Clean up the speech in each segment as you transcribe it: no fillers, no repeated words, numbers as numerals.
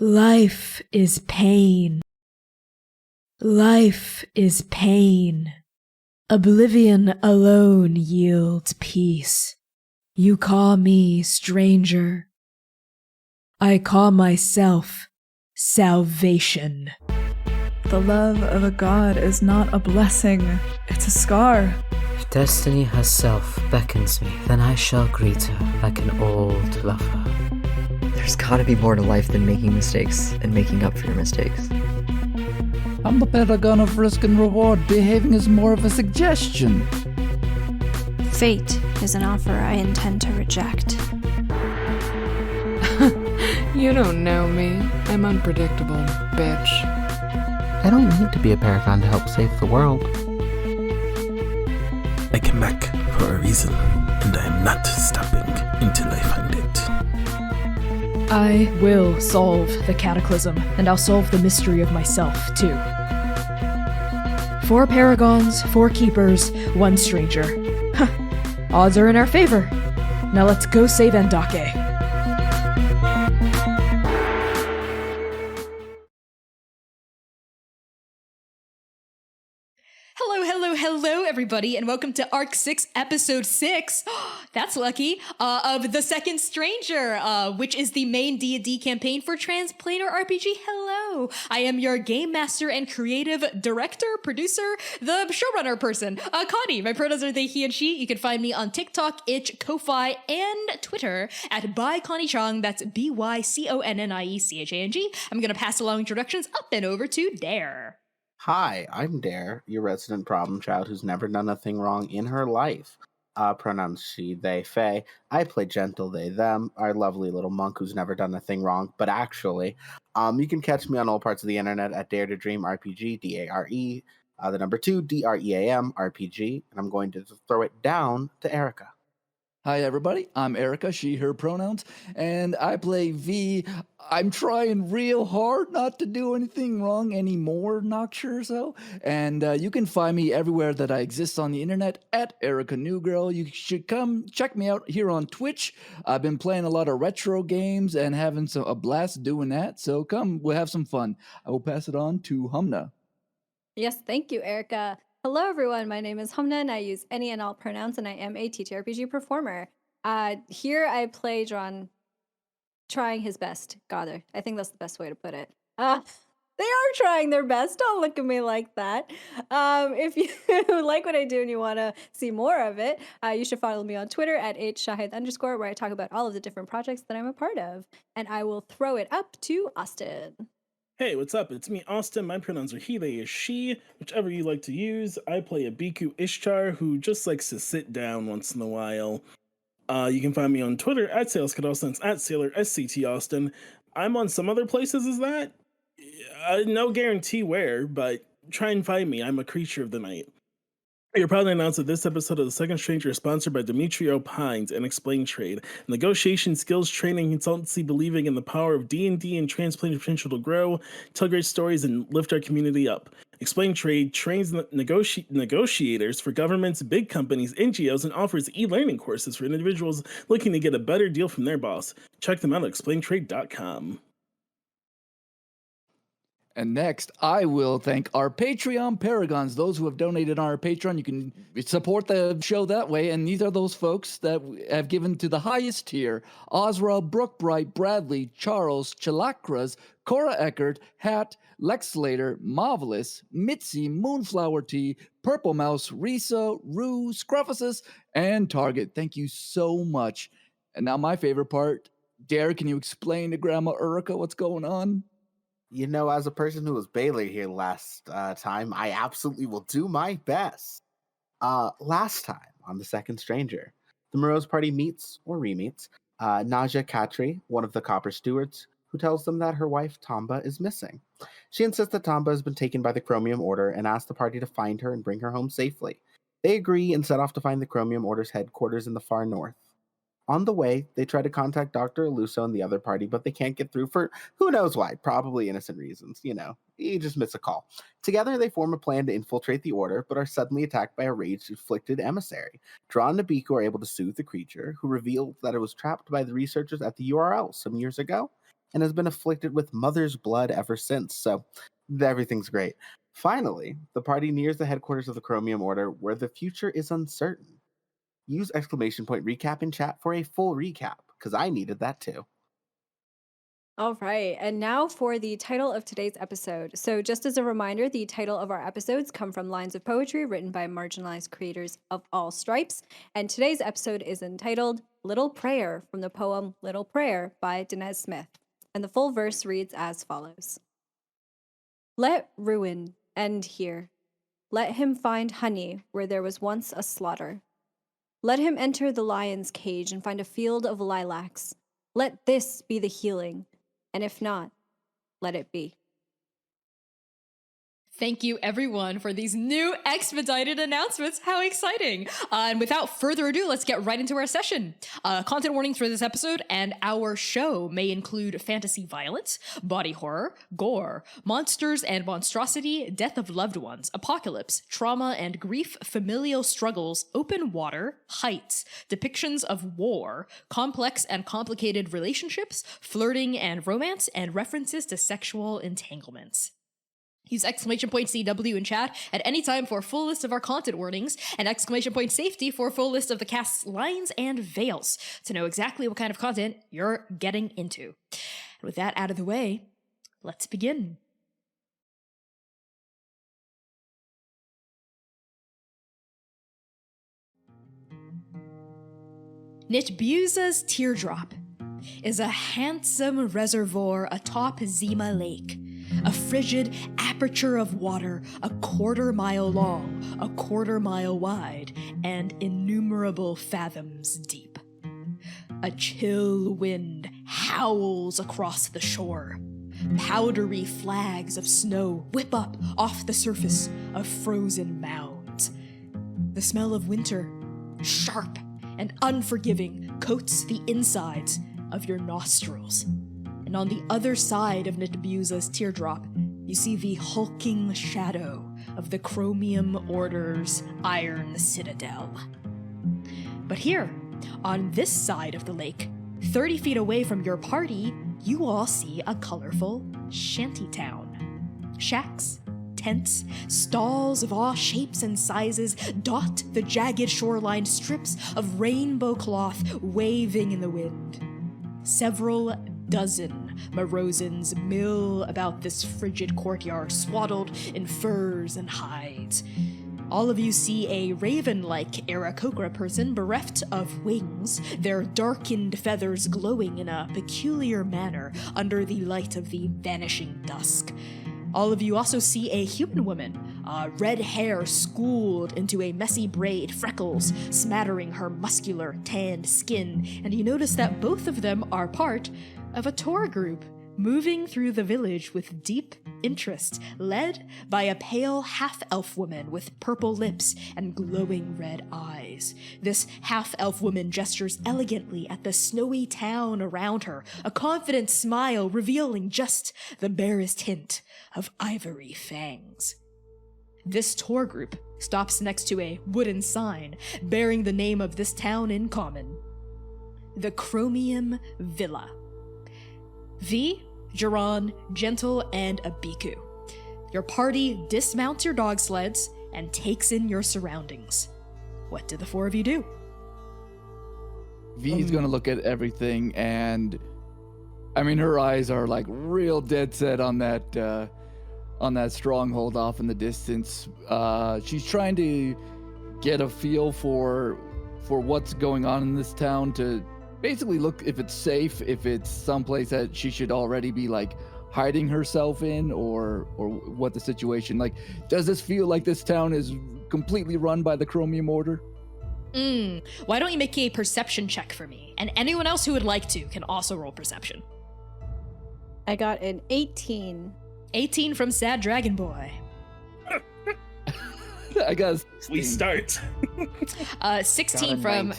Life is pain. Life is pain. Oblivion alone yields peace. You call me stranger. I call myself salvation. The love of a god is not a blessing, it's a scar. If destiny herself beckons me, then I shall greet her like an old lover. There's gotta be more to life than making mistakes and making up for your mistakes. I'm the paragon of risk and reward, behaving as more of a suggestion. Fate is an offer I intend to reject. You don't know me. I'm unpredictable, bitch. I don't need to be a paragon to help save the world. I came back for a reason, and I am not stopping until I find it. I will solve the cataclysm, and I'll solve the mystery of myself, too. 4 paragons, 4 keepers, 1 stranger. Huh. Odds are in our favor. Now let's go save Andake. Hello, everybody, and welcome to Arc 6, Episode 6. That's lucky. Of The Second Stranger, which is the main D&D campaign for Transplanar RPG. Hello, I am your game master and creative director, producer, the showrunner person, Connie. My pronouns are they, he, and she. You can find me on TikTok, Itch, Ko-Fi, and Twitter at ByConnieChang. That's ByConniechang. I'm going to pass along introductions up and over to Dare. Hi, I'm Dare, your resident problem child who's never done a thing wrong in her life. Pronouns she, they, fey. I play gentle, they, them, our lovely little monk who's never done a thing wrong, but actually. You can catch me on all parts of the internet at Dare to Dream RPG, D-A-R-E, the number 2, D-R-E-A-M, RPG, and I'm going to throw it down to Erica. Hi everybody, I'm Erica, she, her pronouns, and I play V. I'm trying real hard not to do anything wrong anymore, not sure so. And you can find me everywhere that I exist on the internet at Erica Newgirl. You should come check me out here on Twitch. I've been playing a lot of retro games and having a blast doing that, so come, we'll have some fun. I will pass it on to Humna. Yes, thank you, Erica. Hello, everyone. My name is Humna, and I use any and all pronouns, and I am a TTRPG performer. Here I play John trying his best. God, I think that's the best way to put it. They are trying their best. Don't look at me like that. If you like what I do and you want to see more of it, you should follow me on Twitter at @shahid_, where I talk about all of the different projects that I'm a part of. And I will throw it up to Austin. Hey, what's up? It's me, Austin. My pronouns are he, they, is she, whichever you like to use. I play a Bhikkhu Ishtar who just likes to sit down once in a while. You can find me on Twitter at SalesCutAustin, at Sailor SCT Austin. I'm on some other places as that. No guarantee where, but try and find me. I'm a creature of the night. You're proud to announce that this episode of The Second Stranger is sponsored by Dimitri Opines and Explain Trade, negotiation skills training consultancy believing in the power of D&D and transplant potential to grow, tell great stories, and lift our community up. Explain Trade trains negotiators for governments, big companies, NGOs, and offers e-learning courses for individuals looking to get a better deal from their boss. Check them out at explaintrade.com. And next, I will thank our Patreon Paragons, those who have donated on our Patreon. You can support the show that way, and these are those folks that have given to the highest tier: Osra, Brookbright, Bradley, Charles, Chalakras, Cora Eckert, Hat, Lex Slater, Marvelous, Mitzi, Moonflower Tea, Purple Mouse, Risa, Rue, Scruffusus, and Target. Thank you so much. And now my favorite part. Dare, can you explain to Grandma Erica what's going on? You know, as a person who was Baylor here last time, I absolutely will do my best. Last time on The Second Stranger, the Moroz Party meets, or re-meets, Naja Katri, one of the Copper Stewards, who tells them that her wife, Tamba, is missing. She insists that Tamba has been taken by the Chromium Order and asks the party to find her and bring her home safely. They agree and set off to find the Chromium Order's headquarters in the far north. On the way, they try to contact Dr. Aluso and the other party, but they can't get through for who knows why, probably innocent reasons, you know. You just miss a call. Together, they form a plan to infiltrate the Order, but are suddenly attacked by a rage-afflicted emissary. Drawn and Bhikkhu are able to soothe the creature, who reveals that it was trapped by the researchers at the URL some years ago. and has been afflicted with mother's blood ever since, so everything's great. Finally, the party nears the headquarters of the Chromium Order, where the future is uncertain. Use !recap in chat for a full recap, because I needed that too. All right, and now for the title of today's episode. So just as a reminder, the title of our episodes come from lines of poetry written by marginalized creators of all stripes, and today's episode is entitled Little Prayer from the poem Little Prayer by Danez Smith, and the full verse reads as follows. Let ruin end here. Let him find honey where there was once a slaughter. Let him enter the lion's cage and find a field of lilacs. Let this be the healing, and if not, let it be. Thank you, everyone, for these new expedited announcements. How exciting! And without further ado, let's get right into our session. Content warnings for this episode and our show may include fantasy violence, body horror, gore, monsters and monstrosity, death of loved ones, apocalypse, trauma and grief, familial struggles, open water, heights, depictions of war, complex and complicated relationships, flirting and romance, and references to sexual entanglements. Use !CW in chat at any time for a full list of our content warnings, and !safety for a full list of the cast's lines and veils to know exactly what kind of content you're getting into. And with that out of the way, let's begin. Nitbuza's Teardrop is a handsome reservoir atop Zima Lake. A frigid aperture of water, a quarter-mile long, a quarter-mile wide, and innumerable fathoms deep. A chill wind howls across the shore. Powdery flags of snow whip up off the surface of frozen mounds. The smell of winter, sharp and unforgiving, coats the insides of your nostrils. And on the other side of Nitbuza's Teardrop, you see the hulking shadow of the Chromium Order's Iron Citadel. But here, on this side of the lake, 30 feet away from your party, you all see a colorful shantytown. Shacks, tents, stalls of all shapes and sizes dot the jagged shoreline, strips of rainbow cloth waving in the wind. Several dozen Morozans mill about this frigid courtyard, swaddled in furs and hides. All of you see a raven-like Aarakocra person bereft of wings, their darkened feathers glowing in a peculiar manner under the light of the vanishing dusk. All of you also see a human woman, red hair schooled into a messy braid, freckles smattering her muscular, tanned skin, and you notice that both of them are part of a tour group moving through the village with deep interest, led by a pale half-elf woman with purple lips and glowing red eyes. This half-elf woman gestures elegantly at the snowy town around her, a confident smile revealing just the barest hint of ivory fangs. This tour group stops next to a wooden sign bearing the name of this town in common: the Chromium Villa. V, Jiran, Gentle, and Abiku. Your party dismounts your dog sleds and takes in your surroundings. What do the four of you do? V's gonna look at everything, and I mean, her eyes are like real dead set on that stronghold off in the distance. She's trying to get a feel for what's going on in this town, to basically look if it's safe, if it's someplace that she should already be like hiding herself in, or what the situation, like, does this feel like this town is completely run by the Chromium Order? Why don't you make a perception check for me? And anyone else who would like to can also roll perception. I got an 18. 18 from Sad Dragon Boy. I guess we start. 16 from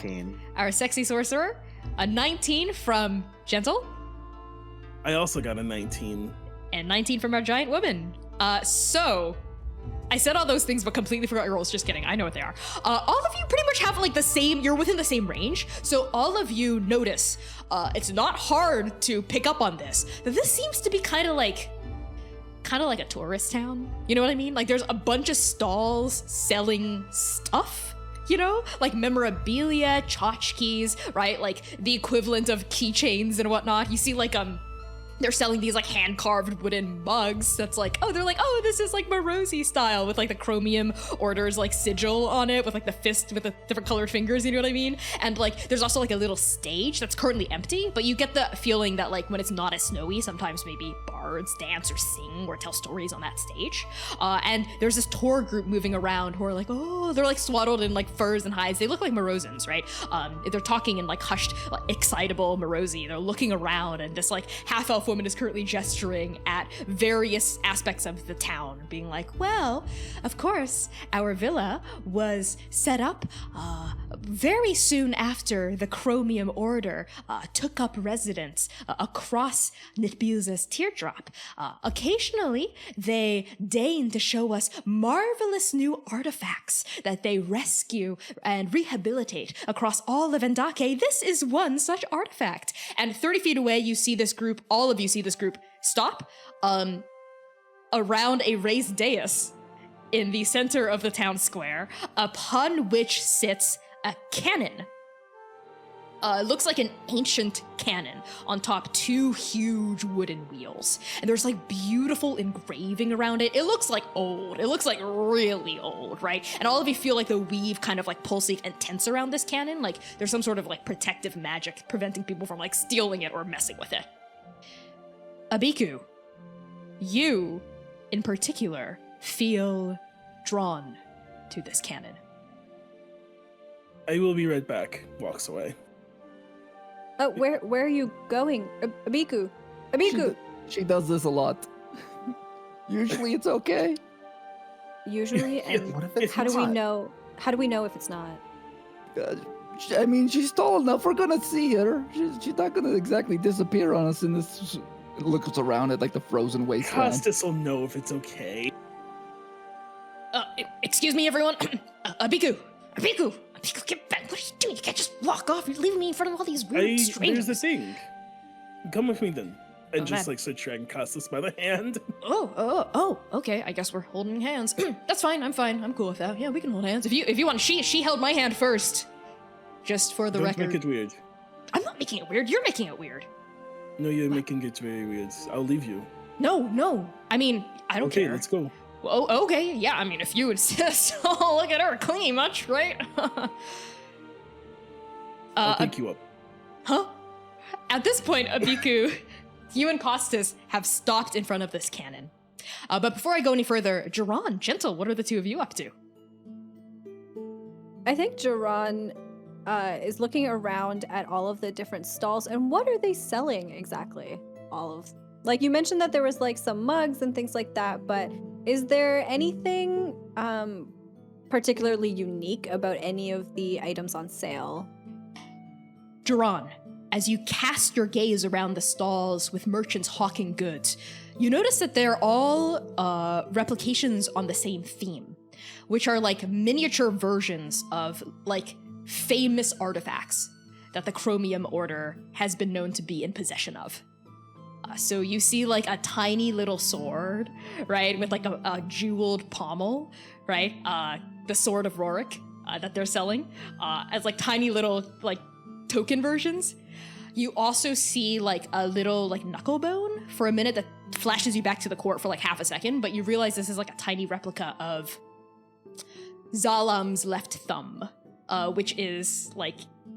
our sexy sorcerer. A 19 from Gentle. I also got a 19. And 19 from our giant woman. So, I said all those things, but completely forgot your roles. Just kidding. I know what they are. All of you pretty much have like the same, you're within the same range. So all of you notice, it's not hard to pick up on this, that this seems to be kind of like a tourist town. You know what I mean? Like there's a bunch of stalls selling stuff, you know, like memorabilia, tchotchkes, right? Like the equivalent of keychains and whatnot. You see like, they're selling these like hand-carved wooden mugs that's like, oh, this is like Moroz style with like the chromium orders like sigil on it with like the fist with the different colored fingers, you know what I mean? And like there's also like a little stage that's currently empty, but you get the feeling that like when it's not as snowy, sometimes maybe bards dance or sing or tell stories on that stage. And there's this tour group moving around who are like, oh, they're like swaddled in like furs and hides. They look like Morozans, right? They're talking in like hushed, like, excitable Morozi. They're looking around, and this like half-elf woman is currently gesturing at various aspects of the town, being like, well, of course, our villa was set up very soon after the Chromium Order took up residence across Nitbuza's Teardrop. Occasionally, they deign to show us marvelous new artifacts that they rescue and rehabilitate across all of Andake. This is one such artifact. And 30 feet away, you see this group, all of you see this group stop around a raised dais in the center of the town square, upon which sits a cannon. It looks like an ancient cannon on top two huge wooden wheels. And there's like beautiful engraving around it. It looks like old. It looks like really old, right? And all of you feel like the weave kind of like pulsate and tense around this cannon. Like there's some sort of like protective magic preventing people from like stealing it or messing with it. Abiku, you in particular feel drawn to this cannon. I will be right back. Walks away. Oh, where are you going? Abiku? Abiku! She does this a lot. Usually it's okay. Usually? And What if it's how do we not? know? How do we know if it's not? I mean, she's tall enough. We're gonna see her. She's not gonna exactly disappear on us in this. Looks around at like the frozen wasteland. Costas will know if it's okay. Excuse me, everyone. Abiku! Abiku, get back. What are you doing? You can't just walk off. You're leaving me in front of all these weird strangers. There's the thing. Come with me then. And just man. like start dragging Costas by the hand. Oh, okay. I guess we're holding hands. That's fine. I'm fine. I'm cool with that. Yeah, we can hold hands. If you want. She held my hand first. Just for the Don't record. make it weird. I'm not making it weird. You're making it weird. No, you're making it very weird. I'll leave you. No. I mean, I don't care. Okay, let's go. Well, okay, yeah, I mean, if you insist. Oh, look at her, clingy much, right? I'll pick you up. Huh? At this point, Abiku, you and Costas have stopped in front of this cannon. But before I go any further, Jiran, Gentle, what are the two of you up to? I think Jiran is looking around at all of the different stalls, and what are they selling exactly? Like you mentioned that there was like some mugs and things like that, but is there anything particularly unique about any of the items on sale? Jiran, as you cast your gaze around the stalls with merchants hawking goods, you notice that they're all replications on the same theme, which are like miniature versions of like famous artifacts that the Chromium Order has been known to be in possession of. So you see like a tiny little sword, right, with like a jeweled pommel, right? The Sword of Rorik that they're selling as like tiny little like token versions. You also see like a little like knuckle bone for a minute that flashes you back to the court for like half a second, but you realize this is like a tiny replica of Zalam's left thumb, which is like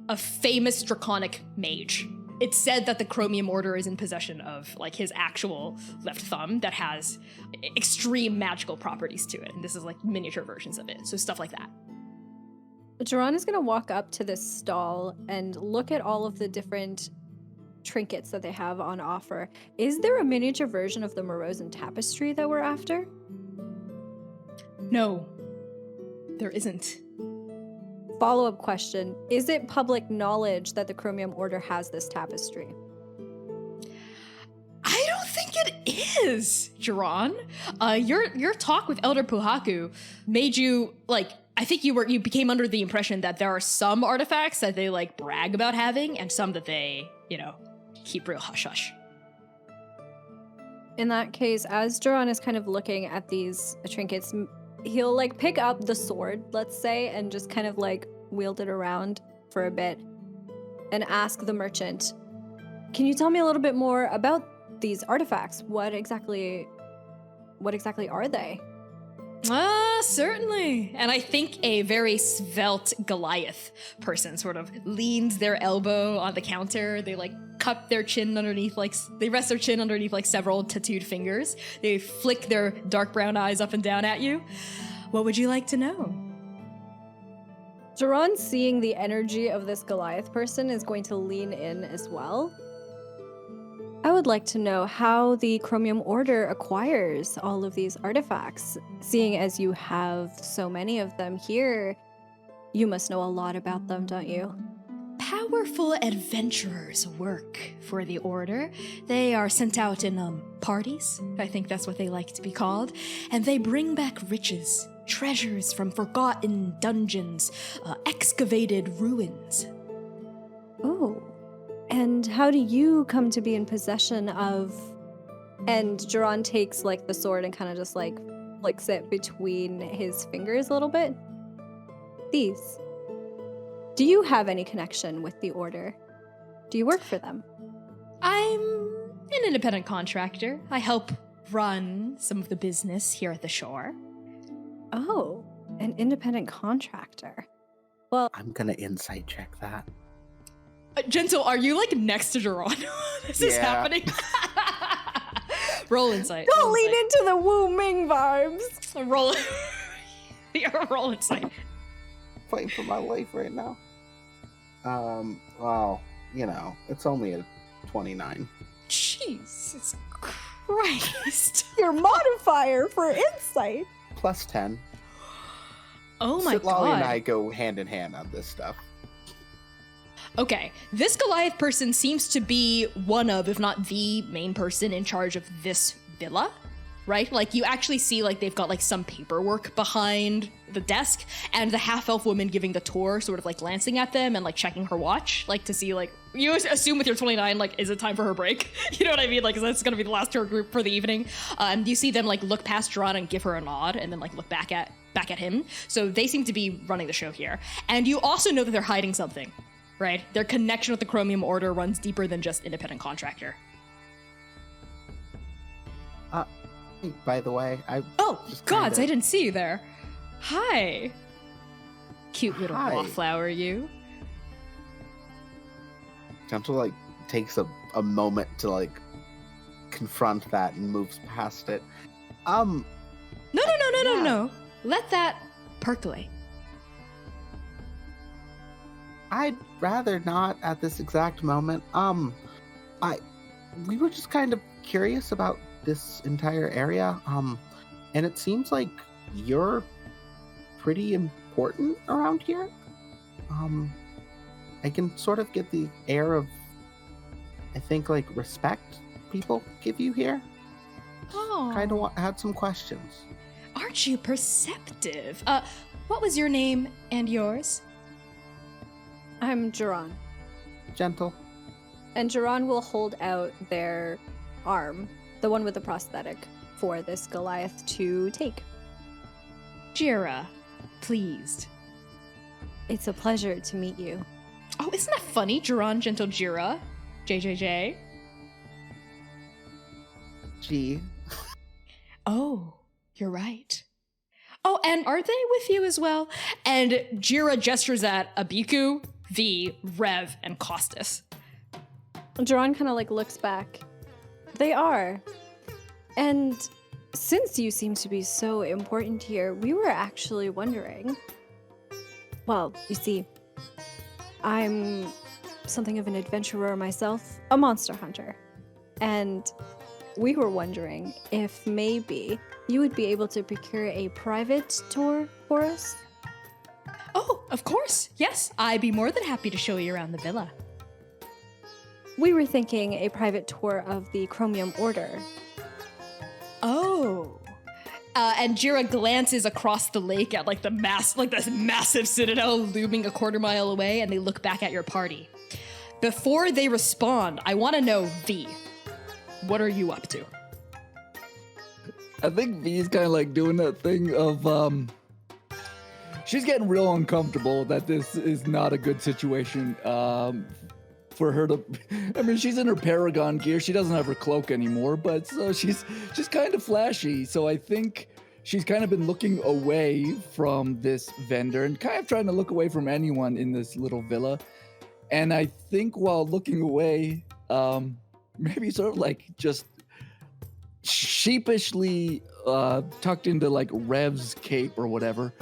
a famous draconic mage. It's said that the Chromium Order is in possession of like his actual left thumb that has extreme magical properties to it. And this is like miniature versions of it. So stuff like that. Jiran is going to walk up to this stall and look at all of the different trinkets that they have on offer. Is there a miniature version of the Morozan tapestry that we're after? No, there isn't. Follow-up question. Is it public knowledge that the Chromium Order has this tapestry? I don't think it is, Jiran. Your talk with Elder Puhaku made you, like, I think you became under the impression that there are some artifacts that they, like, brag about having and some that they, keep real hush-hush. In that case, as Jiran is kind of looking at these trinkets, he'll, like, pick up the sword, let's say, and just kind of, like, wield it around for a bit and ask the merchant, can you tell me a little bit more about these artifacts? What exactly are they? Certainly. And I think a very svelte Goliath person sort of leans their elbow on the counter. They, like, cup their chin underneath, like, they rest their chin underneath, like, several tattooed fingers. They flick their dark brown eyes up and down at you. What would you like to know? Jiran, seeing the energy of this Goliath person, is going to lean in as well. I would like to know how the Chromium Order acquires all of these artifacts. Seeing as you have so many of them here, you must know a lot about them, don't you? Powerful adventurers work for the Order. They are sent out in parties, I think that's what they like to be called, and they bring back riches, treasures from forgotten dungeons, excavated ruins. Oh. And how do you come to be in possession of... And Jiran takes, like, the sword and kind of just, like, flicks it between his fingers a little bit. These. Do you have any connection with the Order? Do you work for them? I'm an independent contractor. I help run some of the business here at the shore. Oh, an independent contractor. Well, I'm gonna insight check that. Gentle, are you, like, next to Jiran? This is happening. Roll insight. Don't lean into the Wu Ming vibes. Roll insight. Fighting for my life right now. Well, it's only a 29. Jesus Christ. Your modifier for insight. Plus 10. Oh my Lolly and god. I go hand in hand on this stuff. Okay, this Goliath person seems to be one of, if not the main person in charge of this villa, right? Like, you actually see, like, they've got, like, some paperwork behind the desk, and the half-elf woman giving the tour, sort of, like, glancing at them and, like, checking her watch, like, to see, like, you assume with your 29, like, is it time for her break? You know what I mean? Like, is this gonna be the last tour group for the evening? You see them, like, look past Jiran and give her a nod, and then, like, look back at him. So they seem to be running the show here. And you also know that they're hiding something. Right? Their connection with the Chromium Order runs deeper than just independent contractor. By the way, gods, I didn't see you there. Hi. Cute little Hi. wallflower, you. Gentle, like, takes a moment to, like, confront that and moves past it. No. Let that percolate. I'd rather not at this exact moment. We were just kind of curious about this entire area. And it seems like you're pretty important around here. I can sort of get the air of, I think, like, respect people give you here. Oh. Kind of had some questions. Aren't you perceptive? What was your name and yours? I'm Jiran. Gentle. And Jiran will hold out their arm, the one with the prosthetic, for this Goliath to take. Jira, pleased. It's a pleasure to meet you. Oh, isn't that funny? Jiran, Gentle, Jira. JJJ. G. Oh, you're right. Oh, and are they with you as well? And Jira gestures at Abiku, V, Rev, and Costas. Jiran kind of, like, looks back. They are. And since you seem to be so important here, we were actually wondering. Well, you see, I'm something of an adventurer myself, a monster hunter. And we were wondering if maybe you would be able to procure a private tour for us? Oh, of course. Yes, I'd be more than happy to show you around the villa. We were thinking a private tour of the Chromium Order. And Jira glances across the lake at like this massive citadel looming a quarter mile away, and they look back at your party. Before they respond, I want to know, V, what are you up to? I think V's kind of like doing that thing of, she's getting real uncomfortable that this is not a good situation for her to, I mean, she's in her Paragon gear. She doesn't have her cloak anymore, but so she's kind of flashy. So I think she's kind of been looking away from this vendor and kind of trying to look away from anyone in this little villa. And I think while looking away, maybe sort of like just sheepishly tucked into like Rev's cape or whatever,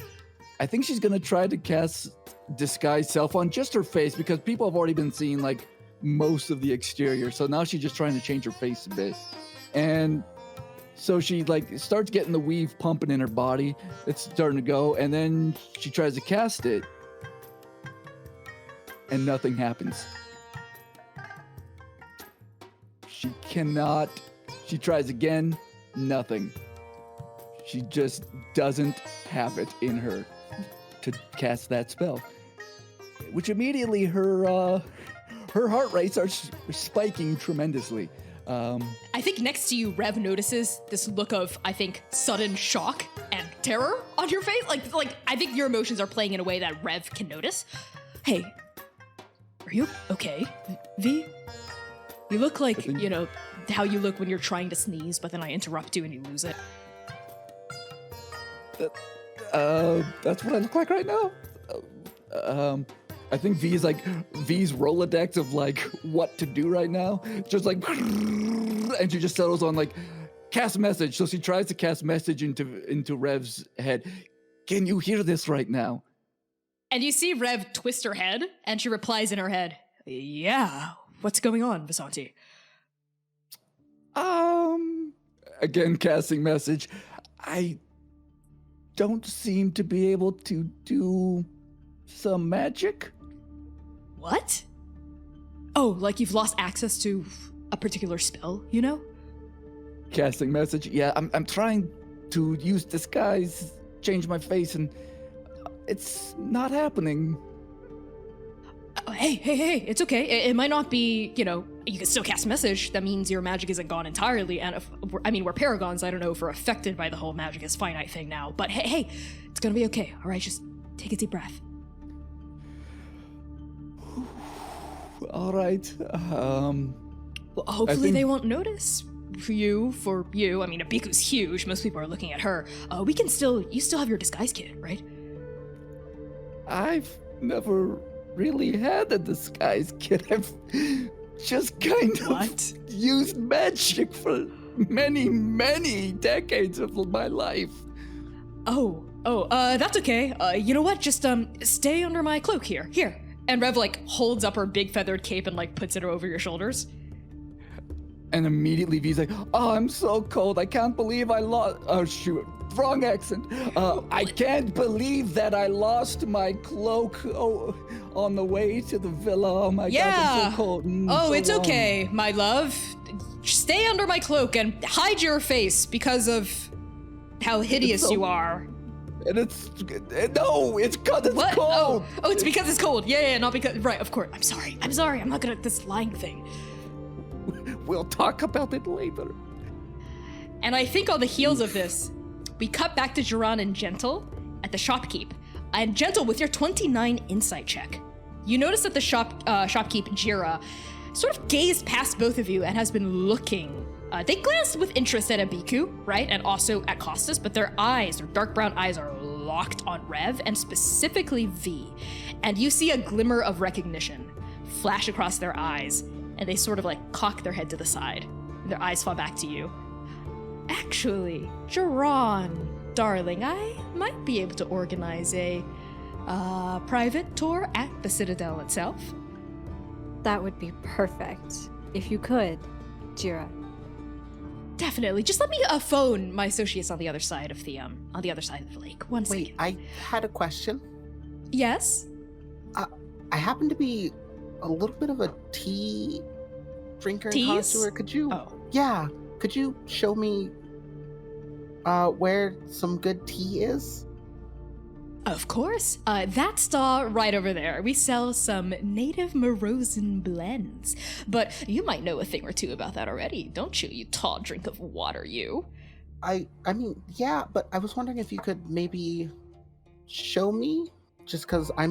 I think she's gonna try to cast disguise self on just her face, because people have already been seeing like most of the exterior. So now she's just trying to change her face a bit. And so she like starts getting the weave pumping in her body. It's starting to go, and then she tries to cast it and nothing happens. She cannot. She tries again, nothing. She just doesn't have it in her to cast that spell, which immediately her heart rate starts spiking tremendously. I think next to you, Rev notices this look of, I think, sudden shock and terror on your face. Like I think your emotions are playing in a way that Rev can notice. Hey, are you okay, V? You look like, you know, how you look when you're trying to sneeze, but then I interrupt you and you lose it. That's what I look like right now. I think V's Rolodex of like what to do right now, just like, and she just settles on like cast message. So she tries to cast message into Rev's head. Can you hear this right now? And you see Rev twist her head, and she replies in her head, "Yeah, what's going on, Vasanti?" Again, casting message. I don't seem to be able to do some magic. What? Oh, like you've lost access to a particular spell, you know? Casting message. Yeah, I'm trying to use disguise, change my face, and it's not happening. Hey, it's okay. It might not be, you know, you can still cast message. That means your magic isn't gone entirely. And we're Paragons. I don't know if we're affected by the whole magic is finite thing now. But hey, it's gonna be okay. All right, just take a deep breath. All right. Well, hopefully they won't notice. For you. I mean, Abiku's huge. Most people are looking at her. You still have your disguise kit, right? I've never really had a disguise kit. I've just kind of used magic for many, many decades of my life. That's okay. You know what? Just stay under my cloak here. Here. And Rev like holds up her big feathered cape and like puts it over your shoulders. And immediately V's like, "Oh, I'm so cold. I can't believe I lost." Oh shoot, wrong accent. I can't believe that I lost my cloak on the way to the villa. Oh my God, I'm so cold. It's okay, my love. Stay under my cloak and hide your face because of how hideous you are. And it's because it's cold. Oh, it's because it's cold. Yeah, not because. Right, of course. I'm sorry. I'm not good at this lying thing. We'll talk about it later. And I think on the heels of this, we cut back to Jiran and Gentle at the shopkeep. And Gentle, with your 29 insight check, you notice that the shopkeep, Jira, sort of gazed past both of you and has been looking. They glanced with interest at Abiku, right? And also at Costas, but their dark brown eyes are locked on Rev, and specifically V. And you see a glimmer of recognition flash across their eyes, and they sort of like cock their head to the side. Their eyes fall back to you. Actually, Jiran, darling, I might be able to organize a private tour at the Citadel itself. That would be perfect. If you could, Jira. Definitely. Just let me phone my associates on the other side of the lake. One second. Wait, I had a question. Yes? I happen to be a little bit of a tea drinker and connoisseur. Could you? Oh. Yeah. Could you show me where some good tea is? Of course. That stall right over there. We sell some native Morozan blends. But you might know a thing or two about that already, don't you, you tall drink of water, you? I mean, yeah, but I was wondering if you could maybe show me? Just because I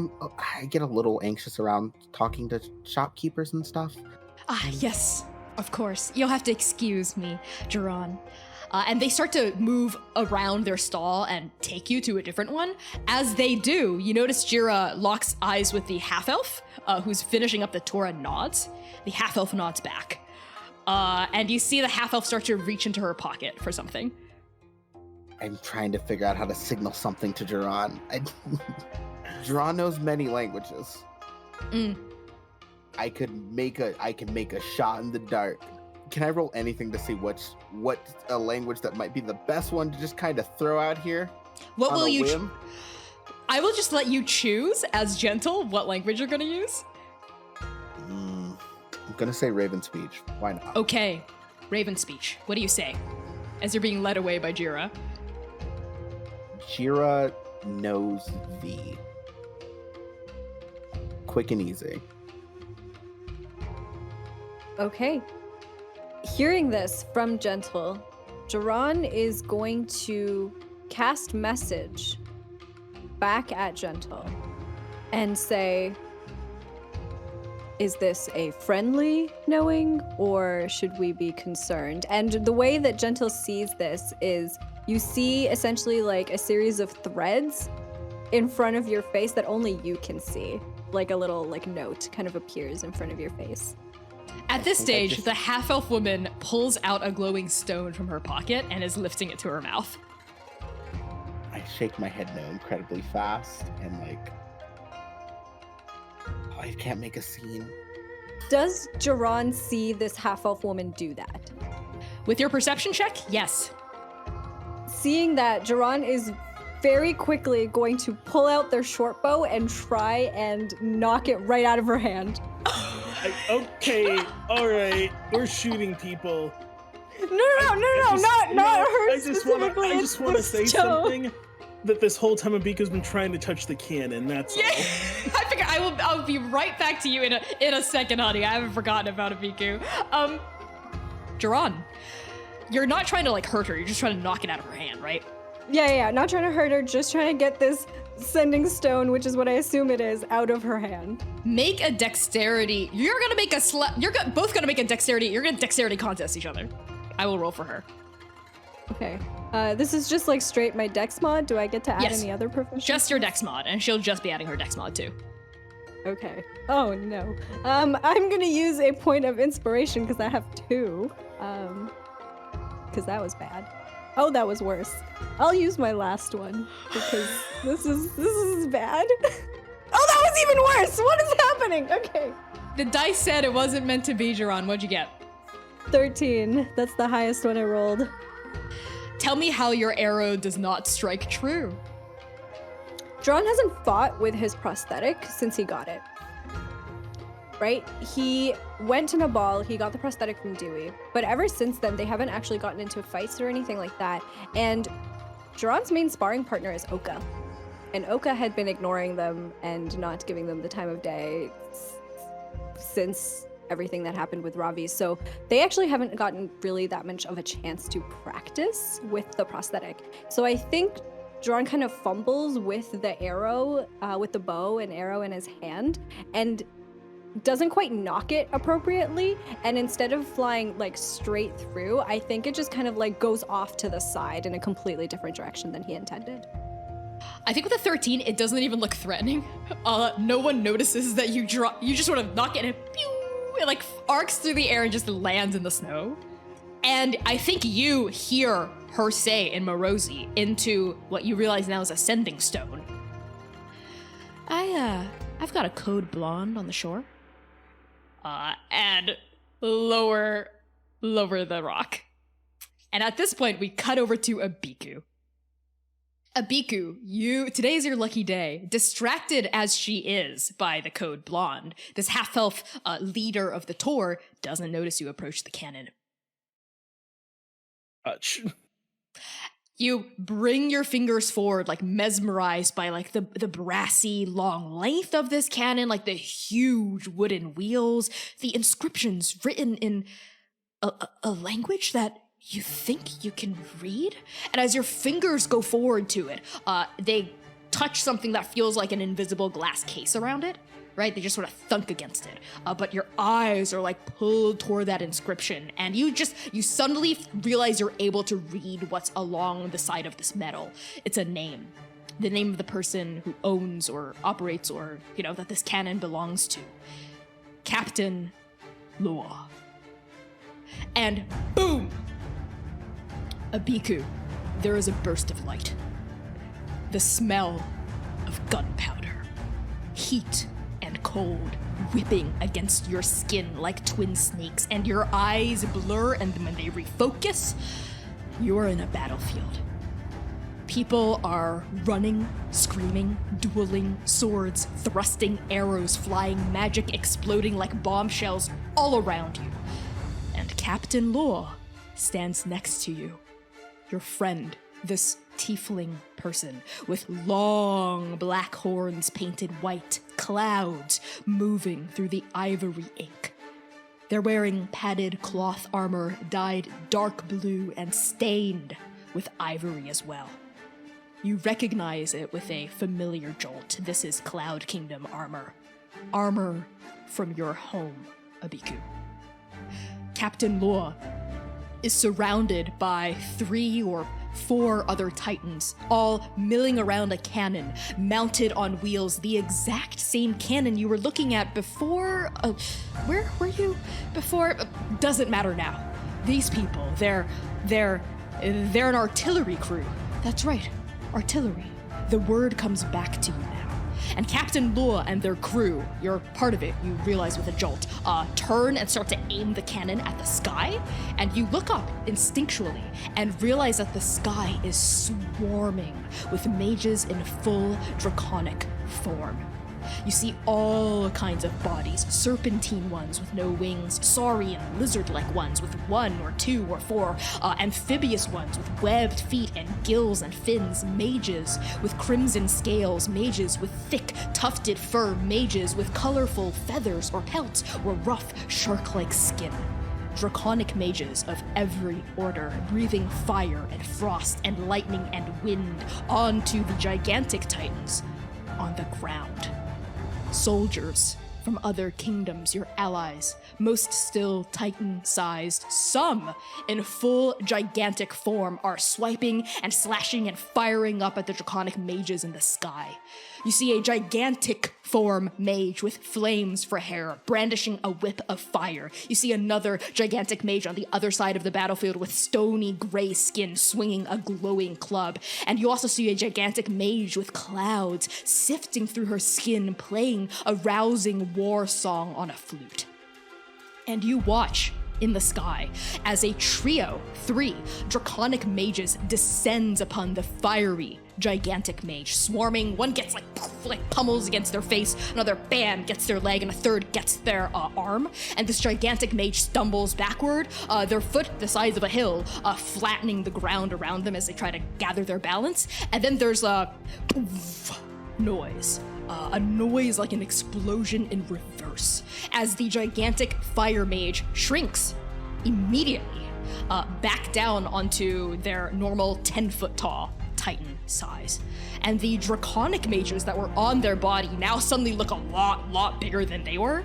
get a little anxious around talking to shopkeepers and stuff. Yes, of course. You'll have to excuse me, Duran. And they start to move around their stall and take you to a different one. As they do, you notice Jira locks eyes with the half-elf, who's finishing up the tour and nods. The half-elf nods back. And you see the half-elf start to reach into her pocket for something. I'm trying to figure out how to signal something to Duran. Duran knows many languages. I can make a shot in the dark. Can I roll anything to see what a language that might be the best one to just kind of throw out here? What will you? I will just let you choose as gentle what language you're gonna use. I'm gonna say Raven speech. Why not? Okay, Raven speech. What do you say? As you're being led away by Jira. Jira knows V. Quick and easy. Okay. Hearing this from Gentle, Duran is going to cast message back at Gentle and say, is this a friendly knowing or should we be concerned? And the way that Gentle sees this is you see essentially like a series of threads in front of your face that only you can see. Like a little like note kind of appears in front of your face. At this stage, the half-elf woman pulls out a glowing stone from her pocket and is lifting it to her mouth. I shake my head no incredibly fast and I can't make a scene. Does Duran see this half-elf woman do that? With your perception check, yes. Seeing that, Duran is very quickly going to pull out their short bow and try and knock it right out of her hand. Okay, all right, we're shooting people. No, not her I just want to say something. That this whole time Abiku's been trying to touch the cannon. That's all. I figure I'll be right back to you in a second, honey. I haven't forgotten about Abiku. Duran, you're not trying to like hurt her. You're just trying to knock it out of her hand, right? Yeah. Not trying to hurt her. Just trying to get this sending stone, which is what I assume it is, out of her hand. Make a dexterity. You're both gonna make a dexterity. You're gonna dexterity contest each other. I will roll for her. Okay. This is just like straight my dex mod. Do I get to add any other proficiency? Just your dex mod, and she'll just be adding her dex mod too. Okay. Oh no. I'm gonna use a point of inspiration because I have 2. Because that was bad. Oh, that was worse. I'll use my last one because this is bad. Oh, that was even worse. What is happening? Okay. The dice said it wasn't meant to be, Duran. What'd you get? 13. That's the highest one I rolled. Tell me how your arrow does not strike true. Duran hasn't fought with his prosthetic since he got it. Right? He went to Nabal, he got the prosthetic from Dewey, but ever since then, they haven't actually gotten into fights or anything like that. And Duran's main sparring partner is Oka. And Oka had been ignoring them and not giving them the time of day since everything that happened with Ravi. So they actually haven't gotten really that much of a chance to practice with the prosthetic. So I think Duran kind of fumbles with the arrow, with the bow and arrow in his hand, and doesn't quite knock it appropriately, and instead of flying like straight through, I think it just kind of like goes off to the side in a completely different direction than he intended. I think with a 13, it doesn't even look threatening. No one notices that you just sort of knock it and it like arcs through the air and just lands in the snow. And I think you hear her say in Morozi into what you realize now is a sending stone. I've got a code blonde on the shore. And lower the rock. And at this point, we cut over to Abiku. Abiku, today is your lucky day. Distracted as she is by the code blonde, this half-elf leader of the tour doesn't notice you approach the cannon. You bring your fingers forward, like mesmerized by like the brassy long length of this cannon, like the huge wooden wheels, the inscriptions written in a language that you think you can read. And as your fingers go forward to it, they touch something that feels like an invisible glass case around it, right? They just sort of thunk against it. But your eyes are like pulled toward that inscription, and you suddenly realize you're able to read what's along the side of this metal. It's a name. The name of the person who owns or operates or, that this cannon belongs to. Captain Lua. And boom! Abiku, there is a burst of light. The smell of gunpowder. Heat and cold whipping against your skin like twin snakes, and your eyes blur, and when they refocus, you're in a battlefield. People are running, screaming, dueling, swords thrusting, arrows flying, magic exploding like bombshells all around you. And Captain Law stands next to you. Your friend, this tiefling person with long black horns painted white, clouds moving through the ivory ink. They're wearing padded cloth armor dyed dark blue and stained with ivory as well. You recognize it with a familiar jolt. This is Cloud Kingdom armor. Armor from your home, Abiku. Captain Law is surrounded by 3 or 4 other titans, all milling around a cannon, mounted on wheels, the exact same cannon you were looking at before. Where were you before? Doesn't matter now. These people, they're an artillery crew. That's right, artillery. The word comes back to you now. And Captain Lua and their crew, you're part of it, you realize with a jolt, turn and start to aim the cannon at the sky, and you look up instinctually and realize that the sky is swarming with mages in full draconic form. You see all kinds of bodies, serpentine ones with no wings, saurian, lizard-like ones with 1 or 2 or 4, amphibious ones with webbed feet and gills and fins, mages with crimson scales, mages with thick, tufted fur, mages with colorful feathers or pelts or rough, shark-like skin. Draconic mages of every order, breathing fire and frost and lightning and wind onto the gigantic titans on the ground. Soldiers from other kingdoms, your allies, most still titan-sized, some in full gigantic form, are swiping and slashing and firing up at the draconic mages in the sky. You see a gigantic form mage with flames for hair, brandishing a whip of fire. You see another gigantic mage on the other side of the battlefield with stony gray skin swinging a glowing club. And you also see a gigantic mage with clouds sifting through her skin, playing a rousing war song on a flute. And you watch in the sky as a trio, 3 draconic mages descends upon the fiery gigantic mage, swarming. One gets like pummels against their face, another bam gets their leg, and a third gets their arm. And this gigantic mage stumbles backward, their foot the size of a hill, flattening the ground around them as they try to gather their balance. And then there's a noise. A noise like an explosion in reverse, as the gigantic fire mage shrinks immediately back down onto their normal 10-foot tall titan size. And the draconic mages that were on their body now suddenly look a lot bigger than they were.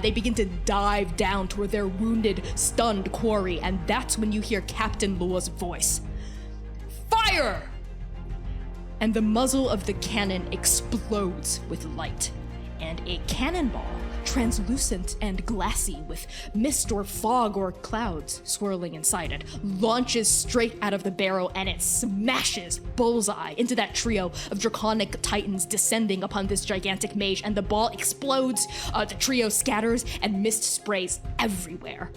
They begin to dive down toward their wounded, stunned quarry, and that's when you hear Captain Lua's voice. Fire! And the muzzle of the cannon explodes with light, and a cannonball, translucent and glassy with mist or fog or clouds swirling inside it, launches straight out of the barrel, and it smashes bullseye into that trio of draconic titans descending upon this gigantic mage, and the ball explodes, the trio scatters, and mist sprays everywhere.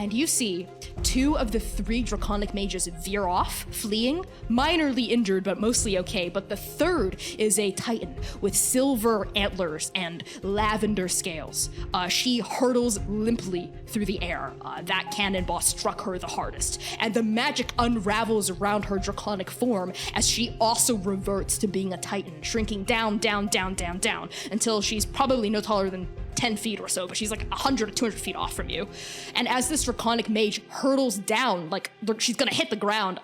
and you see 2 of the 3 draconic mages veer off, fleeing, minorly injured but mostly okay, but the 3rd is a titan with silver antlers and lavender scales. She hurtles limply through the air. That cannonball struck her the hardest, and the magic unravels around her draconic form as she also reverts to being a titan, shrinking down, down, down, down, down, until she's probably no taller than 10 feet or so, but she's like 100 or 200 feet off from you. And as this draconic mage hurtles down, like she's gonna hit the ground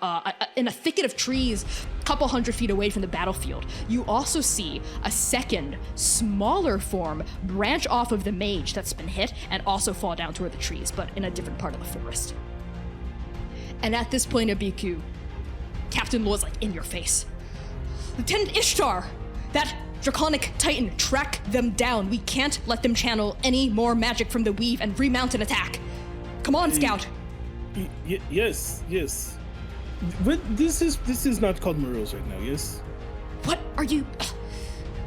in a thicket of trees a couple 100 feet away from the battlefield, you also see a second, smaller form branch off of the mage that's been hit and also fall down toward the trees, but in a different part of the forest. And at this point, Abiku, Captain Law is like in your face. Lieutenant Ishtar! That draconic titan, track them down. We can't let them channel any more magic from the weave and remount an attack. Come on, Scout. Yes. But this is not called Moroz right now, yes? What are you...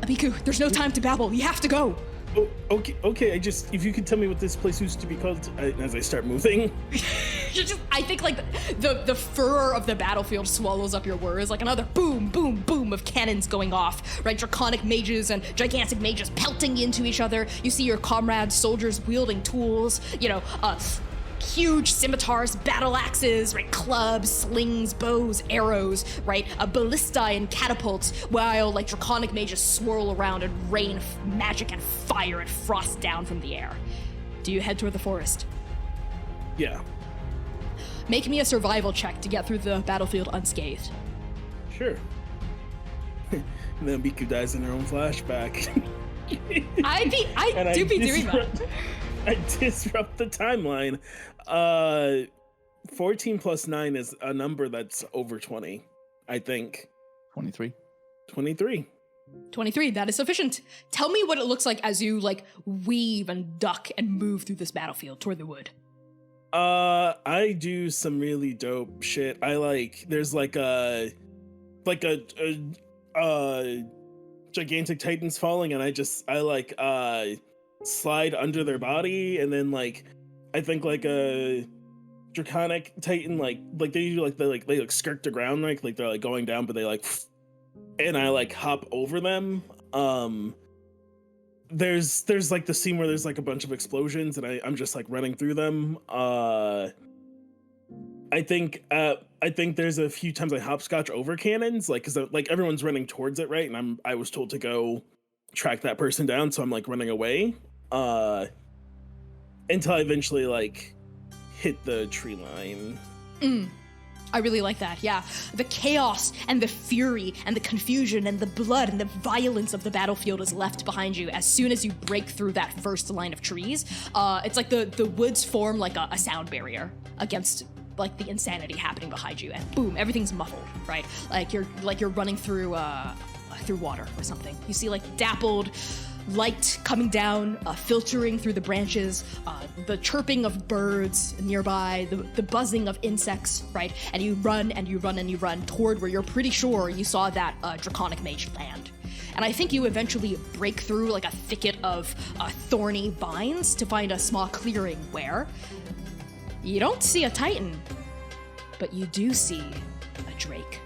Abiku, there's no time to babble. You have to go. Oh, okay. If you could tell me what this place used to be called as I start moving. I think like the furor of the battlefield swallows up your words, like another boom, boom, boom of cannons going off, right? Draconic mages and gigantic mages pelting into each other. You see your comrades, soldiers wielding tools, huge scimitars, battle axes, right? Clubs, slings, bows, arrows, right? Ballistae and catapults, while like draconic mages swirl around and rain magic and fire and frost down from the air. Do you head toward the forest? Yeah. Make me a survival check to get through the battlefield unscathed. Sure. And then Biku dies in her own flashback. I do be doing that. I disrupt the timeline. 14 plus 9 is a number that's over 20, I think. 23. 23, that is sufficient. Tell me what it looks like as you like weave and duck and move through this battlefield toward the wood. I do some really dope shit. There's like a gigantic titans falling, and I slide under their body, and then I think like a draconic titan like they do they skirt the ground like they're going down, but they and I hop over them. There's like the scene where there's a bunch of explosions, and I'm just running through them. I think there's a few times I hopscotch over cannons, because everyone's running towards it, right? And I was told to go track that person down, so I'm running away until I eventually hit the tree line. I really like that, yeah. The chaos and the fury and the confusion and the blood and the violence of the battlefield is left behind you as soon as you break through that first line of trees. It's like the woods form like a sound barrier against the insanity happening behind you, and boom, everything's muffled, right? Like you're running through water or something. You see dappled light coming down, filtering through the branches, the chirping of birds nearby, the buzzing of insects, right? And you run and you run and you run toward where you're pretty sure you saw that draconic mage land. And I think you eventually break through a thicket of thorny vines to find a small clearing where you don't see a titan, but you do see a drake.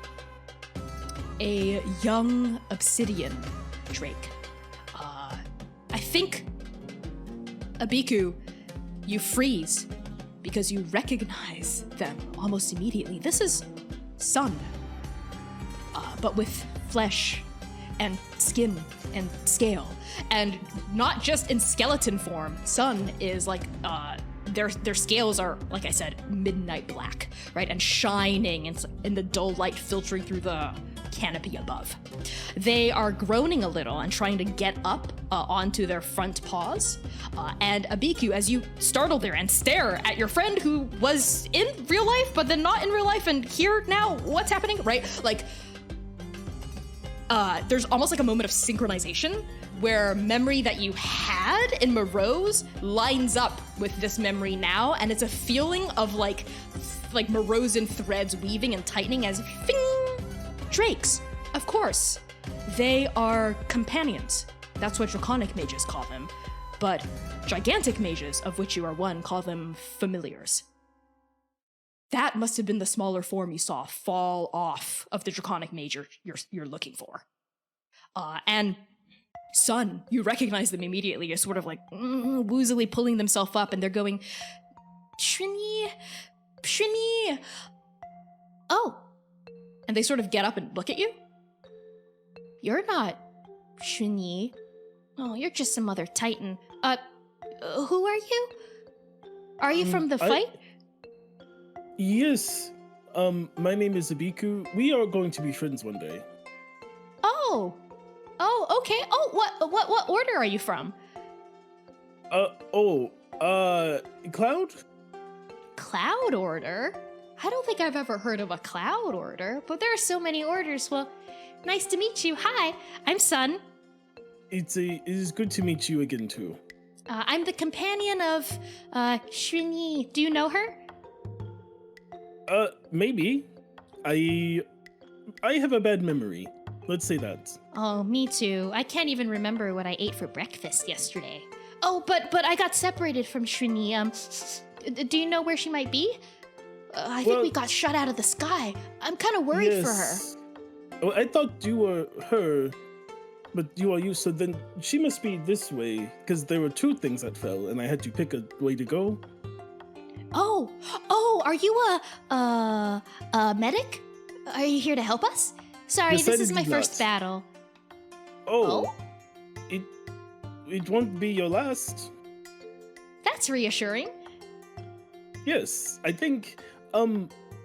A young obsidian drake. I think, Abiku, you freeze because you recognize them almost immediately. This is Sun, but with flesh and skin and scale, and not just in skeleton form. Sun is their scales are, like I said, midnight black, right, and shining in the dull light filtering through the canopy above. They are groaning a little and trying to get up onto their front paws. And Abiku, as you startle there and stare at your friend who was in real life, but then not in real life, and here now, what's happening, right? There's almost a moment of synchronization where memory that you had in Moroz lines up with this memory now, and it's a feeling of like Morozan threads weaving and tightening as fing. Drakes, of course. They are companions. That's what draconic mages call them. But gigantic mages, of which you are one, call them familiars. That must have been the smaller form you saw fall off of the draconic mage you're looking for. And Sun, you recognize them immediately. You're sort of like woozily pulling themselves up, and they're going, Shrini. Oh. And they sort of get up and look at you. You're not Shrini. Oh, you're just some other titan. Who are you? Are you from the fight? Yes. My name is Abiku. We are going to be friends one day. Oh, okay. Oh, what order are you from? Cloud? Cloud order? I don't think I've ever heard of a cloud order, but there are so many orders. Well, nice to meet you. Hi, I'm Sun. It is good to meet you again too. I'm the companion of Shrini. Do you know her? Maybe. I have a bad memory. Let's say that. Oh, me too. I can't even remember what I ate for breakfast yesterday. Oh, but I got separated from Shrini. Do you know where she might be? I think we got shot out of the sky. I'm kind of worried for her. Oh, I thought you were her, but you are you. So then she must be this way, because there were two things that fell, and I had to pick a way to go. Oh, are you a medic? Are you here to help us? Sorry, this is my first battle. Oh? It won't be your last. That's reassuring. Yes, I think,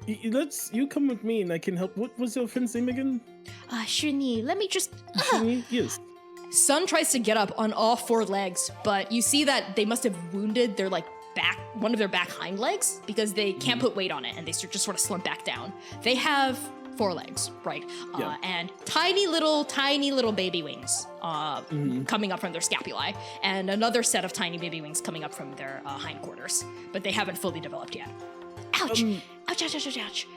you come with me and I can help. What was your friend's name again? Shrini, let me just... Shrini, yes. Sun tries to get up on all four legs, but you see that they must have wounded their, one of their back hind legs, because they can't put weight on it, and they just sort of slump back down. They have 4 legs, right? And tiny little baby wings coming up from their scapulae, and another set of tiny baby wings coming up from their hindquarters, but they haven't fully developed yet. Ouch! Ouch.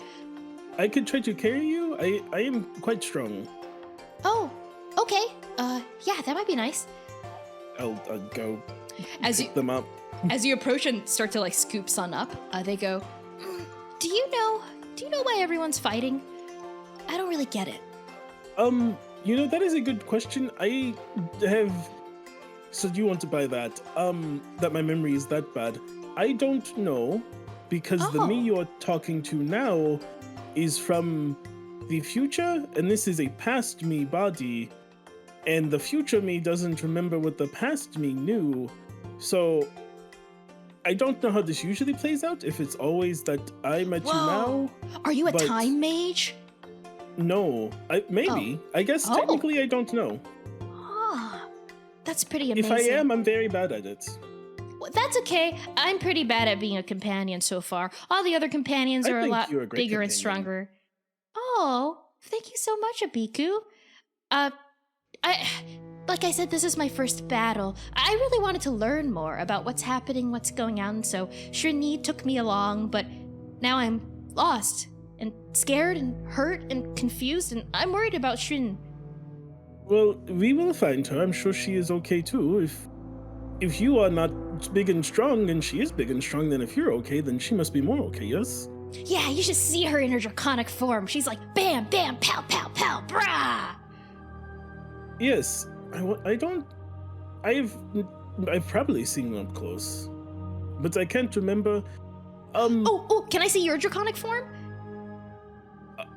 I could try to carry you. I am quite strong. Oh, okay. Yeah, that might be nice. I'll go pick them up. As you approach and start to scoop Sun up, they go, Do you know why everyone's fighting? I don't really get it. That is a good question. I have... So do you want to buy that? That my memory is that bad. I don't know, because the me you're talking to now is from the future, and this is a past me body, and the future me doesn't remember what the past me knew. So I don't know how this usually plays out, if it's always that I met you now. Are you a time mage? No, maybe. I guess technically I don't know. That's pretty amazing. If I am, I'm very bad at it. Well, that's okay. I'm pretty bad at being a companion so far. All the other companions are a lot bigger and stronger. Oh, thank you so much, Abiku. Like I said, this is my first battle. I really wanted to learn more about what's happening, what's going on, so Shrini took me along, but now I'm lost and scared and hurt and confused, and I'm worried about Shrin. Well, we will find her. I'm sure she is okay too. If you are not big and strong and she is big and strong, then if you're okay, then she must be more okay, yes? Yeah, you should see her in her draconic form. She's like, bam, bam, pow, pow, pow, brah! Yes, I've probably seen them up close, but I can't remember. Can I see your draconic form?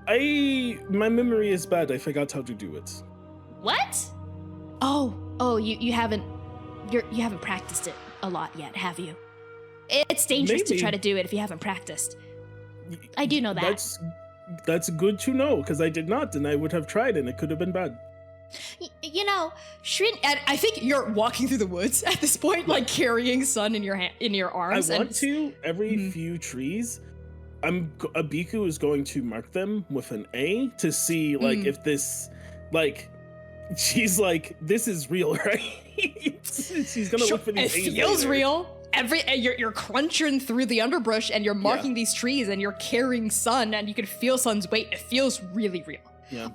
My memory is bad. I forgot how to do it. What? You haven't practiced it a lot yet, have you? It's dangerous to try to do it if you haven't practiced. I do know that. That's good to know, because I did not, and I would have tried, and it could have been bad. Shrin, and I think you're walking through the woods at this point, carrying Sun in your arms. I want to every few trees. Abiku is going to mark them with an A to see if this she's like, this is real, right? She's gonna look for these. It feels real. You're crunching through the underbrush and you're marking these trees and you're carrying Sun and you can feel Sun's weight. It feels really real. Yeah.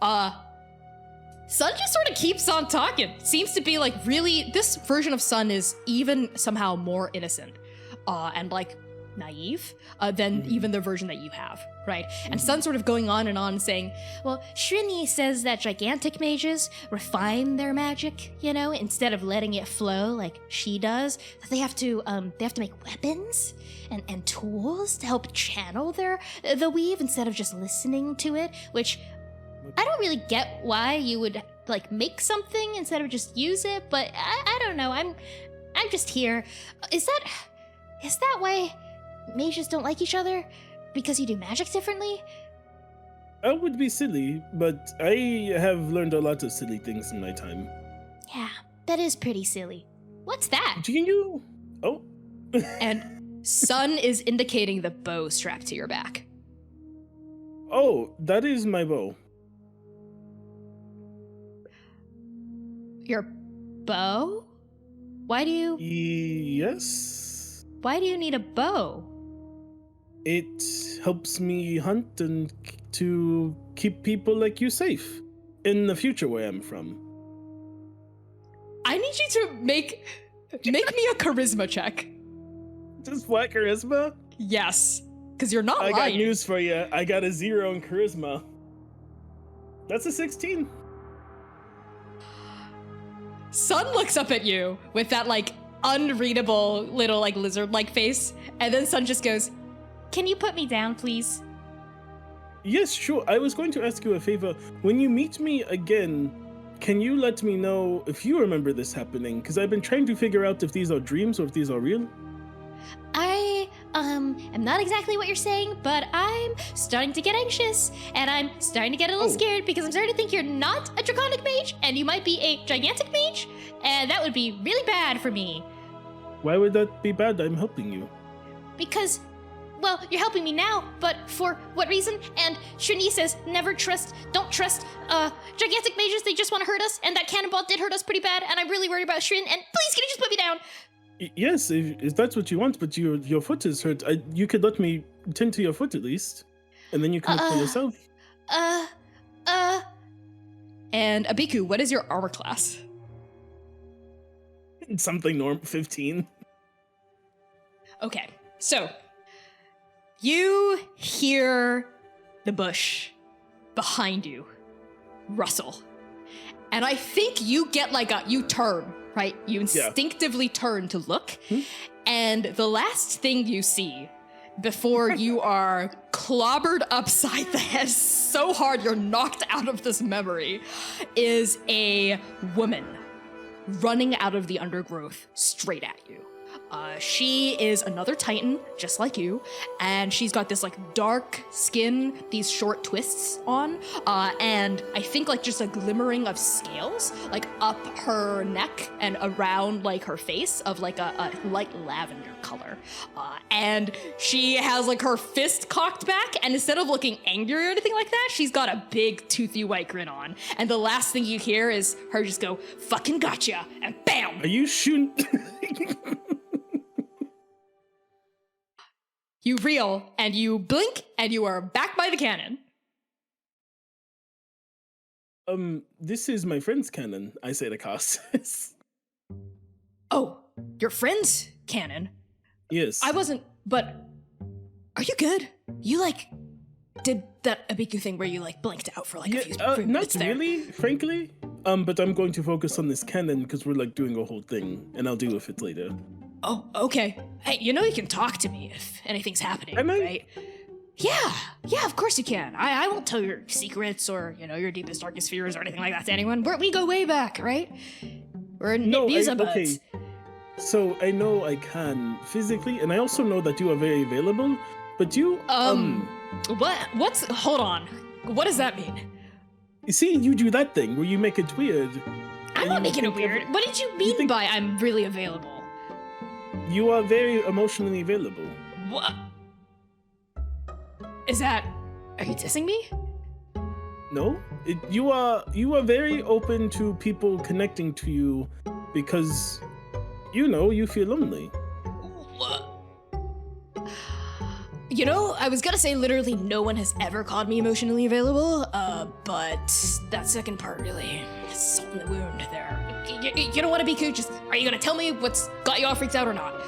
Sun just sort of keeps on talking. Seems to be really, this version of Sun is even somehow more innocent. And naive than even the version that you have, right? And Sun's sort of going on and on saying, well, Shrini says that gigantic mages refine their magic, you know, instead of letting it flow like she does. They have to make weapons and tools to help channel the weave instead of just listening to it, which I don't really get why you would like make something instead of just use it, but I don't know. I'm just here. Is that why mages don't like each other? Because you do magic differently? That would be silly, but I have learned a lot of silly things in my time. Yeah, that is pretty silly. What's that? Can you? Oh. And Sun is indicating the bow strapped to your back. Oh, that is my bow. Your bow? Why do you... Yes. Why do you need a bow? It helps me hunt and to keep people like you safe in the future where I'm from. I need you to make me a charisma check. Just flat charisma? Yes, because you're not lying. I got news for you. I got a 0 in charisma. That's a 16. Sun looks up at you with that like unreadable little like lizard-like face, and then Sun just goes, "Can you put me down, please?" Yes, sure. I was going to ask you a favor. When you meet me again, can you let me know if you remember this happening? Because I've been trying to figure out if these are dreams or if these are real. I am not exactly what you're saying, but I'm starting to get anxious, and I'm starting to get a little scared because I'm starting to think you're not a draconic mage, and you might be a gigantic mage, and that would be really bad for me. Why would that be bad? I'm helping you. Because, well, you're helping me now, but for what reason? And Shrini says don't trust gigantic mages, they just want to hurt us, and that cannonball did hurt us pretty bad, and I'm really worried about Shrin, and please can you just put me down? Yes, if that's what you want, but your foot is hurt. You could let me tend to your foot at least, and then you can look for yourself. And Abiku, what is your armor class? Something norm 15. Okay, so you hear the bush behind you rustle, and I think you get you turn. Right? You instinctively turn to look, and the last thing you see before you are clobbered upside the head so hard you're knocked out of this memory is a woman running out of the undergrowth straight at you. She is another Titan, just like you, and she's got this dark skin, these short twists on, and I think just a glimmering of scales up her neck and around her face of a light lavender color. And she has her fist cocked back, and instead of looking angry or anything like that, she's got a big toothy white grin on. And the last thing you hear is her just go, "Fucking gotcha," and bam! Are you shooting? You reel, and you blink, and you are back by the cannon. This is my friend's cannon, I say to Costas. Oh, your friend's cannon? Yes. I wasn't, but are you good? You, did that Abiku thing where you, blinked out for, a few minutes there. Not really, frankly. But I'm going to focus on this cannon because we're, doing a whole thing, and I'll deal with it later. Oh, okay. Hey, you can talk to me if anything's happening, right? Yeah, of course you can. I won't tell your secrets or, your deepest, darkest fears or anything like that to anyone. We go way back, right? We're Nitbuza buds. Okay. So I know I can physically, and I also know that you are very available, but you, hold on. What does that mean? You see, you do that thing where you make it weird. I'm not making it weird. What did you mean by I'm really available? You are very emotionally available. What? Are you dissing me? No, you are very open to people connecting to you because, you feel lonely. What? I was gonna say literally no one has ever called me emotionally available, but that second part really salt in the wound there. You don't want to be cool, are you gonna tell me what's got you all freaked out or not?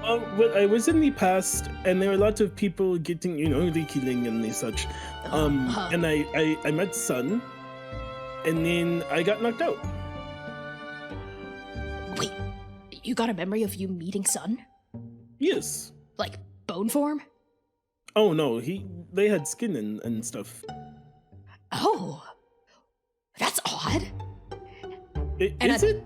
But I was in the past, and there were lots of people getting, the killing and such. And I met Sun, and then I got knocked out. Wait, you got a memory of you meeting Sun? Yes. Like bone form? Oh no, they had skin and stuff. Oh, that's odd. Is it?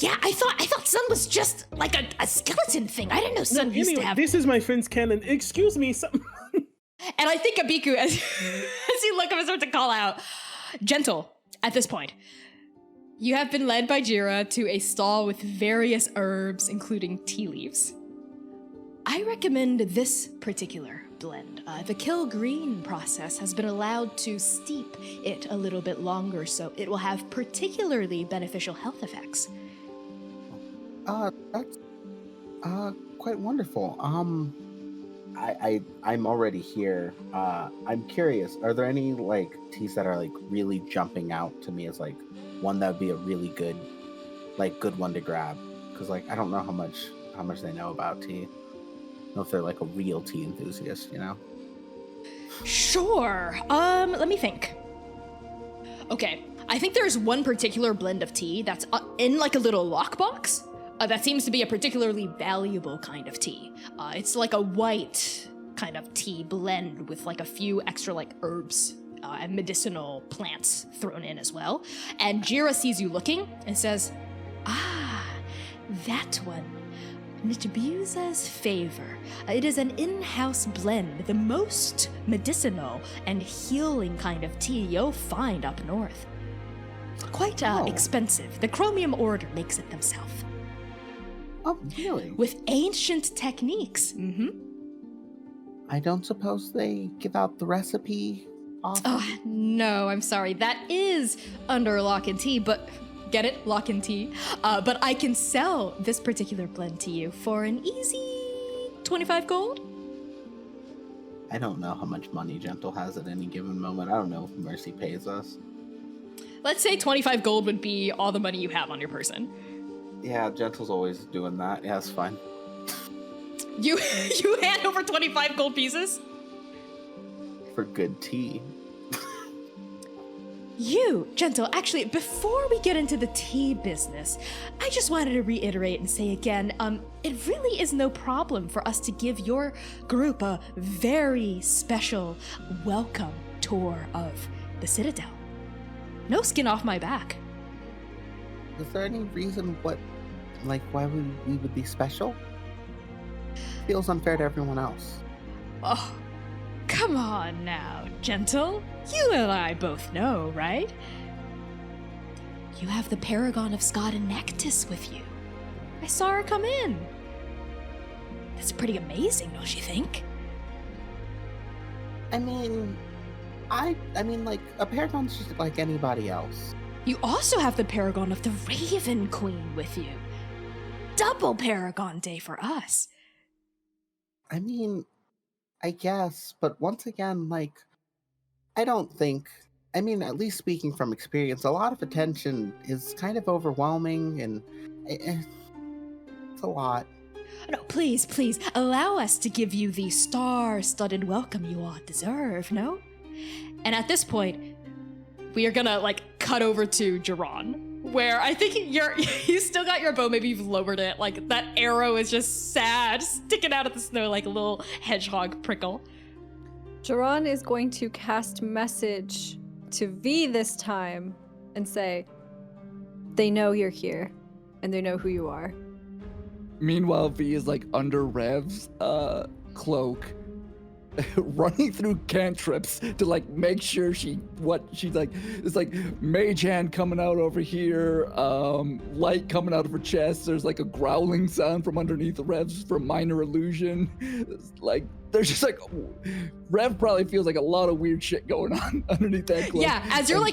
Yeah, I thought Sun was just like a skeleton thing. I didn't know Sun used to have. This is my friend's canon. Excuse me, something. And I think Abiku, as you look up and start to call out, gentle at this point. You have been led by Jira to a stall with various herbs, including tea leaves. I recommend this particular blend. The Kill Green process has been allowed to steep it a little bit longer, so it will have particularly beneficial health effects. That's quite wonderful. I'm already here. I'm curious, are there any like teas that are like really jumping out to me as like one that would be a really good one to grab? Because like I don't know how much they know about tea. I don't know if they're like a real tea enthusiast, Sure. Let me think. Okay, I think there's one particular blend of tea that's in like a little lockbox. That seems to be a particularly valuable kind of tea. It's like a white kind of tea blend with like a few extra like herbs and medicinal plants thrown in as well. And Jira sees you looking and says, that one. Nitbuza's Favor. It is an in-house blend, the most medicinal and healing kind of tea you'll find up north. Quite expensive. The Chromium Order makes it themselves. Oh, really? With ancient techniques. Mm-hmm. I don't suppose they give out the recipe often? Oh, no, I'm sorry. That is under lock and key, but... Get it? Lock and tea. But I can sell this particular blend to you for an easy 25 gold. I don't know how much money Gentle has at any given moment. I don't know if Mercy pays us. Let's say 25 gold would be all the money you have on your person. Yeah, Gentle's always doing that. Yeah, it's fine. You hand over 25 gold pieces? For good tea. You, Gentle, actually, before we get into the tea business, I just wanted to reiterate and say again, it really is no problem for us to give your group a very special welcome tour of the Citadel. No skin off my back. Is there any reason why we would be special? Feels unfair to everyone else. Oh, come on now, Gentle. You and I both know, right? You have the Paragon of Scott and Nectis with you. I saw her come in. That's pretty amazing, don't you think? I mean, like, a Paragon's just like anybody else. You also have the Paragon of the Raven Queen with you. Double Paragon Day for us. I mean, I guess, but once again, like, I don't think, at least speaking from experience, a lot of attention is kind of overwhelming and it's a lot. No, please, allow us to give you the star-studded welcome you all deserve, no? And at this point, we are gonna, cut over to Jiran, where I think you still got your bow, maybe you've lowered it, that arrow is just sad, sticking out of the snow like a little hedgehog prickle. Jiran is going to cast message to V this time and say, they know you're here, and they know who you are. Meanwhile, V is under Rev's cloak, running through cantrips to make sure she's it's mage hand coming out over here, light coming out of her chest. There's a growling sound from underneath the Revs for minor illusion. There's just Rev probably feels a lot of weird shit going on underneath that cloak. Yeah, as you're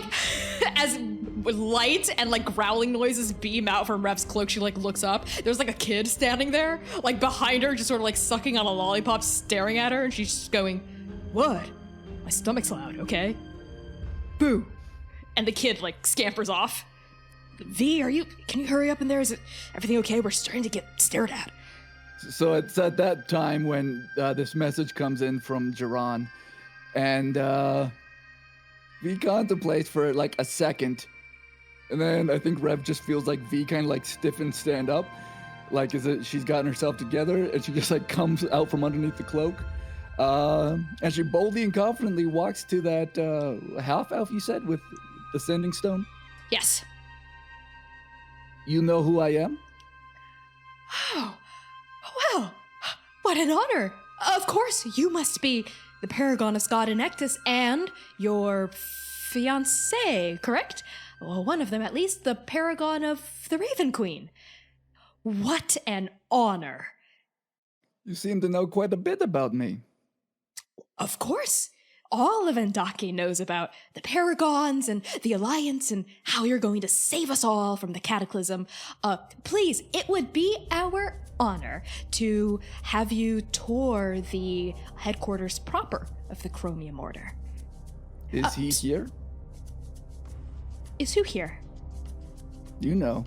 as light and growling noises beam out from Rev's cloak, she looks up. There's a kid standing there, behind her, just sort of sucking on a lollipop, staring at her, and she's just going, "What? My stomach's loud, okay? Boo!" And the kid scampers off. V, can you hurry up in there? Is everything okay? We're starting to get stared at. So it's at that time when this message comes in from Jiran, and V contemplates for like a second, and then I think Rev just feels like V kind of like stiff and stand up, like she's gotten herself together, and she just like comes out from underneath the cloak, and she boldly and confidently walks to that half elf you said with the sending stone. Yes. You know who I am? Oh, well, what an honor. Of course, you must be the paragon of God Enectus and your fiancé, correct? Well, one of them at least, the paragon of the Raven Queen. What an honor. You seem to know quite a bit about me. Of course. All of Andake knows about the Paragons and the Alliance and how you're going to save us all from the cataclysm. Please, it would be our honor to have you tour the headquarters proper of the Chromium Order. Is he here? Is who here? You know.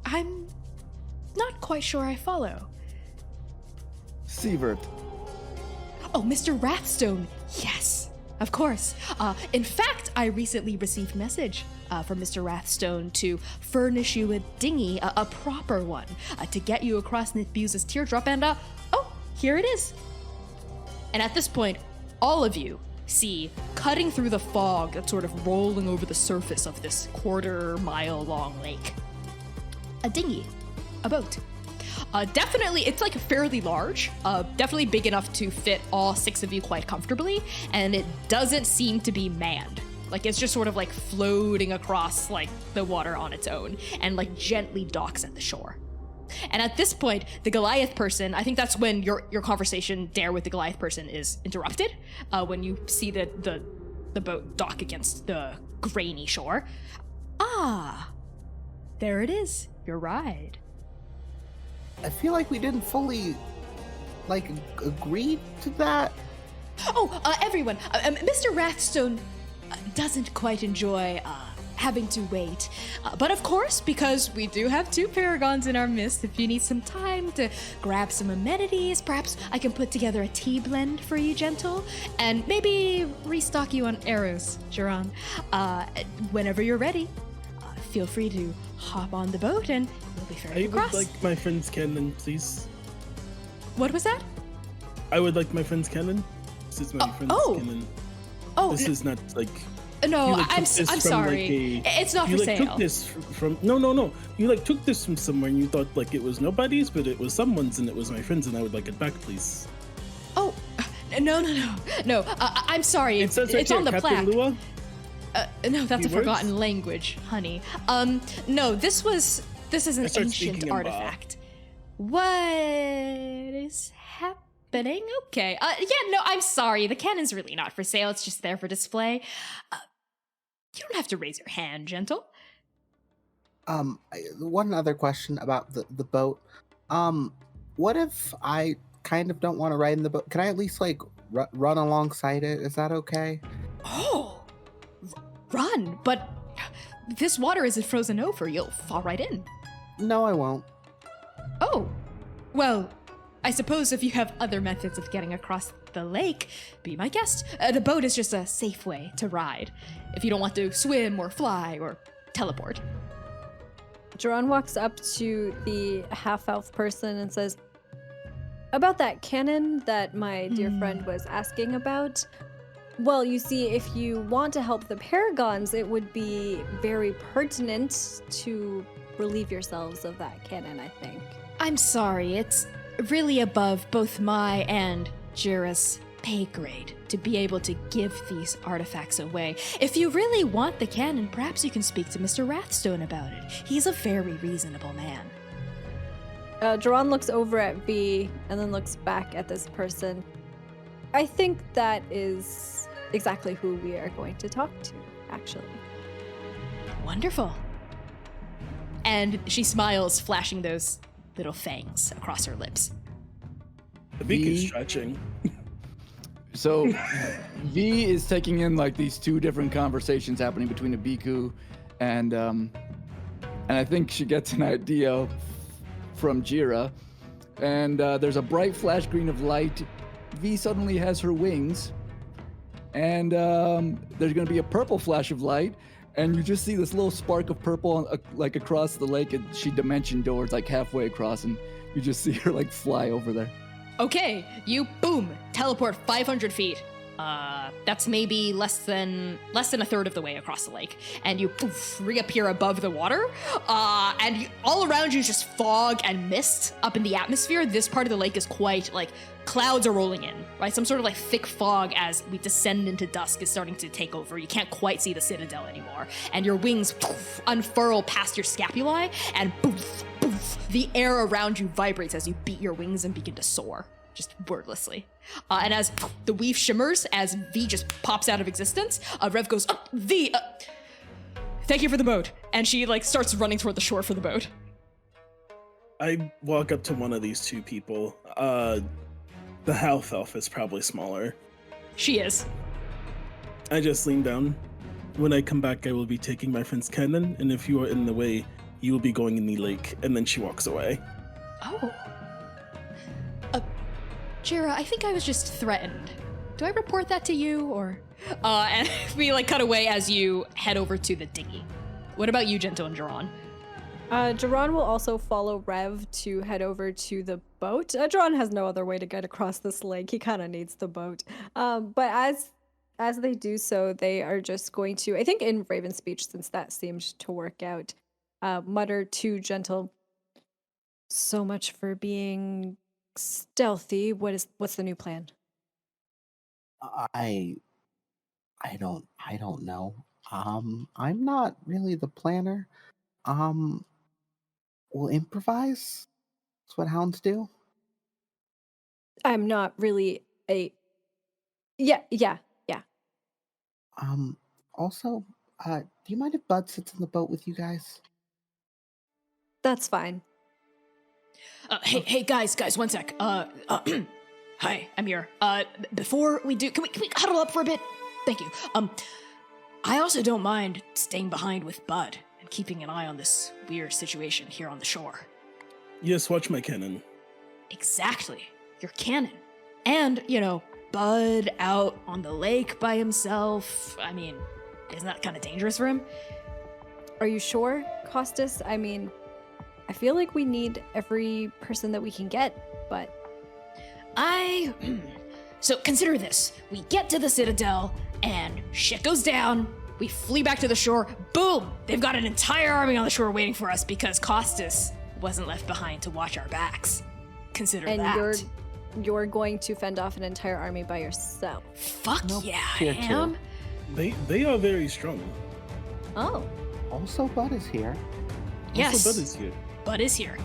I'm not quite sure I follow. Sievert. Oh, Mr. Rathstone. Yes, of course. In fact, I recently received message from Mr. Rathstone to furnish you a dinghy, a proper one, to get you across Nitbuza's Teardrop, and oh, here it is. And at this point, all of you see, cutting through the fog that's sort of rolling over the surface of this quarter-mile-long lake, a dinghy, a boat. Definitely, it's like fairly large, definitely big enough to fit all 6 of you quite comfortably, and it doesn't seem to be manned. Like, it's just sort of like floating across like the water on its own and like gently docks at the shore. And at this point, the Goliath person, I think that's when your conversation there with the Goliath person is interrupted, when you see the boat dock against the grainy shore. Ah, there it is, your ride. I feel like we didn't fully, agree to that. Oh, everyone, Mr. Rathstone doesn't quite enjoy having to wait. But of course, because we do have 2 paragons in our midst, if you need some time to grab some amenities, perhaps I can put together a tea blend for you, gentle, and maybe restock you on arrows, Jiran. Whenever you're ready, feel free to hop on the boat and we'll be ferried across. I would like my friend's cannon, please. What was that? I would like my friend's cannon. This is my friend's cannon. Oh, this is not like... No, I'm from, sorry. It's not for sale. You took this from... No. You took this from somewhere and you thought it was nobody's, but it was someone's and it was my friend's and I would like it back, please. Oh, no. I'm sorry. It says it's on the Captain plaque. Lua? No, that's a forgotten language, honey. No, this is an ancient artifact. What is happening? Okay. I'm sorry. The cannon's really not for sale. It's just there for display. You don't have to raise your hand, gentle. One other question about the boat. What if I kind of don't want to ride in the boat? Can I at least run alongside it? Is that okay? Oh. Run, but this water isn't frozen over. You'll fall right in. No, I won't. Oh, well, I suppose if you have other methods of getting across the lake, be my guest. The boat is just a safe way to ride, if you don't want to swim or fly or teleport. Jiran walks up to the half-elf person and says, about that cannon that my dear friend was asking about, well, you see, if you want to help the Paragons, it would be very pertinent to relieve yourselves of that cannon, I think. I'm sorry, it's really above both my and Jira's pay grade to be able to give these artifacts away. If you really want the cannon, perhaps you can speak to Mr. Rathstone about it. He's a very reasonable man. Jiran looks over at V and then looks back at this person. I think that is exactly who we are going to talk to, actually. Wonderful. And she smiles, flashing those little fangs across her lips. The beak is stretching. So V is taking in these 2 different conversations happening between Abiku and I think she gets an idea from Jira. And there's a bright flash green of light. V suddenly has her wings. And there's going to be a purple flash of light. And you just see this little spark of purple like across the lake. And she dimension doors like halfway across. And you just see her like fly over there. Okay, you boom, teleport 500 feet. That's maybe less than a third of the way across the lake, and you poof, reappear above the water. All around you is just fog and mist up in the atmosphere. This part of the lake is quite like clouds are rolling in, right? Some sort of like thick fog as we descend into dusk is starting to take over. You can't quite see the citadel anymore, and your wings poof, unfurl past your scapulae, and poof, poof, the air around you vibrates as you beat your wings and begin to soar. Just wordlessly. And as the weave shimmers, as V just pops out of existence, Rev goes, oh, V, thank you for the boat. And she like starts running toward the shore for the boat. I walk up to one of these two people. The half elf is probably smaller. She is. I just lean down. When I come back, I will be taking my friend's cannon, and if you are in the way, you will be going in the lake. And then she walks away. Oh. Jira, I think I was just threatened. Do I report that to you, or? And we like cut away as you head over to the dinghy. What about you, Gento and Jiran? Jiran will also follow Rev to head over to the boat. Jiran has no other way to get across this lake. He kind of needs the boat. But as they do so, they are just going to, I think in Raven speech, since that seemed to work out, mutter to Gentle, so much for being stealthy. What's the new plan? I don't know. I'm not really the planner. We'll improvise. That's what hounds do. I'm not really a yeah. Also, do you mind if Bud sits in the boat with you guys? That's fine. Hey, guys, 1 sec. Hi, I'm here. Before we do, can we huddle up for a bit? Thank you. I also don't mind staying behind with Bud and keeping an eye on this weird situation here on the shore. Yes, watch my cannon. Exactly. Your cannon. And, Bud out on the lake by himself. I mean, isn't that kind of dangerous for him? Are you sure, Costas? I mean, I feel like we need every person that we can get, but... So consider this. We get to the Citadel, and shit goes down. We flee back to the shore. Boom! They've got an entire army on the shore waiting for us because Costas wasn't left behind to watch our backs. Consider that. And you're going to fend off an entire army by yourself. Fuck yeah, I am. They are very strong. Oh. Also, Bud is here. Yes. Also, Bud is here. Bud is here.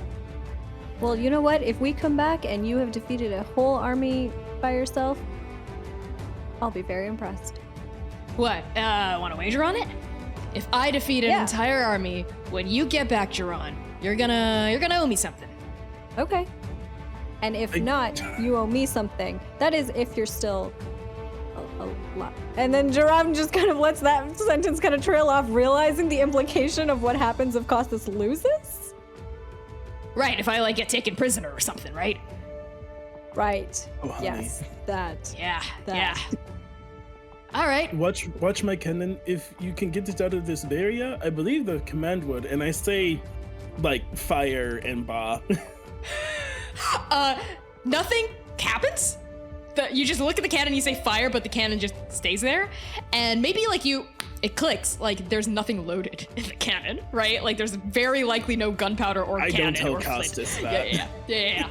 Well, you know what? If we come back and you have defeated a whole army by yourself, I'll be very impressed. What? Want to wager on it? If I defeat an entire army, when you get back, Jiran, you're gonna owe me something. Okay. And if not, you owe me something. That is, if you're still a lot. And then Jiran just kind of lets that sentence kind of trail off, realizing the implication of what happens if Costas loses. Right, if I get taken prisoner or something, right? Right. Oh, honey. Yes, that. Yeah. All right. Watch my cannon. If you can get it out of this area, I believe the command word, and I say, fire and ba. Nothing happens. You just look at the cannon and you say fire, but the cannon just stays there. And maybe it clicks, there's nothing loaded in the cannon, right? There's very likely no gunpowder or cannon. I don't tell or Costas flint. that. Yeah.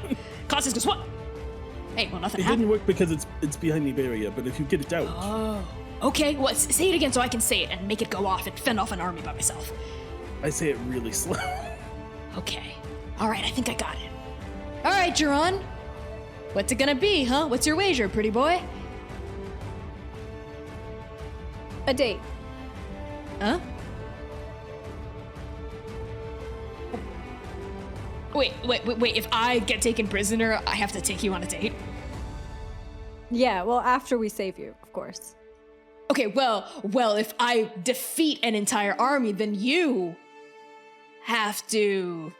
Costas goes, what? Hey, well, nothing It happened. didn't work because it's behind the barrier, but if you get it out. Oh. Okay, well, say it again so I can say it and make it go off and fend off an army by myself. I say it really slow. Okay. All right, I think I got it. All right, Jiran. What's it gonna be, huh? What's your wager, pretty boy? A date. Huh? Wait. If I get taken prisoner, I have to take you on a date? Yeah, well, after we save you, of course. Okay, well, if I defeat an entire army, then you have to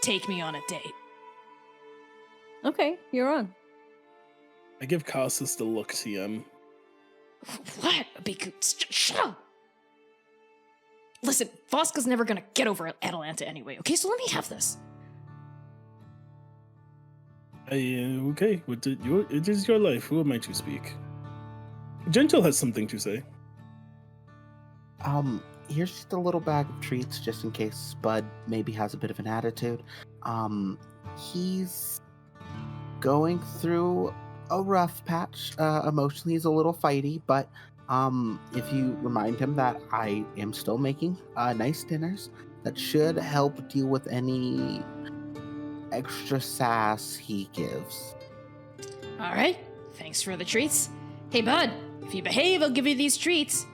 take me on a date. Okay, you're on. I give Cassus the look TM. What? Biku, shut up! Listen, Voska's never gonna get over Atalanta anyway, okay? So let me have this. Okay, it is your life. Who am I to speak? Gentle has something to say. Here's just a little bag of treats just in case Spud maybe has a bit of an attitude. He's going through a rough patch. Emotionally, he's a little fighty, but if you remind him that I am still making nice dinners, that should help deal with any extra sass he gives. All right, thanks for the treats. Hey, bud, if you behave, I'll give you these treats.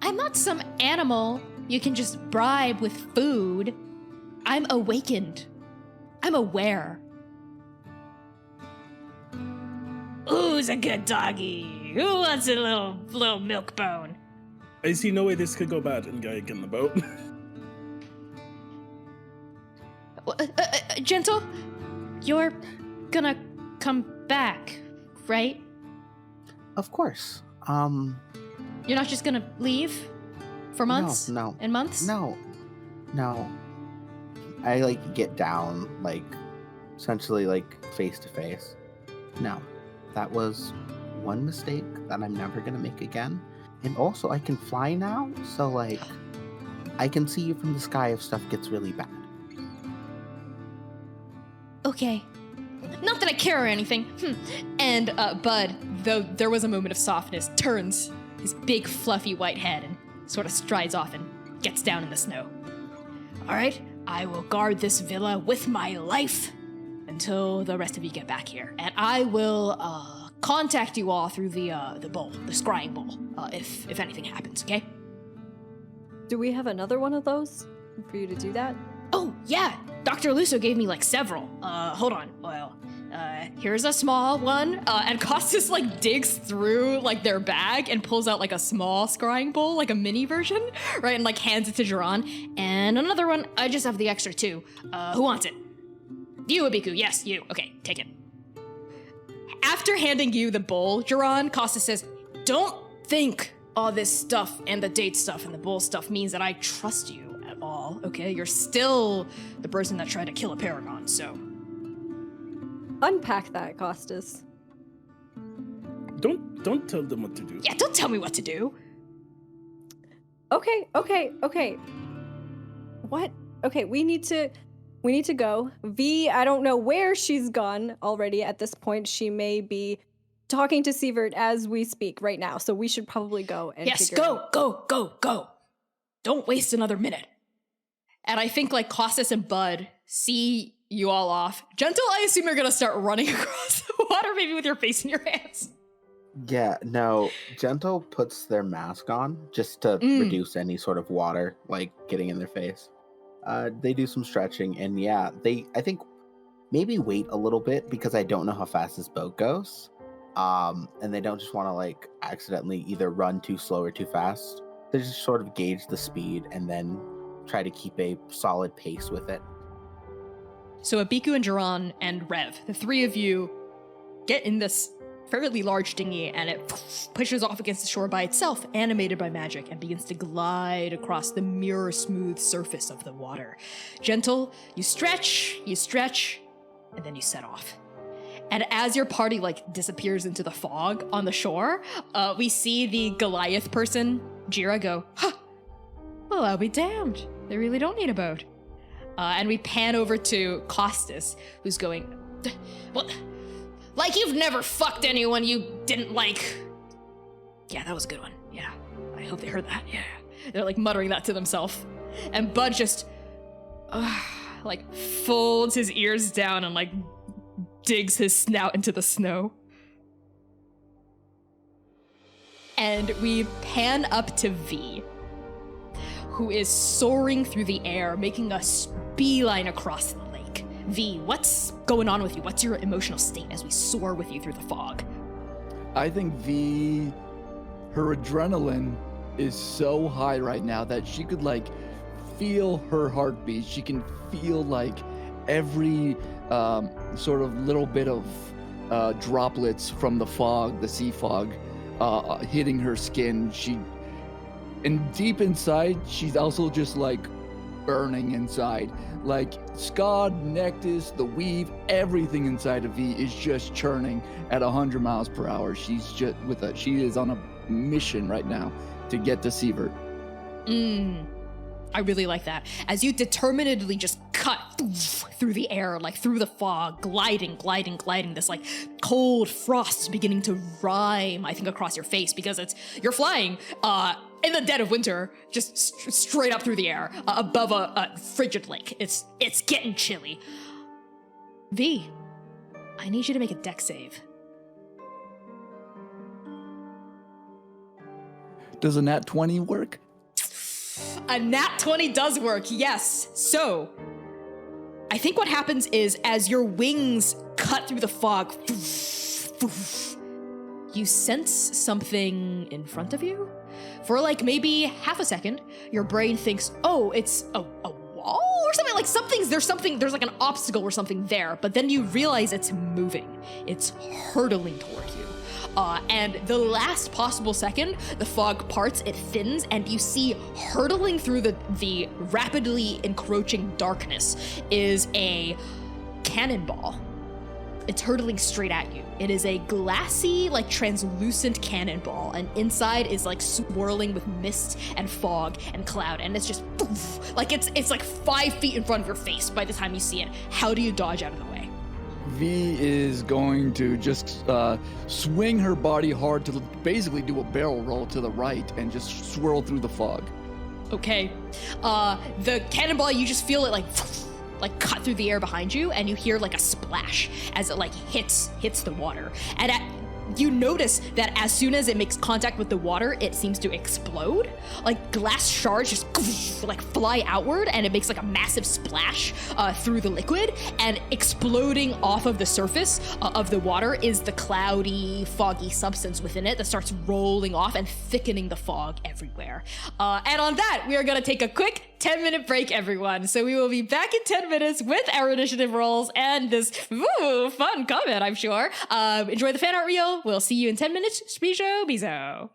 I'm not some animal you can just bribe with food. I'm awakened. I'm aware. Who's a good doggy? Who wants a little milk bone? I see no way this could go bad, and Guy get in the boat. Gentle, you're gonna come back, right? Of course. You're not just gonna leave for months? No. And months? No. I get down, essentially face to face. No. That was one mistake that I'm never gonna make again. And also I can fly now, so I can see you from the sky if stuff gets really bad. Okay. Not that I care or anything. And Bud, though there was a moment of softness, turns his big fluffy white head and sort of strides off and gets down in the snow. All right, I will guard this villa with my life until the rest of you get back here. And I will contact you all through the bowl, the scrying bowl, if anything happens, okay? Do we have another one of those for you to do that? Oh, yeah. Dr. Luso gave me several. Hold on. Well, here's a small one. And Costas digs through their bag and pulls out a small scrying bowl, a mini version, right? And hands it to Jiran. And another one, I just have the extra two. Who wants it? You, Abiku. Yes, you. Okay, take it. After handing you the bowl, Jiran, Costas says, don't think all this stuff and the date stuff and the bowl stuff means that I trust you. All, okay? You're still the person that tried to kill a paragon, so... Unpack that, Costas. Don't tell them what to do. Yeah, don't tell me what to do. Okay. What? Okay, we need to go. V, I don't know where she's gone already at this point. She may be talking to Sievert as we speak right now, so we should probably go and figure out. Go. Don't waste another minute. And I think Costas and Bud see you all off. Gentle, I assume you're gonna start running across the water, maybe with your face in your hands. Yeah, no. Gentle puts their mask on just to reduce any sort of water getting in their face. They do some stretching, and yeah, I think maybe wait a little bit because I don't know how fast this boat goes. And they don't just want to accidentally either run too slow or too fast. They just sort of gauge the speed and then try to keep a solid pace with it. So Abiku and Jiran and Rev, the three of you, get in this fairly large dinghy, and it pushes off against the shore by itself, animated by magic, and begins to glide across the mirror-smooth surface of the water. Gentle, you stretch, and then you set off. And as your party disappears into the fog on the shore, we see the Goliath person, Jira, go, huh, well, I'll be damned. They really don't need a boat. And we pan over to Costas, who's going, well, you've never fucked anyone you didn't like. Yeah, that was a good one. Yeah, I hope they heard that. Yeah. They're muttering that to themselves. And Bud just, folds his ears down and digs his snout into the snow. And we pan up to V, who is soaring through the air, making a beeline across the lake. V, what's going on with you? What's your emotional state as we soar with you through the fog? I think V, her adrenaline is so high right now that she could feel her heartbeat. She can feel every sort of little bit of droplets from the fog, the sea fog, hitting her skin. And deep inside, she's also just like burning inside. Like Scod, Nectis, the weave, everything inside of V is just churning at 100 miles per hour. She's just she is on a mission right now to get to Sievert. I really like that. As you determinedly just cut through the air, like through the fog, gliding, this like cold frost beginning to rime, I think, across your face because you're flying in the dead of winter, just straight up through the air above a frigid lake. It's getting chilly. V, I need you to make a deck save. Does a nat 20 work? A nat 20 does work, yes. So, I think what happens is as your wings cut through the fog, you sense something in front of you. For like maybe half a second, your brain thinks, oh, it's a wall or something, there's like an obstacle or something there, but then you realize it's moving. It's hurtling toward you. And the last possible second, the fog parts, it thins, and you see hurtling through the rapidly encroaching darkness is a cannonball. It's hurtling straight at you. It is a glassy, like translucent cannonball, and inside is like swirling with mist and fog and cloud, and it's just like it's like 5 feet in front of your face by the time you see it. How do you dodge out of the way? V is going to just swing her body hard to basically do a barrel roll to the right and just swirl through the fog. Okay. The cannonball, you just feel it like cut through the air behind you, and you hear like a splash as it like hits the water. And you notice that as soon as it makes contact with the water, it seems to explode. Like glass shards just like fly outward, and it makes like a massive splash through the liquid, and exploding off of the surface of the water is the cloudy, foggy substance within it that starts rolling off and thickening the fog everywhere. And on that, we are gonna take a quick 10-minute break, everyone. So we will be back in 10 minutes with our initiative rolls and this fun comment, I'm sure. Enjoy the fan art reel. We'll see you in 10 minutes. Bizo.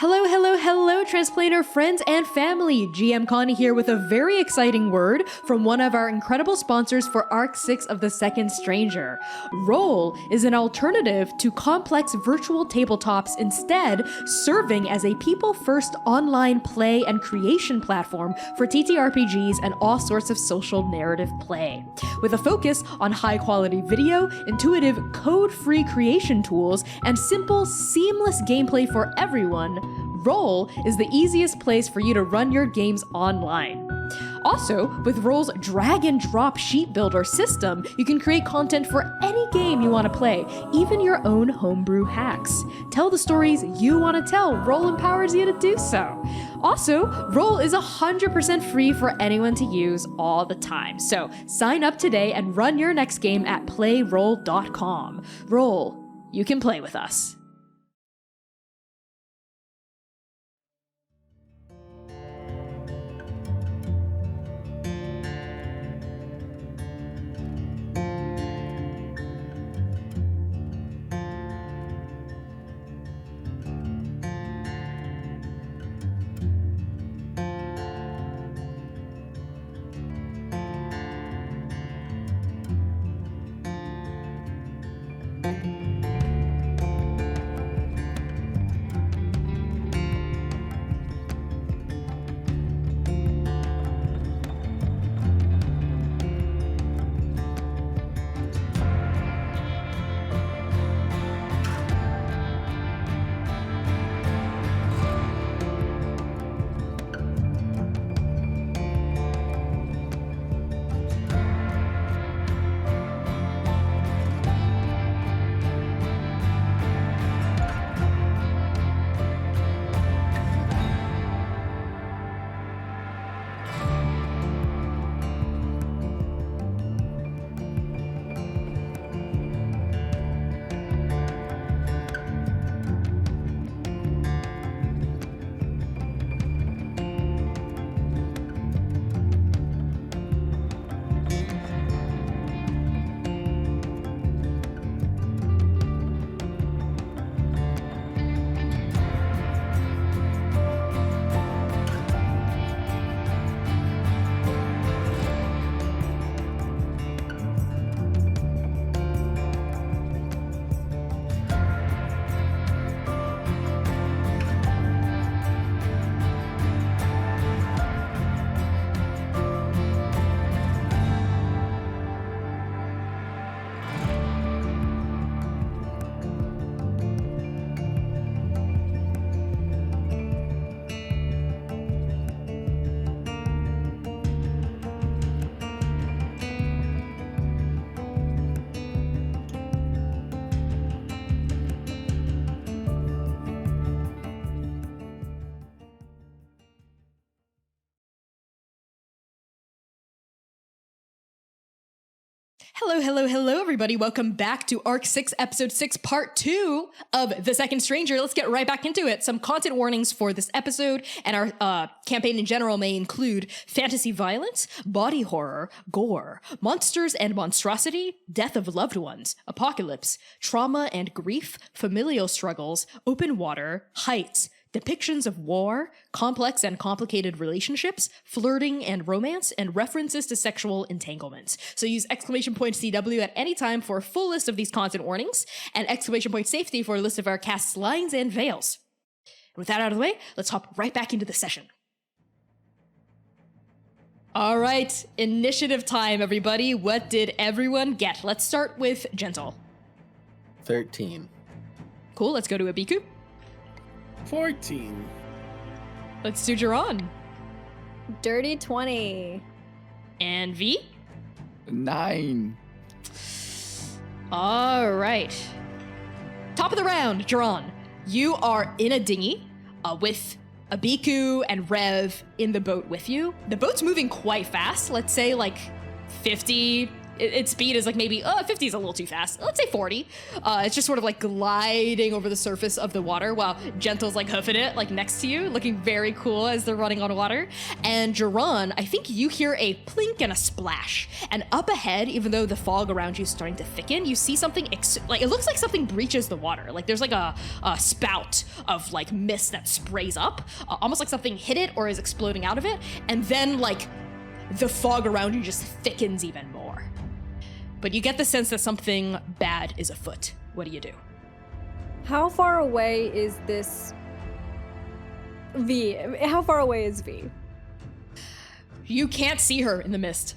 Hello, hello, hello, Transplanar friends and family. GM Connie here with a very exciting word from one of our incredible sponsors for Arc 6 of The Second Stranger. Roll is an alternative to complex virtual tabletops, instead serving as a people-first online play and creation platform for TTRPGs and all sorts of social narrative play. With a focus on high-quality video, intuitive code-free creation tools, and simple, seamless gameplay for everyone, Roll is the easiest place for you to run your games online. Also, with Roll's drag and drop sheet builder system, you can create content for any game you want to play, even your own homebrew hacks. Tell the stories you want to tell. Roll empowers you to do so. Also, Roll is 100% free for anyone to use all the time. So sign up today and run your next game at playroll.com. Roll, you can play with us. Hello, hello, hello, everybody. Welcome back to Arc 6, Episode 6, Part 2 of The Second Stranger. Let's get right back into it. Some content warnings for this episode and our campaign in general may include fantasy violence, body horror, gore, monsters and monstrosity, death of loved ones, apocalypse, trauma and grief, familial struggles, open water, heights, depictions of war, complex and complicated relationships, flirting and romance, and references to sexual entanglements. So use !CW at any time for a full list of these content warnings, and !safety for a list of our cast's lines and veils. And with that out of the way, let's hop right back into the session. All right, initiative time, everybody. What did everyone get? Let's start with Gentle. 13. Cool, let's go to Abiku. 14. Let's do Jiron. Dirty 20. And V? 9. All right. Top of the round, Jiron. You are in a dinghy with Abiku and Rev in the boat with you. The boat's moving quite fast, let's say like 50 its speed is like maybe 50 is a little too fast. Let's say 40. It's just sort of like gliding over the surface of the water while Gentle's like hoofing it like next to you, looking very cool as they're running on water. And Jiran, I think you hear a plink and a splash. And up ahead, even though the fog around you is starting to thicken, you see something like it looks like something breaches the water. Like there's like a spout of like mist that sprays up, almost like something hit it or is exploding out of it. And then like the fog around you just thickens even more. But you get the sense that something bad is afoot. What do you do? How far away is this V? How far away is V? You can't see her in the mist.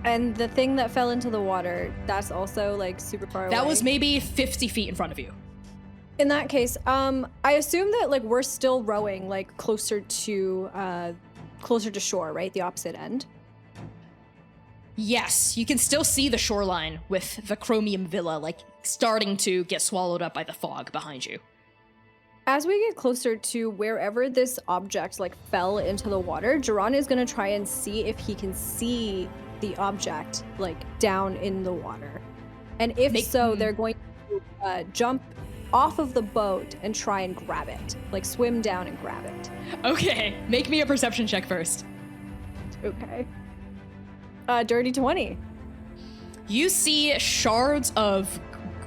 And the thing that fell into the water, that's also like super far away? That was maybe 50 feet in front of you. In that case, I assume that like we're still rowing like closer to shore, right? The opposite end. Yes, you can still see the shoreline with the Chromium Villa like starting to get swallowed up by the fog behind you. As we get closer to wherever this object like fell into the water, Jiran is gonna try and see if he can see the object like down in the water. And if so, they're going to jump off of the boat and try and grab it. Like swim down and grab it. Okay, make me a perception check first. Okay. Dirty 20. You see shards of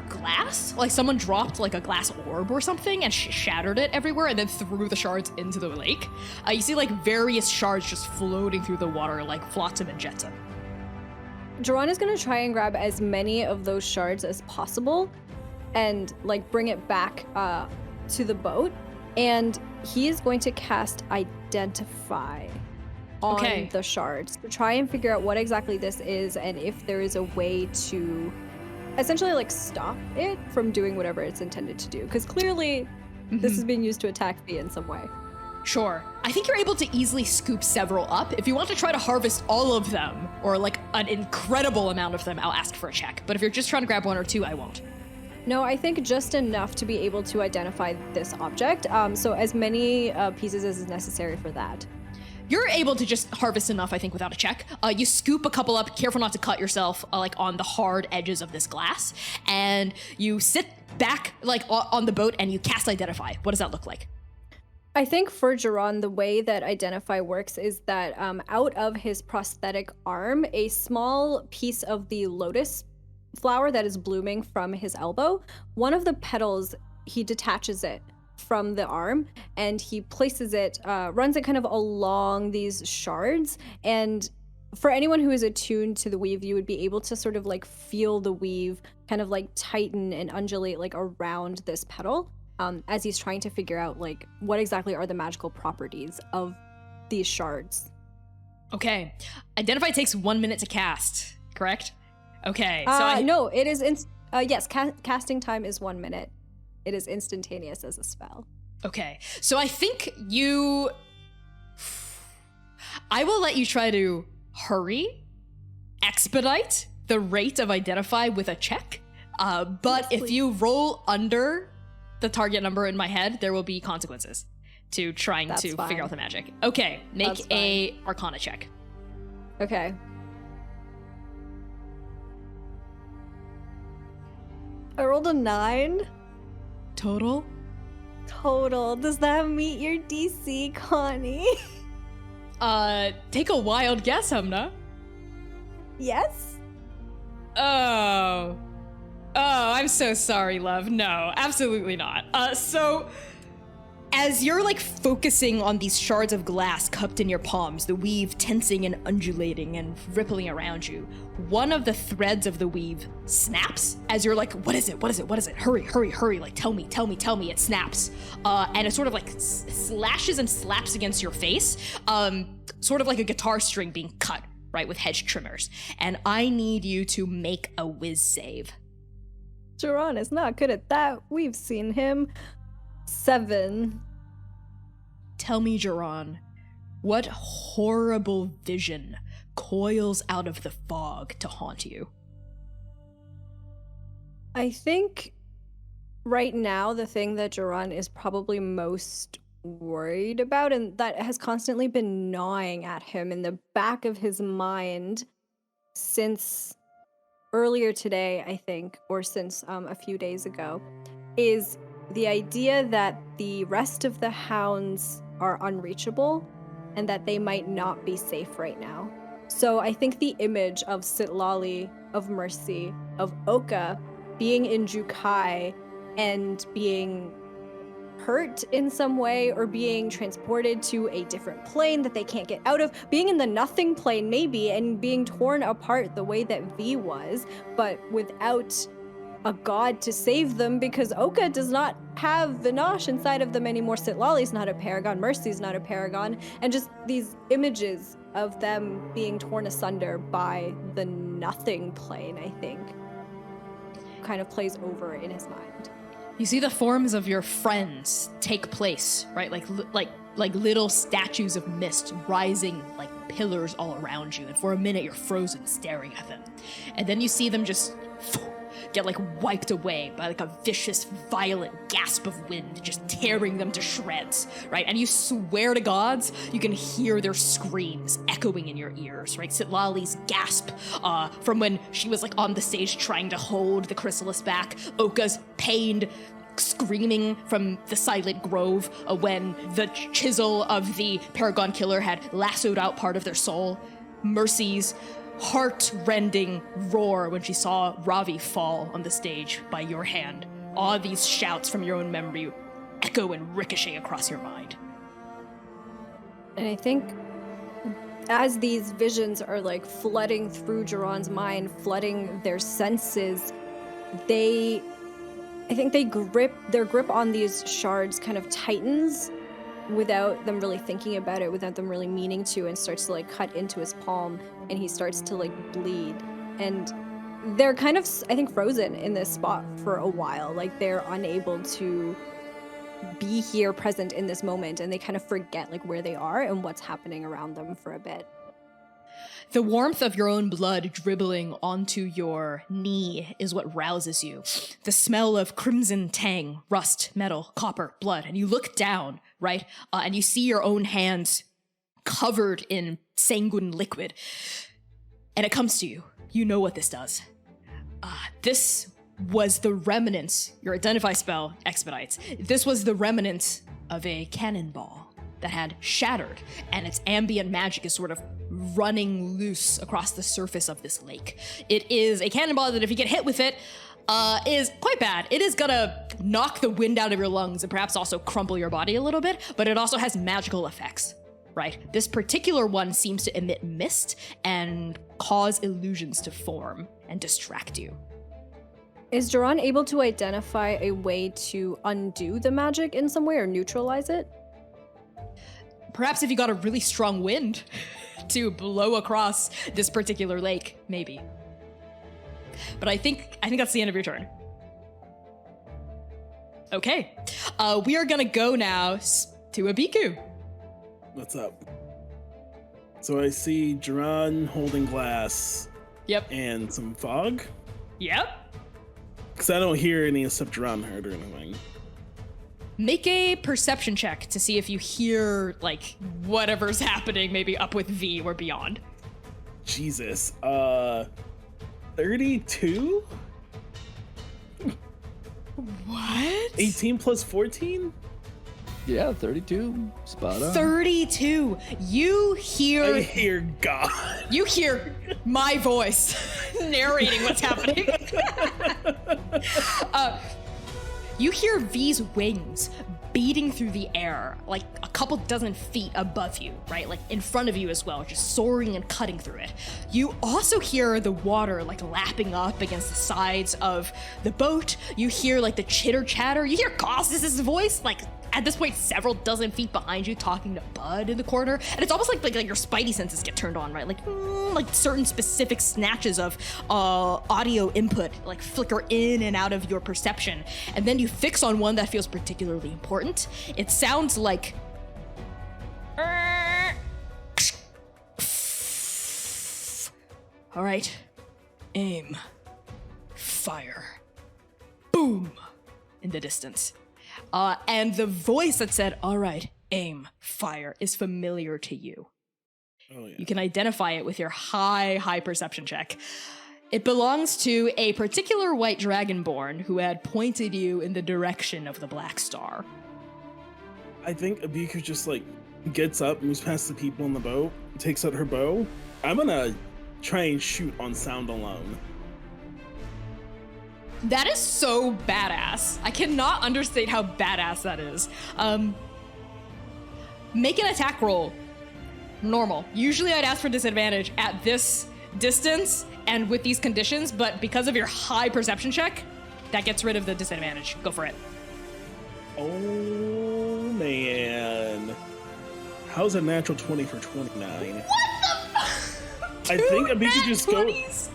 glass, like someone dropped like a glass orb or something and shattered it everywhere and then threw the shards into the lake. You see like various shards just floating through the water like flotsam and jetsam. Jiran is gonna try and grab as many of those shards as possible and like bring it back to the boat, and he is going to cast Identify on the shards to try and figure out what exactly this is and if there is a way to essentially like stop it from doing whatever it's intended to do, because clearly this is being used to attack me in some way. Sure. I think you're able to easily scoop several up. If you want to try to harvest all of them, or like an incredible amount of them, I'll ask for a check. But if you're just trying to grab one or two, I won't. No, I think just enough to be able to identify this object. So as many pieces as is necessary for that. You're able to just harvest enough, I think, without a check. You scoop a couple up, careful not to cut yourself, like on the hard edges of this glass, and you sit back, like on the boat, and you cast Identify. What does that look like? I think for Jiran, the way that Identify works is that out of his prosthetic arm, a small piece of the lotus flower that is blooming from his elbow, one of the petals, he detaches it from the arm and he places it, runs it kind of along these shards. And for anyone who is attuned to the weave, you would be able to sort of like feel the weave kind of like tighten and undulate like around this petal. As he's trying to figure out like what exactly are the magical properties of these shards. Okay, Identify takes 1 minute to cast, correct? Okay, so no, it is yes, casting time is 1 minute. It is instantaneous as a spell. Okay, so I think I will let you try to hurry, expedite the rate of Identify with a check, but if you roll under the target number in my head, there will be consequences to trying to figure out the magic. Okay, make a Arcana check. Okay. I rolled a 9. Total? Total. Does that meet your DC, Connie? Take a wild guess, Humna. Yes? Oh, I'm so sorry, love. No, absolutely not. So, as you're like focusing on these shards of glass cupped in your palms, the weave tensing and undulating and rippling around you, one of the threads of the weave snaps as you're like, what is it? What is it? What is it? Hurry, hurry, hurry. Like, tell me. It snaps. And it sort of like slashes and slaps against your face, sort of like a guitar string being cut, right, with hedge trimmers. And I need you to make a whiz save. Jiran is not good at that. We've seen him. 7. Tell me, Jiran, what horrible vision coils out of the fog to haunt you? I think right now the thing that Jiran is probably most worried about and that has constantly been gnawing at him in the back of his mind since earlier today, I think, or since a few days ago, is the idea that the rest of the hounds are unreachable and that they might not be safe right now. So I think the image of Sitlali, of Mercy, of Oka being in Jukai and being hurt in some way or being transported to a different plane that they can't get out of, being in the nothing plane maybe and being torn apart the way that V was, but without a god to save them because Oka does not have Vinash inside of them anymore. Sitlali's not a paragon, Mercy's not a paragon, and just these images of them being torn asunder by the nothing plane, I think, kind of plays over in his mind. You see the forms of your friends take place, right? Like little statues of mist rising like pillars all around you, and for a minute you're frozen staring at them. And then you see them just get like wiped away by like a vicious, violent gasp of wind, just tearing them to shreds, right? And you swear to gods, you can hear their screams echoing in your ears, right? Sitlali's gasp from when she was like on the stage trying to hold the chrysalis back, Oka's pained screaming from the silent grove when the chisel of the Paragon killer had lassoed out part of their soul, Mercy's heart-rending roar when she saw Ravi fall on the stage by your hand. All these shouts from your own memory echo and ricochet across your mind. And I think as these visions are like flooding through Duran's mind, flooding their senses, I think their grip on these shards kind of tightens without them really thinking about it, without them really meaning to, and starts to like cut into his palm, and he starts to like bleed. And they're kind of, I think, frozen in this spot for a while. Like they're unable to be here present in this moment, and they kind of forget like where they are and what's happening around them for a bit. The warmth of your own blood dribbling onto your knee is what rouses you. The smell of crimson tang, rust, metal, copper, blood. And you look down, right? And you see your own hands covered in sanguine liquid. And it comes to you. You know what this does. This was the remnants. Your identify spell expedites. This was the remnants of a cannonball that had shattered, and its ambient magic is sort of running loose across the surface of this lake. It is a cannonball that if you get hit with it, is quite bad. It is gonna knock the wind out of your lungs and perhaps also crumple your body a little bit, but it also has magical effects, right? This particular one seems to emit mist and cause illusions to form and distract you. Is Duran able to identify a way to undo the magic in some way or neutralize it? Perhaps if you got a really strong wind to blow across this particular lake, maybe. But I think that's the end of your turn. Okay, we are gonna go now to Abiku. What's up? So I see Duran holding glass. Yep. And some fog. Yep. Because I don't hear any except Duran heard or anything. Make a perception check to see if you hear, like, whatever's happening, maybe up with V or beyond. Jesus. 32? What? 18 plus 14? Yeah, 32. Spot on. 32. You hear... I hear God. You hear my voice narrating what's happening. You hear V's wings beating through the air, like a couple dozen feet above you, right? Like in front of you as well, just soaring and cutting through it. You also hear the water like lapping up against the sides of the boat. You hear like the chitter chatter. You hear Costas' voice, like at this point several dozen feet behind you, talking to Bud in the corner. And it's almost like your spidey senses get turned on, right? Like certain specific snatches of audio input like flicker in and out of your perception. And then you fix on one that feels particularly important. It sounds like... All right, aim, fire, boom, in the distance. And the voice that said, all right, aim, fire, is familiar to you. Oh, yeah. You can identify it with your high perception check. It belongs to a particular white dragonborn who had pointed you in the direction of the Black Star. I think Abiku just like gets up, moves past the people in the boat, takes out her bow. I'm gonna try and shoot on sound alone. That is so badass. I cannot understate how badass that is. Make an attack roll. Normal. Usually I'd ask for disadvantage at this distance and with these conditions, but because of your high perception check, that gets rid of the disadvantage. Go for it. Oh man. How's a natural 20 for 29? What the I think Abiku just 20s?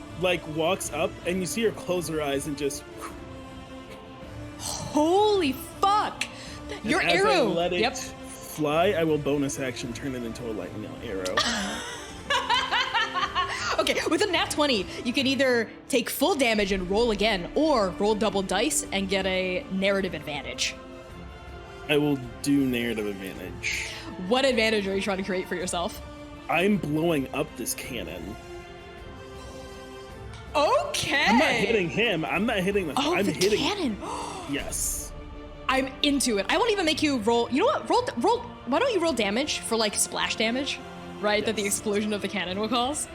walks up and you see her close her eyes and just... Holy fuck! Your and as arrow! I let it fly, I will bonus action turn it into a lightning arrow. Okay, with a nat 20, you can either take full damage and roll again, or roll double dice and get a narrative advantage. I will do narrative advantage. What advantage are you trying to create for yourself? I'm blowing up this cannon. Okay! I'm not hitting him. I'm not hitting the... Oh, I'm the hitting... cannon! Yes. I'm into it. I won't even make you roll... You know what? Roll... Why don't you roll damage for, like, splash damage? Right? Yes. That the explosion of the cannon will cause?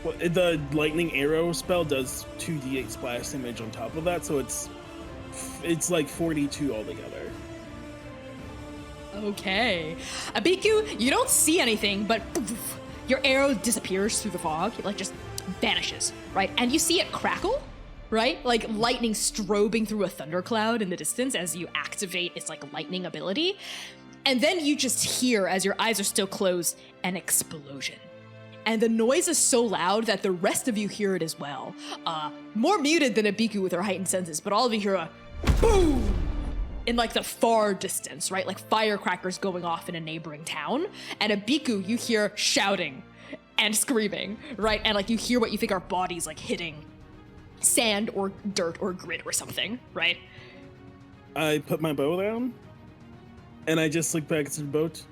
Well, the lightning arrow spell does 2d8 splash damage on top of that, so it's like 42 altogether. Okay. Abiku, you don't see anything, but your arrow disappears through the fog. It, like, just vanishes, right? And you see it crackle, right? Like lightning strobing through a thundercloud in the distance as you activate its, like, lightning ability. And then you just hear, as your eyes are still closed, an explosion. And the noise is so loud that the rest of you hear it as well. More muted than Abiku with her heightened senses, but all of you hear a boom in, like, the far distance, right? Like firecrackers going off in a neighboring town. And Abiku, you hear shouting and screaming, right? And, like, you hear what you think are bodies, like, hitting sand or dirt or grit or something, right? I put my bow down, and I just look back to the boat.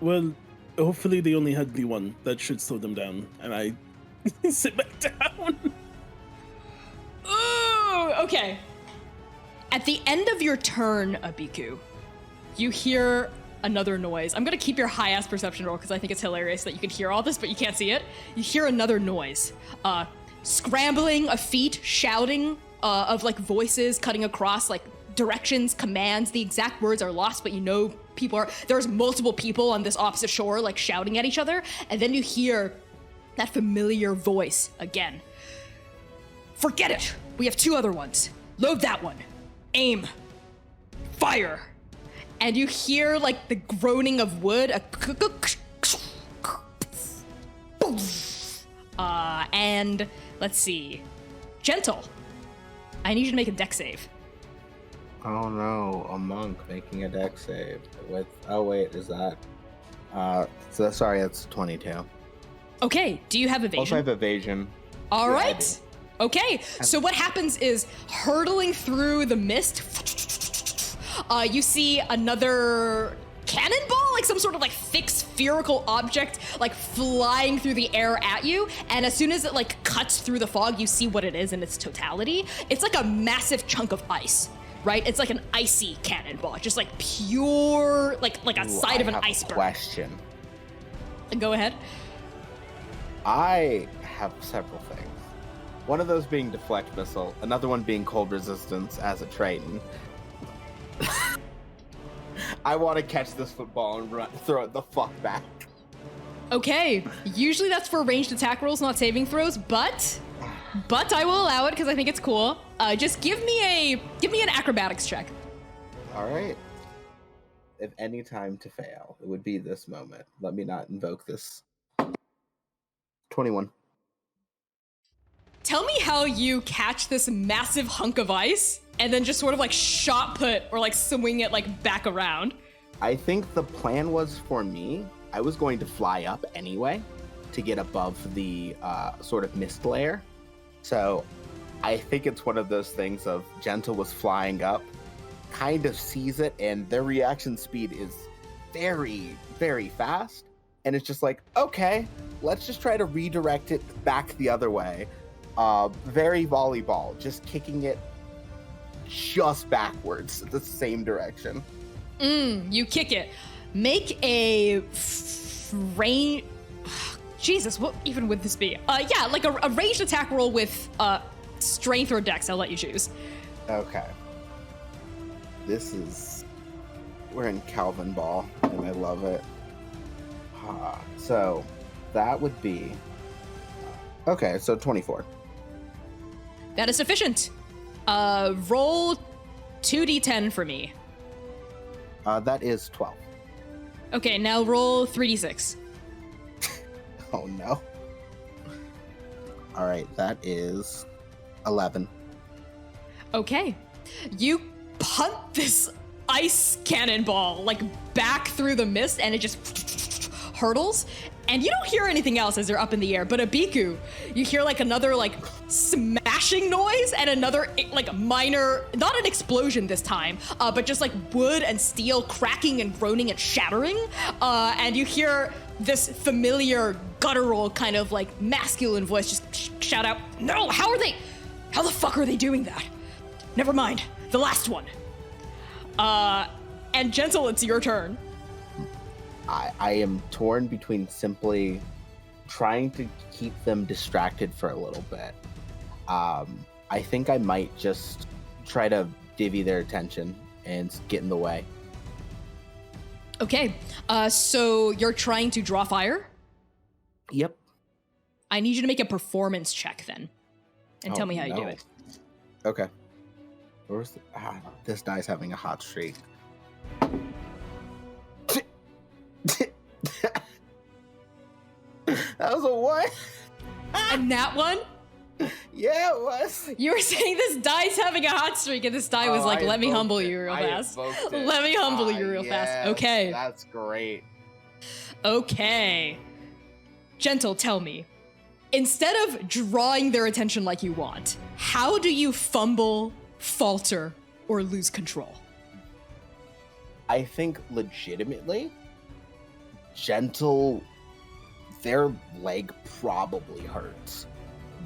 Well, hopefully they only had the one. That should slow them down. And I sit back down. Ooh, okay. At the end of your turn, Abiku, you hear another noise. I'm gonna keep your high-ass perception roll because I think it's hilarious that you can hear all this, but you can't see it. You hear another noise. Scrambling of feet, shouting of, like, voices cutting across, like, directions, commands. The exact words are lost, but you know there's multiple people on this opposite shore, like, shouting at each other. And then you hear that familiar voice again. Forget it. We have two other ones. Load that one. Aim. Fire. And you hear, like, the groaning of wood. And let's see. Gentle. I need you to make a dex save. Oh no, a monk making a dex save with... Oh wait, is that... sorry, that's 22. Okay, do you have evasion? Also I have evasion. All Yeah, right. Okay, so what happens is, hurtling through the mist, you see another cannonball, like some sort of, like, thick spherical object, like, flying through the air at you. And as soon as it, like, cuts through the fog, you see what it is in its totality. It's like a massive chunk of ice, right? It's like an icy cannonball, just like pure, like a side of an iceberg. Question. Go ahead. I have several things. One of those being deflect missile, another one being cold resistance as a Triton. I want to catch this football and throw it the fuck back. Okay, usually that's for ranged attack rolls, not saving throws, but I will allow it because I think it's cool. Just give me an acrobatics check. All right. If any time to fail, it would be this moment. Let me not invoke this. 21. Tell me how you catch this massive hunk of ice and then just sort of, like, shot put or, like, swing it, like, back around. I think the plan was for me, I was going to fly up anyway to get above the sort of mist layer. So I think it's one of those things of Gentle was flying up, kind of sees it, and their reaction speed is very, very fast. and it's just like, okay, let's just try to redirect it back the other way. Very volleyball, just kicking it just backwards, the same direction. You kick it. Make a range. Jesus, what even would this be? Yeah, like a ranged attack roll with strength or dex. I'll let you choose. Okay. We're in Calvin Ball, and I love it. So that would be, okay, so 24. That is sufficient. Roll 2d10 for me. That is 12. Okay, now roll 3d6. Oh no. All right, that is 11. Okay. You punt this ice cannonball like back through the mist, and it just hurtles, and you don't hear anything else as they're up in the air. But Abiku, you hear like another like smashing noise and another like minor, not an explosion this time, but just like wood and steel cracking and groaning and shattering. And you hear this familiar guttural kind of like masculine voice just shout out, "No, how the fuck are they doing that? Never mind, the last one." And Gentle, it's your turn. I am torn between simply trying to keep them distracted for a little bit. I think I might just try to divvy their attention and get in the way. Okay, so you're trying to draw fire? Yep. I need you to make a performance check then, and tell me how you do it. Okay. Where's this guy's having a hot streak. That was a what? And that one? Yeah, it was. You were saying this die's having a hot streak, and this die was like, let me humble you real fast. Let me humble you real fast. Okay. That's great. Okay. Gentle, tell me, instead of drawing their attention like you want, how do you fumble, falter, or lose control? I think legitimately, Gentle, their leg probably hurts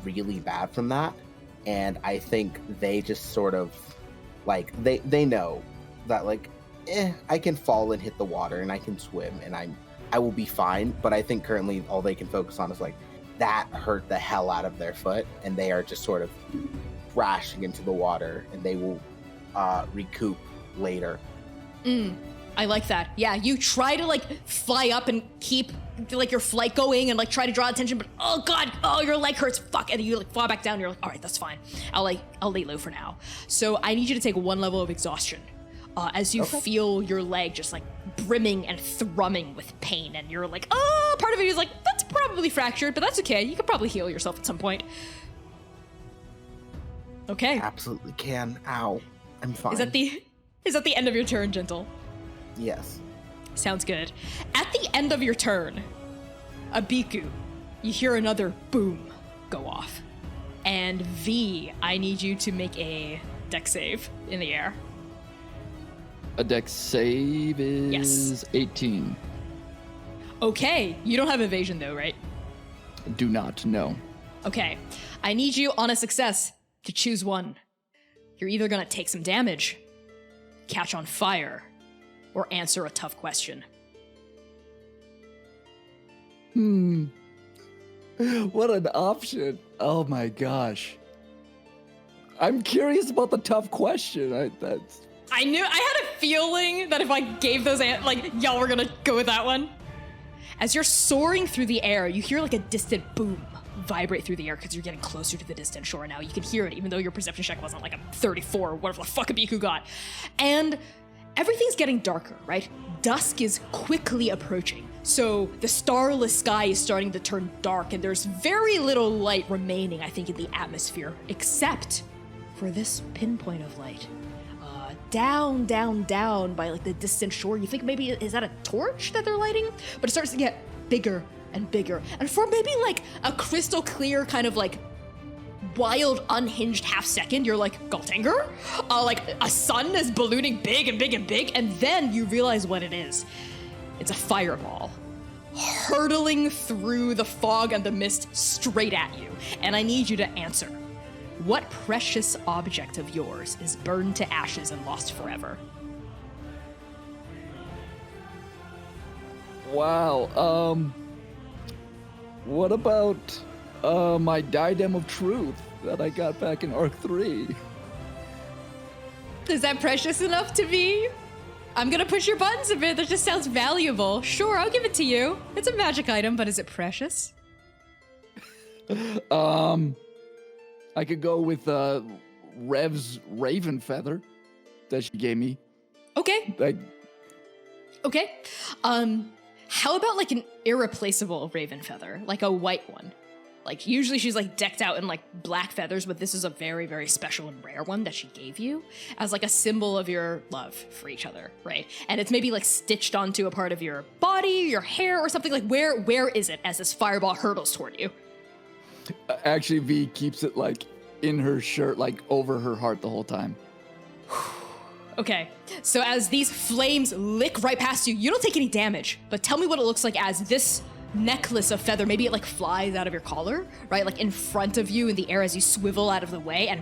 really bad from that. And I think they just sort of, like, they know that, like, I can fall and hit the water and I can swim and I will be fine. But I think currently all they can focus on is, like, that hurt the hell out of their foot, and they are just sort of crashing into the water, and they will recoup later. I like that. Yeah, you try to like fly up and keep like your flight going and like try to draw attention, but oh god, oh your leg hurts, fuck, and you like fall back down and you're like, all right, that's fine. I'll lay low for now. So I need you to take 1 level of exhaustion as you feel your leg just like brimming and thrumming with pain, and you're like, oh, part of it is like, that's probably fractured, but that's okay. You could probably heal yourself at some point. Okay. Absolutely can. Ow. I'm fine. Is that the end of your turn, Gentle? Yes. Sounds good. At the end of your turn, Abiku, you hear another boom go off. And V, I need you to make a dex save in the air. A dex save is 18. Okay, you don't have evasion though, right? Do not, no. Okay, I need you on a success to choose one. You're either gonna take some damage, catch on fire, or answer a tough question. What an option. Oh my gosh. I'm curious about the tough question. I knew, I had a feeling that if I gave those, like, y'all were gonna go with that one. As you're soaring through the air, you hear like a distant boom vibrate through the air because you're getting closer to the distant shore now. You can hear it even though your perception check wasn't like a 34 or whatever the fuck Abiku got. And everything's getting darker, right? Dusk is quickly approaching. So the starless sky is starting to turn dark, and there's very little light remaining, I think, in the atmosphere, except for this pinpoint of light. Down, down, down by like the distant shore. You think maybe, is that a torch that they're lighting? But it starts to get bigger and bigger. And for maybe like a crystal clear kind of like wild, unhinged half second, you're like, Galtanger? Like a sun is ballooning big and big and big, and then you realize what it is. It's a fireball. hurtling through the fog and the mist straight at you. And I need you to answer. What precious object of yours is burned to ashes and lost forever? Wow. What about my diadem of truth that I got back in Arc 3? Is that precious enough to be? I'm gonna push your buttons a bit. That just sounds valuable. Sure, I'll give it to you. It's a magic item, but is it precious? I could go with Rev's raven feather that she gave me. Okay. Okay. How about like an irreplaceable raven feather, like a white one? Like usually she's like decked out in like black feathers, but this is a very, very special and rare one that she gave you as like a symbol of your love for each other, right? And it's maybe like stitched onto a part of your body, your hair, or something. Like where is it as this fireball hurtles toward you? Actually, V keeps it like in her shirt, like over her heart the whole time. Okay, so as these flames lick right past you, you don't take any damage, but tell me what it looks like as this necklace of feather, maybe it like flies out of your collar, right? Like in front of you in the air as you swivel out of the way, and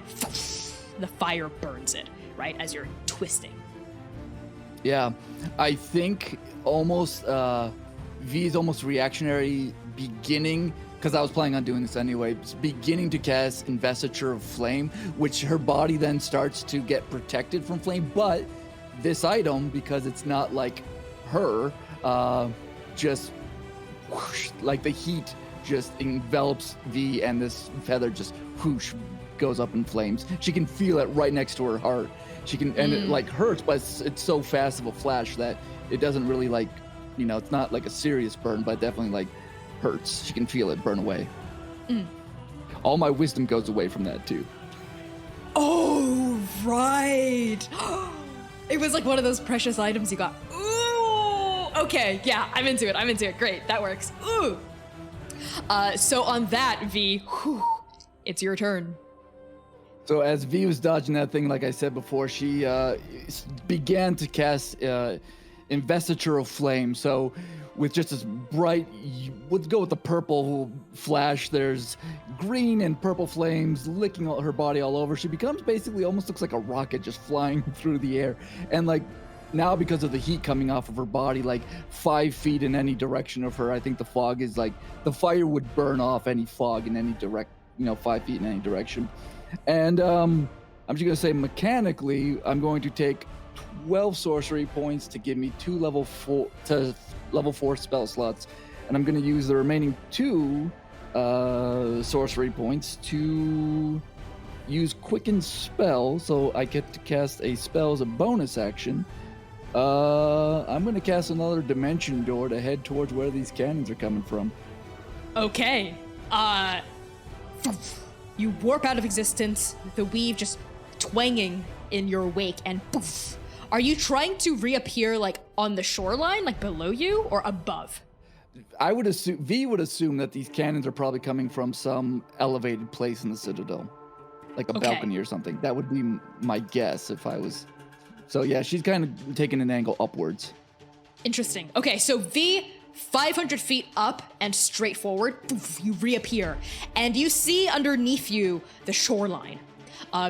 the fire burns it, right? As you're twisting. Yeah, I think almost V is almost reactionary beginning, because I was planning on doing this anyway, beginning to cast Investiture of Flame, which her body then starts to get protected from flame, but this item, because it's not like her, just whoosh, like the heat just envelops V, and this feather just whoosh goes up in flames. She can feel it right next to her heart. She can, and it like hurts, but it's so fast of a flash that it doesn't really like, you know, it's not like a serious burn, but definitely like hurts. She can feel it burn away. All my wisdom goes away from that too. Oh, right. It was like one of those precious items you got. Ooh, okay, yeah, I'm into it. Great, that works. Ooh. So on that, V, it's your turn. So as V was dodging that thing, like I said before, she began to cast Investiture of Flame. So with just this bright, let's go with the purple flash. There's green and purple flames licking her body all over. She becomes basically almost looks like a rocket just flying through the air. And like now, because of the heat coming off of her body, like 5 feet in any direction of her, I think the fog is like, the fire would burn off any fog in any 5 feet in any direction. And I'm just gonna say mechanically, I'm going to take 12 sorcery points to give me 2 level 4 spell slots, and I'm going to use the remaining 2 sorcery points to use Quicken Spell, so I get to cast a spell as a bonus action. I'm going to cast another Dimension Door to head towards where these cannons are coming from. Okay. You warp out of existence, the weave just twanging in your wake, and poof. Are you trying to reappear like on the shoreline, like below you, or above? I would assume, V would assume that these cannons are probably coming from some elevated place in the Citadel, like a balcony or something. That would be my guess if I was. So yeah, she's kind of taking an angle upwards. Interesting. Okay, so V, 500 feet up and straight forward, poof, you reappear, and you see underneath you the shoreline.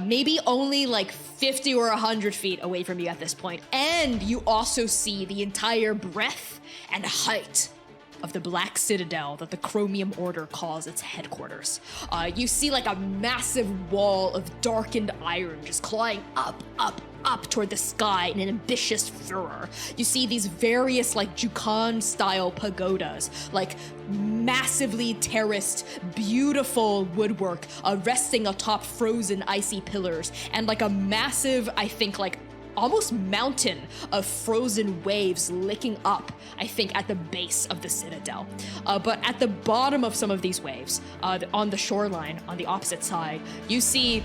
Maybe only like 50 or 100 feet away from you at this point. And you also see the entire breadth and height of the Black Citadel that the Chromium Order calls its headquarters. You see like a massive wall of darkened iron just clawing up toward the sky in an ambitious furor. You see these various like Jukan-style pagodas, like massively terraced, beautiful woodwork resting atop frozen icy pillars, and like a massive, I think like almost mountain of frozen waves licking up, I think, at the base of the Citadel. But at the bottom of some of these waves, on the shoreline, on the opposite side, you see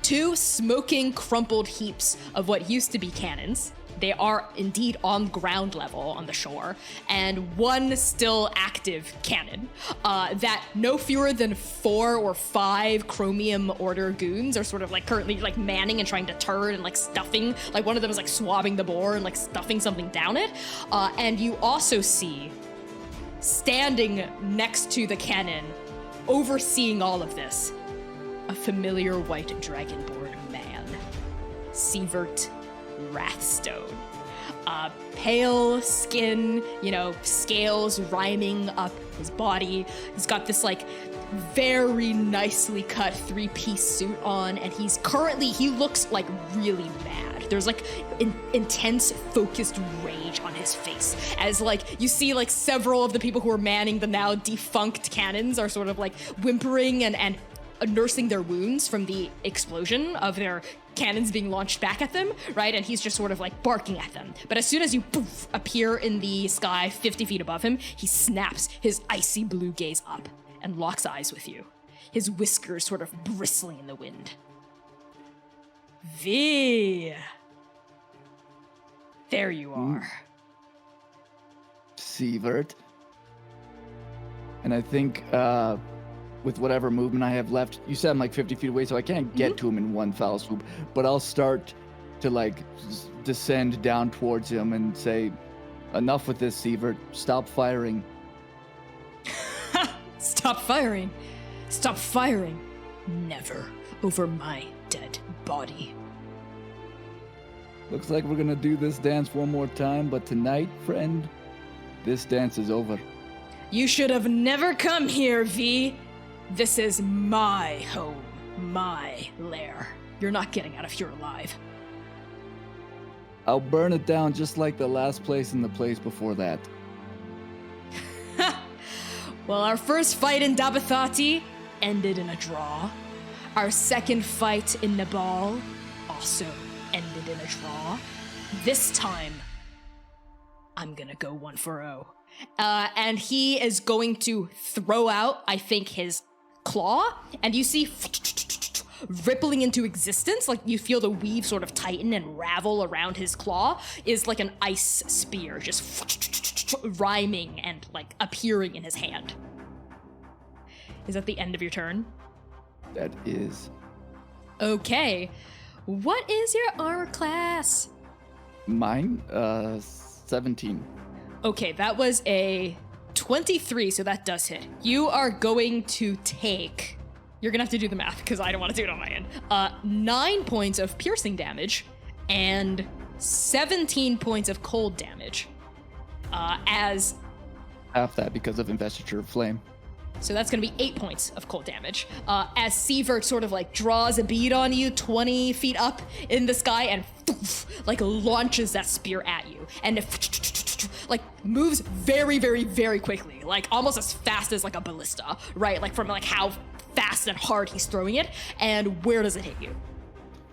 2 smoking, crumpled heaps of what used to be cannons. They are indeed on ground level on the shore, and 1 still active cannon that no fewer than 4 or 5 Chromium Order goons are sort of like currently like manning and trying to turn and like stuffing. Like one of them is like swabbing the bore and like stuffing something down it. And you also see standing next to the cannon, overseeing all of this, a familiar white dragonborn man, Sievert Wrathstone. Pale skin, scales rhyming up his body. He's got this very nicely cut 3-piece suit on, and he looks like really mad. There's intense focused rage on his face as you see several of the people who are manning the now defunct cannons are sort of whimpering and nursing their wounds from the explosion of their cannons being launched back at them, right? And he's just sort of barking at them. But as soon as you appear in the sky 50 feet above him, he snaps his icy blue gaze up and locks eyes with you, his whiskers sort of bristling in the wind. V. There you are. Sievert. And I think with whatever movement I have left, you said I'm 50 feet away, so I can't get to him in one foul swoop, but I'll start to descend down towards him and say, enough with this, Sievert. Stop firing. Stop firing. Stop firing. Never over my dead body. Looks like we're gonna do this dance one more time, but tonight, friend, this dance is over. You should have never come here, V. This is my home, my lair. You're not getting out of here alive. I'll burn it down just like the last place and the place before that. Well, our first fight in Dabathati ended in a draw. Our second fight in Nabal also ended in a draw. This time, I'm gonna go 1-0. And he is going to throw out, I think, his claw, and you see rippling into existence, you feel the weave sort of tighten and ravel around his claw, is like an ice spear, just rhyming and appearing in his hand. Is that the end of your turn? That is. Okay. What is your armor class? Mine? 17. Okay, that was a 23, so that does hit. You are going to take... You're gonna have to do the math, because I don't want to do it on my end. 9 points of piercing damage, and 17 points of cold damage. As... Half that because of Investiture of Flame. So that's gonna be 8 points of cold damage. As Sievert sort of draws a bead on you 20 feet up in the sky and launches that spear at you. And moves very, very, very quickly. Almost as fast as a ballista, right? From how fast and hard he's throwing it. And where does it hit you?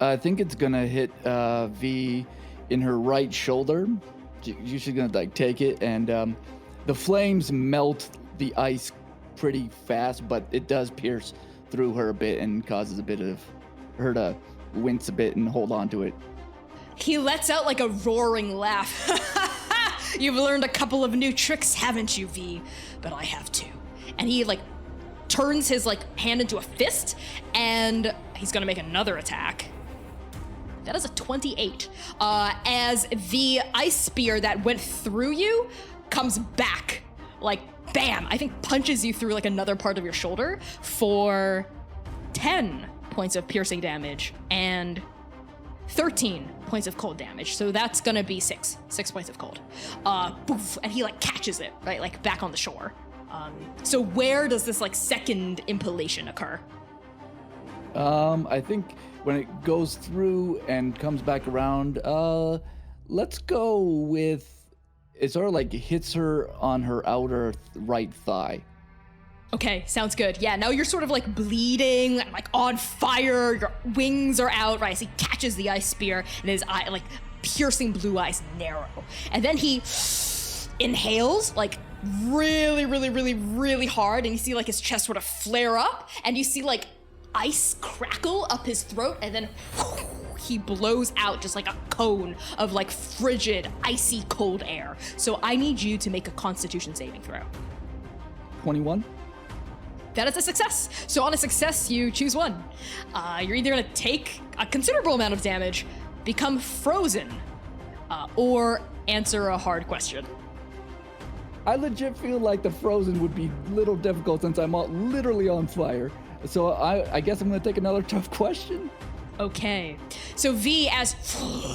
I think it's gonna hit V in her right shoulder. She's gonna take it, and the flames melt the ice pretty fast, but it does pierce through her a bit and causes a bit of her to wince a bit and hold on to it. He lets out a roaring laugh. You've learned a couple of new tricks, haven't you, V? But I have too. And he turns his hand into a fist, and he's gonna make another attack. That is a 28. As the ice spear that went through you comes back, bam, I think punches you through another part of your shoulder for 10 points of piercing damage and 13 points of cold damage. So that's gonna be 6 points of cold. Poof, and he catches it, right, back on the shore. So where does this second impalation occur? I think when it goes through and comes back around, let's go with, it sort of hits her on her outer right thigh. Okay, sounds good. Yeah, now you're sort of bleeding, on fire, your wings are out, right? As he catches the ice spear and his eye, piercing blue eyes narrow. And then he inhales, really, really, really, really hard, and you see his chest sort of flare up, and you see ice crackle up his throat, and then he blows out just a cone of frigid, icy cold air. So I need you to make a Constitution saving throw. 21. That is a success. So on a success, you choose one. You're either gonna take a considerable amount of damage, become frozen, or answer a hard question. I legit feel like the frozen would be little difficult since I'm literally on fire. So I guess I'm gonna take another tough question. Okay. So V, as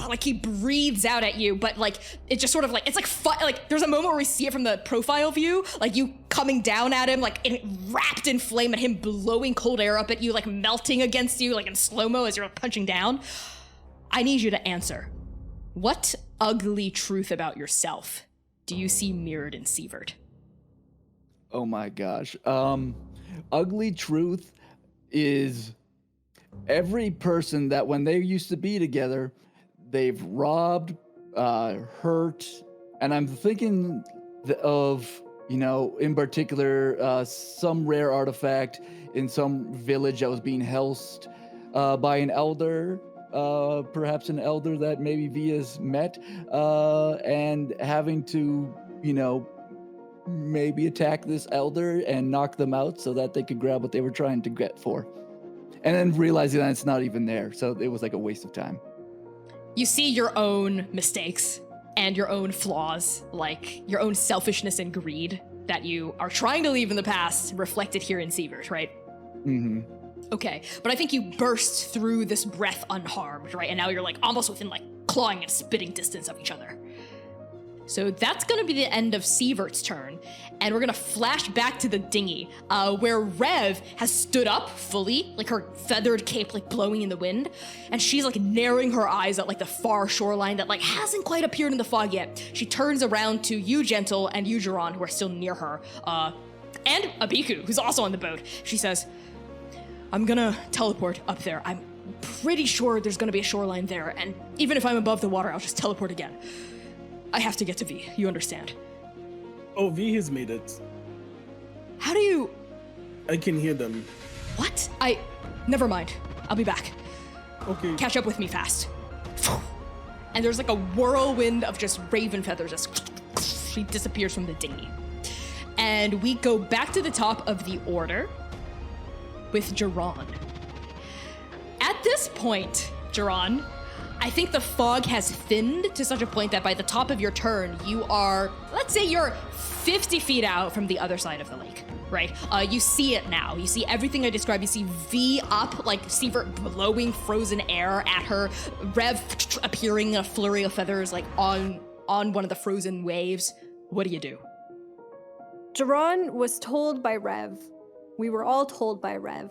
like he breathes out at you, but like it just sort of like it's like there's a moment where we see it from the profile view, like you coming down at him, like wrapped in flame, and him blowing cold air up at you, like melting against you, like in slow-mo as you're punching down. I need you to answer. What ugly truth about yourself do you see mirrored in Sievert? Oh my gosh. Ugly truth is every person that when they used to be together, they've robbed, hurt, and I'm thinking of, you know, in particular, some rare artifact in some village that was being helsed by an elder, perhaps an elder that maybe Via's met, and having to, you know, maybe attack this elder and knock them out so that they could grab what they were trying to get for. And then realizing that it's not even there, so it was like a waste of time. You see your own mistakes and your own flaws, like your own selfishness and greed that you are trying to leave in the past, reflected here in Sievert, right? Mm-hmm. Okay, but I think you burst through this breath unharmed, right? And now you're like almost within like clawing and spitting distance of each other. So that's gonna be the end of Sievert's turn, and we're gonna flash back to the dinghy, where Rev has stood up fully, like her feathered cape like blowing in the wind, and she's like narrowing her eyes at like the far shoreline that like hasn't quite appeared in the fog yet. She turns around to you, Gentle, and you, Jiran, who are still near her, and Abiku, who's also on the boat. She says, I'm gonna teleport up there. I'm pretty sure there's gonna be a shoreline there, and even if I'm above the water, I'll just teleport again. I have to get to V, you understand? Oh, V has made it. How do you... I can hear them. What? Never mind. I'll be back. Okay. Catch up with me fast. And there's like a whirlwind of just raven feathers as she disappears from the dinghy. And we go back to the top of the order with Jiran. At this point, Jiran, I think the fog has thinned to such a point that by the top of your turn, you are, let's say you're 50 feet out from the other side of the lake, right? You see it now. You see everything I described. You see V up, like Sievert blowing frozen air at her, Rev appearing in a flurry of feathers, like on one of the frozen waves. What do you do? Jiran was told by Rev, we were all told by Rev,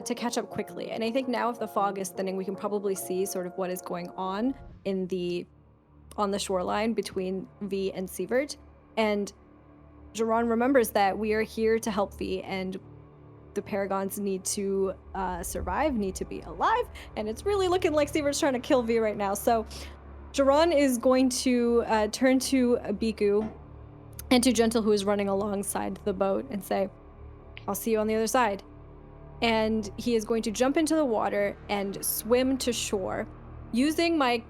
to catch up quickly. And I think now if the fog is thinning, we can probably see sort of what is going on on the shoreline between V and Sievert. And Jiran remembers that we are here to help V, and the Paragons need to survive, need to be alive, and it's really looking like Sievert's trying to kill V right now. So Jiran is going to turn to Biku and to Gentle, who is running alongside the boat, and say, I'll see you on the other side. And he is going to jump into the water and swim to shore, using my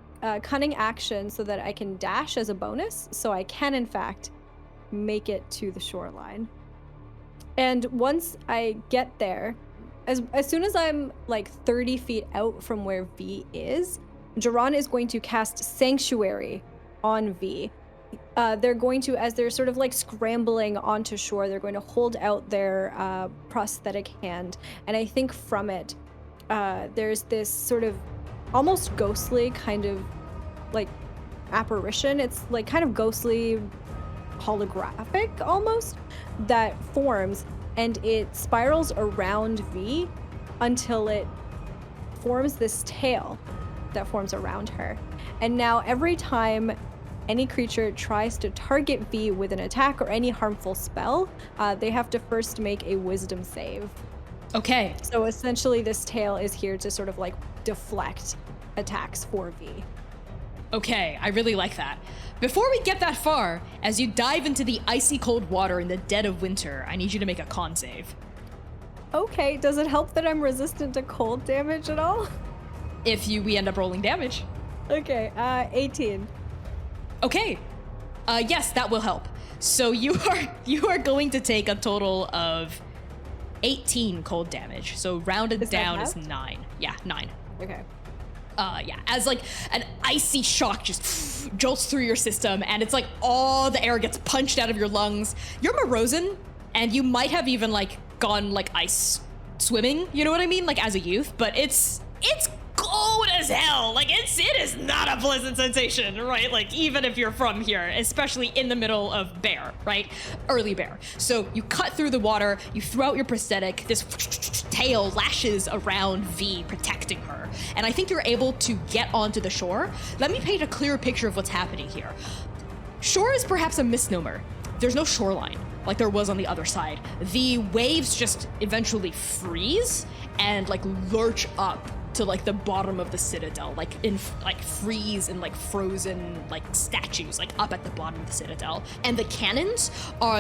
cunning action so that I can dash as a bonus, so I can, in fact, make it to the shoreline. And once I get there, as soon as I'm like 30 feet out from where V is, Jiran is going to cast Sanctuary on V. They're going to, as they're sort of like scrambling onto shore, they're going to hold out their prosthetic hand. And I think from it, there's this sort of almost ghostly kind of like apparition. It's like kind of ghostly, holographic almost, that forms, and it spirals around V until it forms this tail that forms around her. And now every time any creature tries to target V with an attack or any harmful spell, they have to first make a wisdom save. Okay. So essentially this tail is here to sort of like deflect attacks for V. Okay, I really like that. Before we get that far, as you dive into the icy cold water in the dead of winter, I need you to make a con save. Okay, does it help that I'm resistant to cold damage at all? If we end up rolling damage. Okay, 18. Okay, yes, that will help. So you are going to take a total of 18 cold damage. So rounded down is 9. Yeah, 9. Okay. as like an icy shock just jolts through your system, and it's like all the air gets punched out of your lungs. You're Morozan, and you might have even like gone like ice swimming, you know what I mean? Like as a youth, but it's cold as hell. Like it is not a pleasant sensation, right? Like even if you're from here, especially in the middle of bear, right? Early bear. So you cut through the water, you throw out your prosthetic, this tail lashes around V, protecting her. And I think you're able to get onto the shore. Let me paint a clearer picture of what's happening here. Shore is perhaps a misnomer. There's no shoreline like there was on the other side. The waves just eventually freeze and like lurch up to like the bottom of the citadel, like freeze and like frozen like statues like up at the bottom of the citadel. And the cannons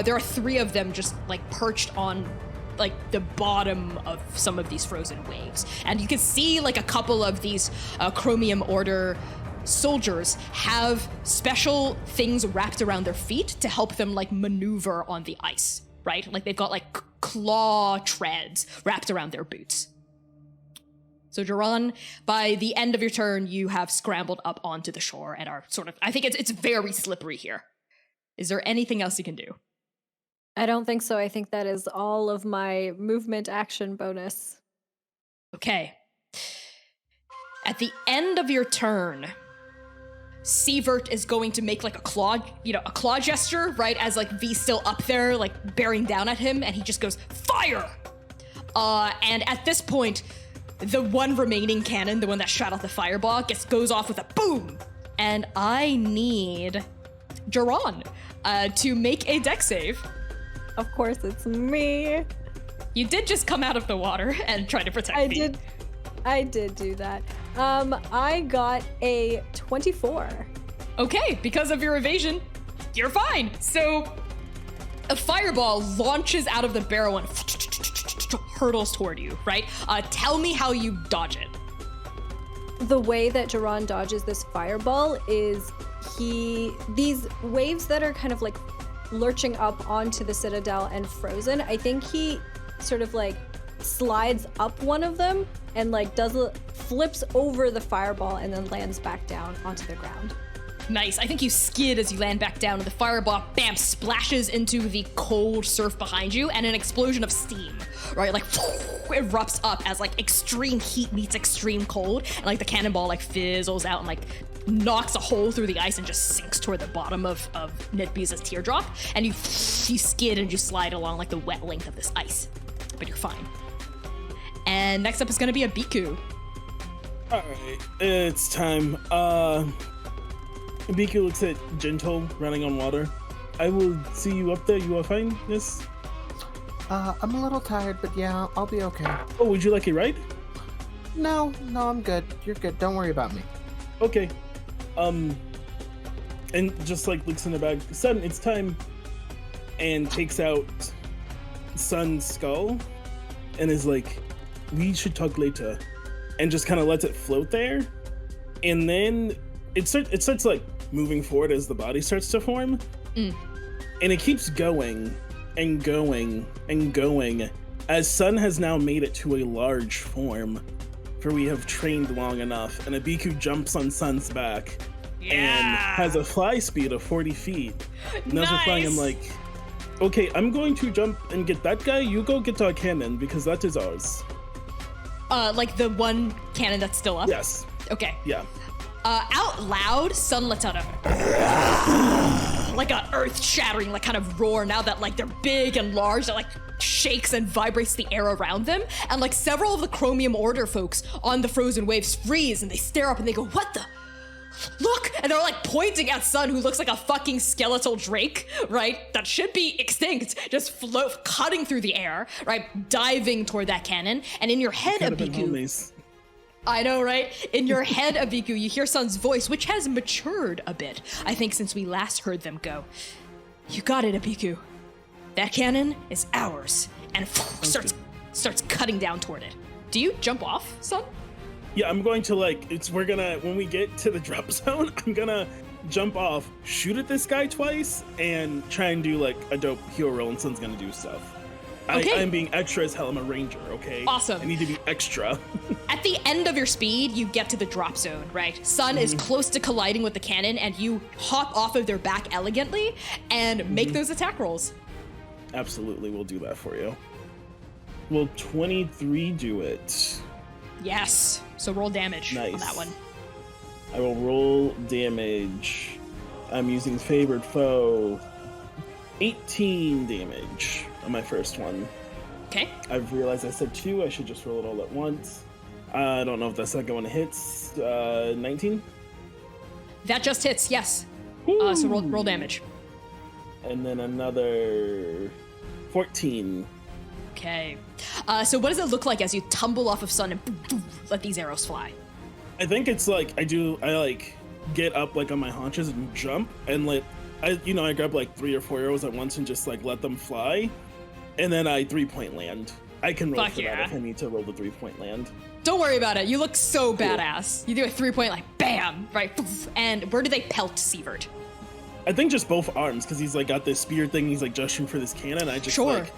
there are 3 of them just like perched on like the bottom of some of these frozen waves. And you can see like a couple of these Chromium Order soldiers have special things wrapped around their feet to help them like maneuver on the ice, right? Like they've got like claw treads wrapped around their boots. So Duran, by the end of your turn, you have scrambled up onto the shore and are sort of, I think it's very slippery here. Is there anything else you can do? I don't think so. I think that is all of my movement action bonus. Okay. At the end of your turn, Sievert is going to make like a claw gesture, right? As like V's still up there, like bearing down at him, and he just goes, fire! And at this point, the one remaining cannon, the one that shot out the fireball, goes off with a boom. And I need Duran to make a dex save. Of course, it's me. You did just come out of the water and try to protect me. I did do that. I got a 24. Okay, because of your evasion, you're fine. So a fireball launches out of the barrel and hurtles toward you, right? Tell me how you dodge it. The way that Duran dodges this fireball is these waves that are kind of like lurching up onto the citadel and frozen, I think he sort of like slides up one of them and like flips over the fireball and then lands back down onto the ground. Nice. I think you skid as you land back down, and the fireball, bam, splashes into the cold surf behind you, and an explosion of steam, right? Like, erupts up as like extreme heat meets extreme cold, and like the cannonball like fizzles out and like knocks a hole through the ice and just sinks toward the bottom of Nitbuza's Teardrop, and you skid and you slide along like the wet length of this ice, but you're fine. And next up is gonna be a Biku. All right, it's time. Biku looks at Gentle running on water. I will see you up there. You are fine? Yes? I'm a little tired, but yeah, I'll be okay. Oh, would you like a ride? No, I'm good. You're good. Don't worry about me. Okay. And just like looks in the bag. Sun, it's time. And takes out Sun's skull and is like, we should talk later. And just kind of lets it float there. And then it starts like moving forward as the body starts to form. And it keeps going and going and going as Sun has now made it to a large form, for we have trained long enough. And a Biku jumps on Sun's back and has a fly speed of 40 feet. And as we're flying, I'm like, okay, I'm going to jump and get that guy. You go get our cannon because that is ours. Like the one cannon that's still up? Yes. Okay. Yeah. Out loud, Sun lets out a like a earth-shattering like kind of roar now that like they're big and large, that like shakes and vibrates the air around them, and like several of the Chromium Order folks on the frozen waves freeze and they stare up and they go, what the? Look! And they're like pointing at Sun, who looks like a fucking skeletal drake, right? That should be extinct, just cutting through the air, right? Diving toward that cannon. And in your head, Abiku, I know, right? In your head, Abiku, you hear Sun's voice, which has matured a bit, I think, since we last heard them go. You got it, Abiku. That cannon is ours. And starts cutting down toward it. Do you jump off, Sun? Yeah, I'm going to when we get to the drop zone, I'm gonna jump off, shoot at this guy twice, and try and do like a dope hero roll, and Sun's gonna do stuff. Okay. I'm being extra as hell. I'm a ranger, okay? Awesome. I need to be extra. At the end of your speed, you get to the drop zone, right? Sun is close to colliding with the cannon, and you hop off of their back elegantly and make those attack rolls. Absolutely, we'll do that for you. Will 23 do it? Yes. So roll damage on that one. I will roll damage. I'm using favored foe. 18 damage on my first one. Okay. I've realized I said 2. I should just roll it all at once. I don't know if the second one hits. 19? That just hits, yes. So roll damage. And then another 14. Okay. So what does it look like as you tumble off of Sun and let these arrows fly? I think it's like I get up like on my haunches and jump and I grab like 3 or 4 arrows at once and just like let them fly, and then I 3-point land. I can roll for that if I need to roll the 3-point land. Don't worry about it. You look so badass. You do a 3-point like bam, right? And where do they pelt Sievert? I think just both arms, because he's like got this spear thing. He's like gesturing for this cannon. I just like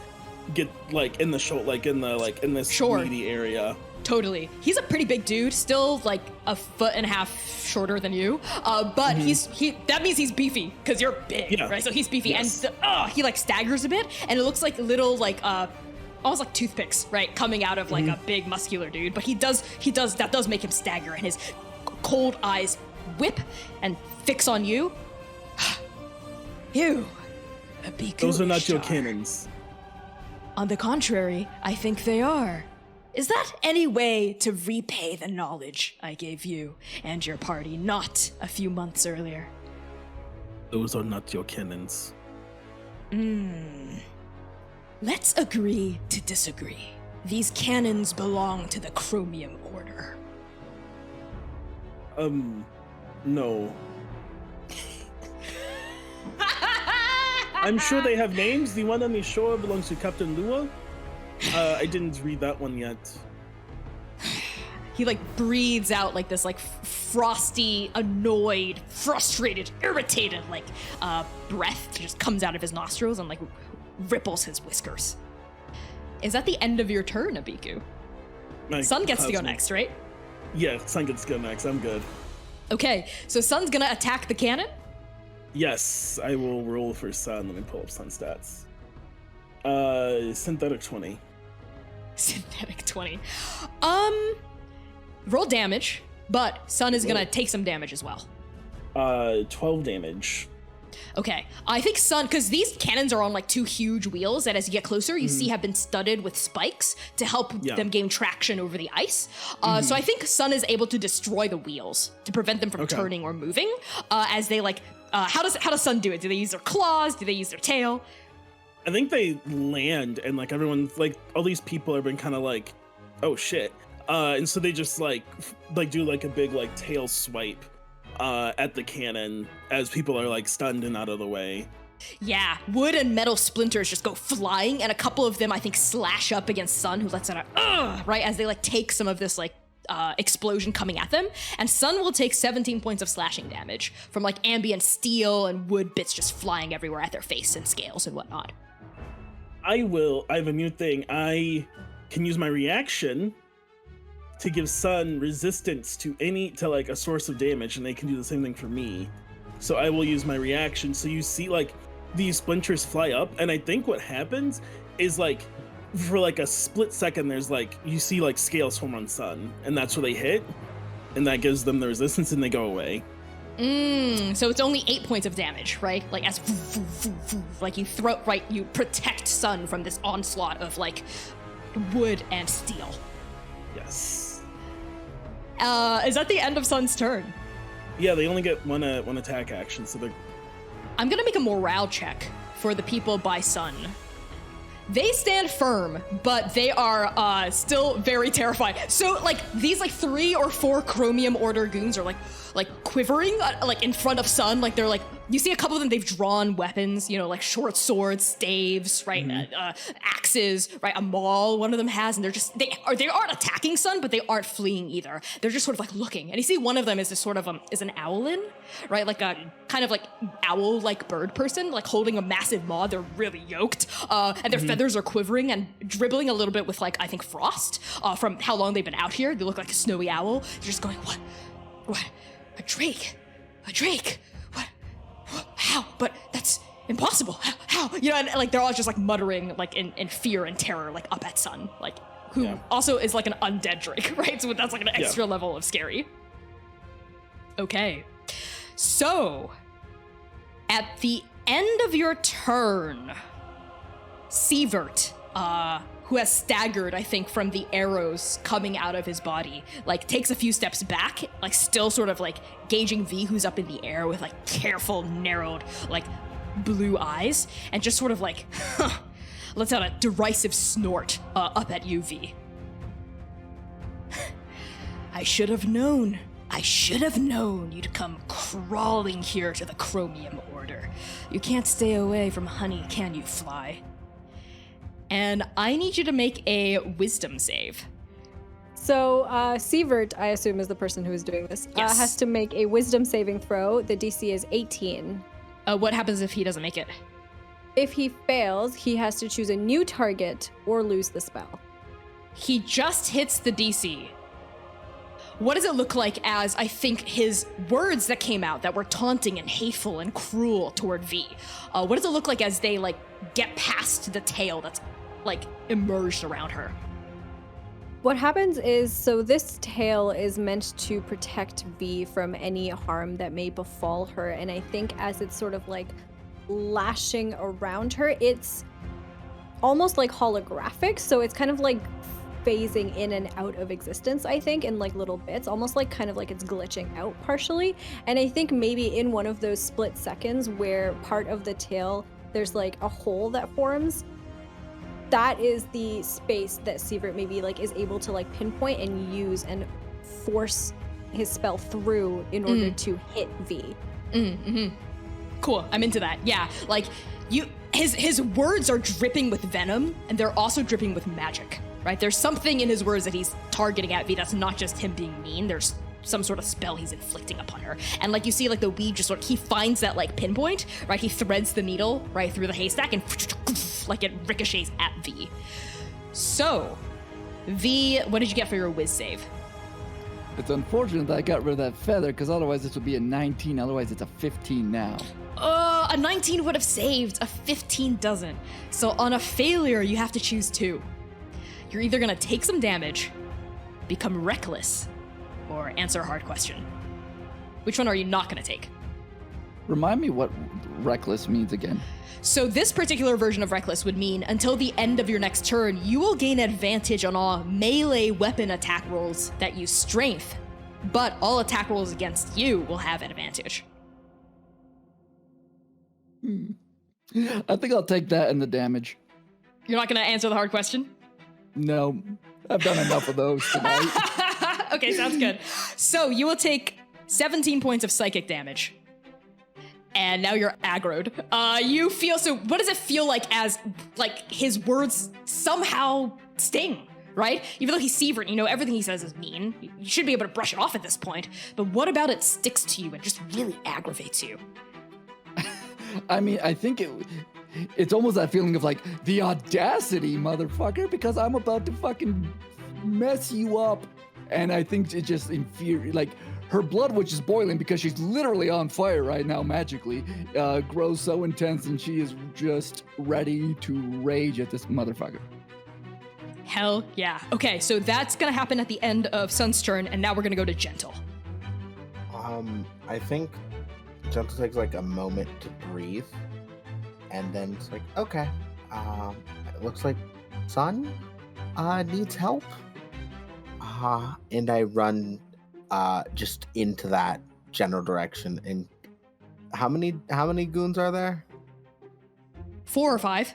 get like in the shoulder, in this meaty area. Totally. He's a pretty big dude, still like a foot and a half shorter than you. But that means he's beefy because you're big, right? So he's beefy, and he like staggers a bit, and it looks like little like almost like toothpicks, right, coming out of like a big muscular dude. But that does make him stagger, and his cold eyes whip and fix on you. You, a Biku. Those are not your cannons. On the contrary, I think they are. Is that any way to repay the knowledge I gave you and your party not a few months earlier? Those are not your cannons. Let's agree to disagree. These cannons belong to the Chromium Order. No. I'm sure they have names. The one on the shore belongs to Captain Lua. I didn't read that one yet. He like breathes out like this like frosty, annoyed, frustrated, irritated like breath just comes out of his nostrils and like ripples his whiskers. Is that the end of your turn, Abiku? Sun gets to go next, right? Yeah, Sun gets to go next. I'm good. Okay, so Sun's gonna attack the cannon? Yes, I will roll for Sun. Let me pull up Sun stats. Synthetic 20. Synthetic 20. Roll damage, but Sun is gonna take some damage as well. 12 damage. Okay, I think Sun, because these cannons are on like 2 huge wheels that as you get closer, you see have been studded with spikes to help them gain traction over the ice. So I think Sun is able to destroy the wheels to prevent them from turning or moving as they like, how does Sun do it? Do they use their claws? Do they use their tail? I think they land and like everyone, like all these people have been kind of like, oh shit. And so they just like do like a big like tail swipe at the cannon as people are like stunned and out of the way. Yeah, wood and metal splinters just go flying, and a couple of them I think slash up against Sun, who lets out a right as they like take some of this like explosion coming at them, and Sun will take 17 points of slashing damage from like ambient steel and wood bits just flying everywhere at their face and scales and whatnot. I have a new thing. I can use my reaction to give Sun resistance to like a source of damage, and they can do the same thing for me. So I will use my reaction. So you see like these splinters fly up, and I think what happens is like for like a split second there's like you see like scales form on Sun, and that's where they hit, and that gives them the resistance and they go away. So it's only 8 points of damage, right? Like as like you you protect Sun from this onslaught of like wood and steel. Yes. Is that the end of Sun's turn? Yeah, they only get one attack action, so they're... I'm gonna make a morale check for the people by Sun. They stand firm, but they are still very terrified. So like these like 3 or 4 Chromium Order goons are like quivering like in front of Sun, like they're like You see a couple of them, they've drawn weapons, you know, like short swords, staves, right? Axes, right? A maul one of them has, and they aren't attacking Sun, but they aren't fleeing either. They're just sort of like looking. And you see one of them is this sort of is an owlin, right? Like a kind of like owl-like bird person, like holding a massive maw. They're really yoked, and their feathers are quivering and dribbling a little bit with like, I think, frost from how long they've been out here. They look like a snowy owl. They're just going, what? A drake? What? How? But that's impossible. How? You know, and like they're all just like muttering like in fear and terror, like up at Sun, like who also is like an undead drake, right? So that's like an extra level of scary. Okay. So at the end of your turn, Sievert, who has staggered, I think, from the arrows coming out of his body, like takes a few steps back, like still sort of like gauging V, who's up in the air with like careful, narrowed, like blue eyes, and just sort of like lets out a derisive snort up at you, V. I should have known you'd come crawling here to the Chromium Order. You can't stay away from honey, can you, fly? And I need you to make a wisdom save. So Sievert, I assume, is the person who is doing this, has to make a wisdom saving throw. The DC is 18. What happens if he doesn't make it? If he fails, he has to choose a new target or lose the spell. He just hits the DC. What does it look like as, I think, his words that came out that were taunting and hateful and cruel toward V? What does it look like as they, like, get past the tail that's, like, emerged around her? What happens is, so this tail is meant to protect V from any harm that may befall her, and I think as it's sort of, like, lashing around her, it's almost, like, holographic, so it's kind of, like, phasing in and out of existence, I think, in like little bits, almost like kind of like it's glitching out partially. And I think maybe in one of those split seconds where part of the tail, there's like a hole that forms, that is the space that Sievert maybe like is able to like pinpoint and use and force his spell through in order to hit V. Cool, I'm into that. Yeah, like his words are dripping with venom, and they're also dripping with magic. Right? There's something in his words that he's targeting at V that's not just him being mean. There's some sort of spell he's inflicting upon her. And like you see, like the weed just sort of, he finds that like pinpoint, right? He threads the needle right through the haystack and like it ricochets at V. So, V, what did you get for your whiz save? It's unfortunate that I got rid of that feather, because otherwise this would be a 19, otherwise it's a 15 now. A 19 would have saved, a 15 doesn't. So on a failure, you have to choose two. You're either gonna take some damage, become reckless, or answer a hard question. Which one are you not gonna take? Remind me what reckless means again. So this particular version of reckless would mean until the end of your next turn, you will gain advantage on all melee weapon attack rolls that use strength, but all attack rolls against you will have an advantage. I think I'll take that and the damage. You're not gonna answer the hard question? No, I've done enough of those tonight. Okay, sounds good. So you will take 17 points of psychic damage. And now you're aggroed. You feel, so what does it feel like as, like, his words somehow sting, right? Even though he's Sievert, you know, everything he says is mean. You should be able to brush it off at this point. But what about it sticks to you and just really aggravates you? I mean, I think it's almost that feeling of like, the audacity, motherfucker, because I'm about to fucking mess you up. And I think it just like, her blood, which is boiling because she's literally on fire right now magically, grows so intense, and she is just ready to rage at this motherfucker. Hell yeah. Okay, so that's gonna happen at the end of Sun's turn, and now we're gonna go to Gentle. I think Gentle takes like a moment to breathe, and then it's like, okay, it looks like Sun needs help. And I run just into that general direction. And how many goons are there? 4 or 5.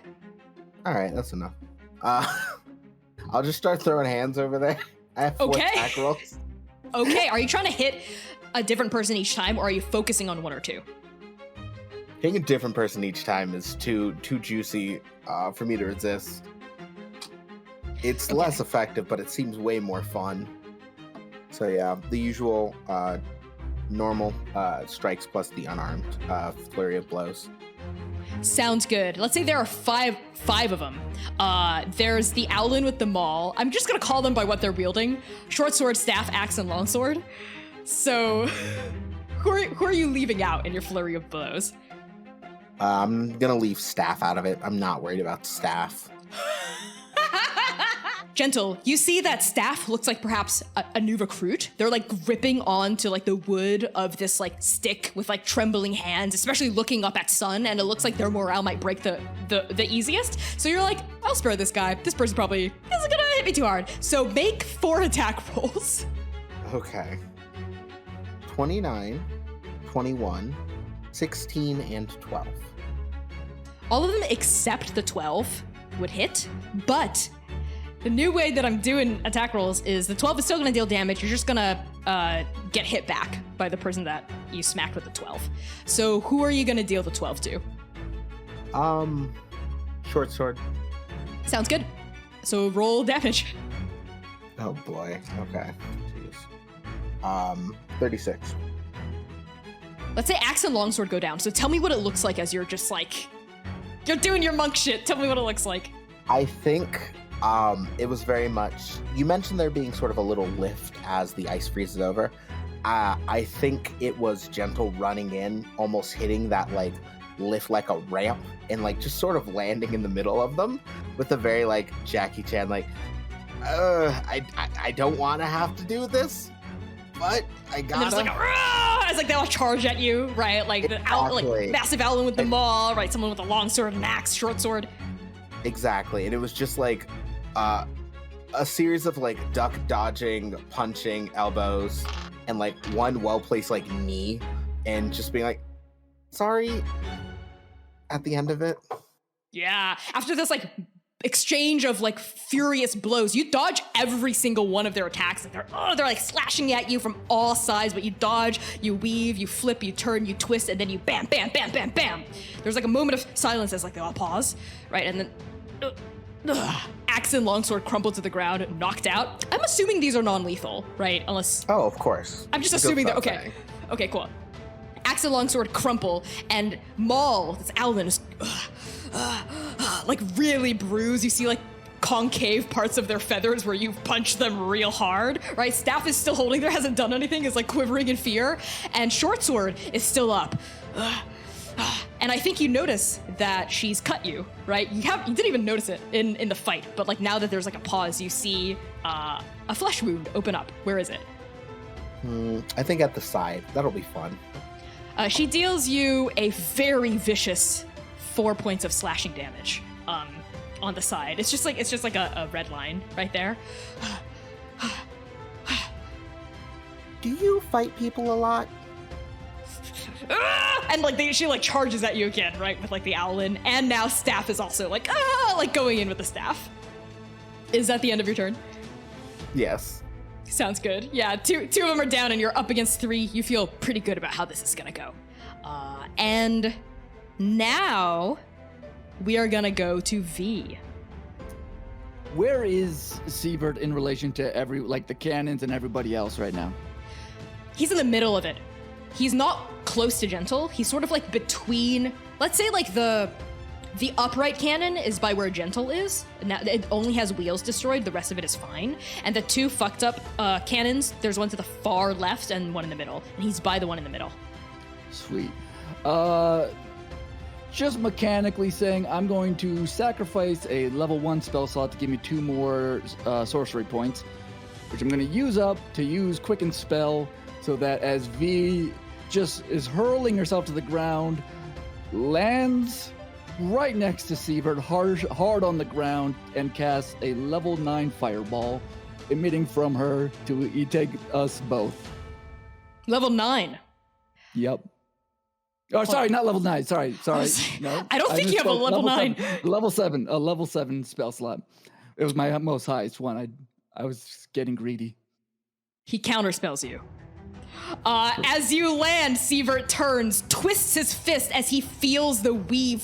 All right, that's enough. I'll just start throwing hands over there. I have 4 attack rolls. Okay, are you trying to hit a different person each time, or are you focusing on 1 or 2? Picking a different person each time is too juicy for me to resist. It's less effective, but it seems way more fun. So yeah, the usual normal strikes plus the unarmed flurry of blows. Sounds good. Let's say there are five of them. There's the Owlin with the maul. I'm just gonna call them by what they're wielding: short sword, staff, axe, and longsword. So, who are you leaving out in your flurry of blows? I'm gonna leave staff out of it. I'm not worried about staff. Gentle, you see that staff looks like perhaps a new recruit. They're like gripping onto like the wood of this like stick with like trembling hands, especially looking up at sun, and it looks like their morale might break the easiest. So you're like, I'll spare this guy. This person probably isn't gonna hit me too hard. So make 4 attack rolls. Okay. 29, 21, 16, and 12. All of them except the 12 would hit, but the new way that I'm doing attack rolls is the 12 is still gonna deal damage. You're just gonna get hit back by the person that you smacked with the 12. So who are you gonna deal the 12 to? Short sword. Sounds good. So roll damage. Oh boy. Okay. Jeez. 36. Let's say axe and longsword go down. So tell me what it looks like as you're just like, you're doing your monk shit. Tell me what it looks like. I think it was very much, you mentioned there being sort of a little lift as the ice freezes over. I think it was Gentle running in, almost hitting that like lift like a ramp and like just sort of landing in the middle of them with a very like Jackie Chan like, I don't want to have to do this, but I gotta. And there's like it's like they all charge at you, right? Like the like massive Owlin with the maul, right? Someone with a long sword, an axe, short sword. Exactly, and it was just like a series of like duck dodging, punching, elbows, and like one well-placed like knee, and just being like, sorry, at the end of it. Yeah, after this like exchange of like furious blows, you dodge every single one of their attacks. Like they're like slashing at you from all sides, but you dodge, you weave, you flip, you turn, you twist, and then you bam, bam, bam, bam, bam. There's like a moment of silence as like they all pause, right? And then axe and longsword crumple to the ground, knocked out. I'm assuming these are non-lethal, right? Unless of course. I'm just assuming that. Okay, okay, cool. Axe and longsword crumple, and Maul, this Owlin, is like really bruised. You see like concave parts of their feathers where you've punched them real hard, right? Staff is still holding there, hasn't done anything, is like quivering in fear, and short sword is still up. And I think you notice that she's cut you, right? You didn't even notice it in the fight, but like now that there's like a pause, you see a flesh wound open up. Where is it? I think at the side. That'll be fun. She deals you a very vicious 4 points of slashing damage on the side. It's just like a red line right there. Do you fight people a lot? And like she like charges at you again, right, with like the Owlin, and now staff is also like going in with the staff. Is that the end of your turn? Yes. Sounds good. Yeah, two of them are down, and you're up against 3. You feel pretty good about how this is gonna go. And now we are gonna go to V. Where is Siebert in relation to the cannons and everybody else right now? He's in the middle of it. He's not close to Gentle. He's sort of like between, let's say like the upright cannon is by where Gentle is. Now it only has wheels destroyed. The rest of it is fine. And the 2 fucked up cannons, there's one to the far left and one in the middle. And he's by the one in the middle. Sweet. Just mechanically saying, I'm going to sacrifice a level 1 spell slot to give me 2 more sorcery points, which I'm going to use up to use Quicken Spell, so that as V just is hurling herself to the ground, lands right next to Siebert, hard on the ground, and casts a level 9 fireball, emitting from her to take us both. Level 9? Yep. Oh, sorry, not level 9. Sorry. No, I don't think you have a level 9. Level 7. A level 7 spell slot. It was my most highest one. I was getting greedy. He counterspells you. As you land, Sievert turns, twists his fist as he feels the weave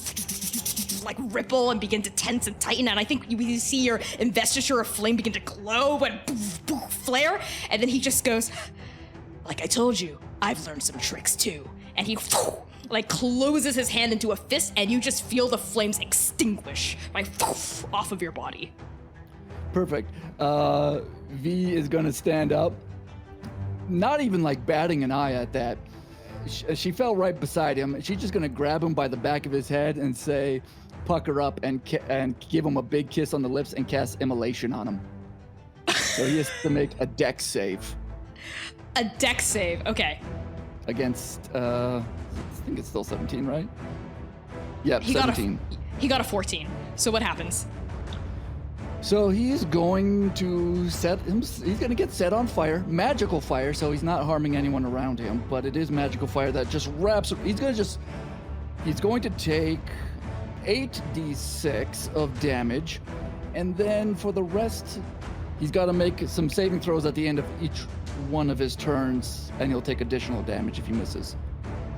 like ripple and begin to tense and tighten. And I think you see your investiture of flame begin to glow and flare. And then he just goes, like I told you, I've learned some tricks too. And he like closes his hand into a fist, and you just feel the flames extinguish like off of your body. Perfect. V is gonna stand up, not even like batting an eye at that. She fell right beside him. She's just gonna grab him by the back of his head and say, pucker up, and give him a big kiss on the lips and cast immolation on him. So he has to make a dex save. A dex save, okay. Against, I think it's still 17, right? Yep, 17. He got a 14. So what happens? So he's going to he's going to get set on fire, magical fire, so he's not harming anyone around him, but it is magical fire that just wraps, he's going to take 8d6 of damage, and then for the rest, he's got to make some saving throws at the end of each one of his turns, and he'll take additional damage if he misses.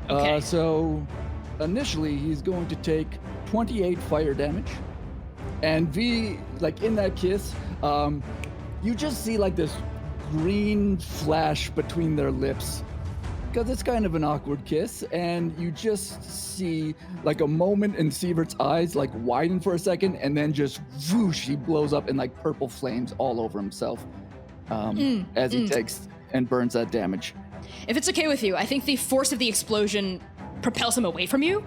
Okay. So initially, he's going to take 28 fire damage. And V, like in that kiss, you just see like this green flash between their lips, because it's kind of an awkward kiss, and you just see like a moment in Sievert's eyes like widen for a second, and then just whoosh, he blows up in like purple flames all over himself as he takes and burns that damage. If it's okay with you, I think the force of the explosion propels him away from you.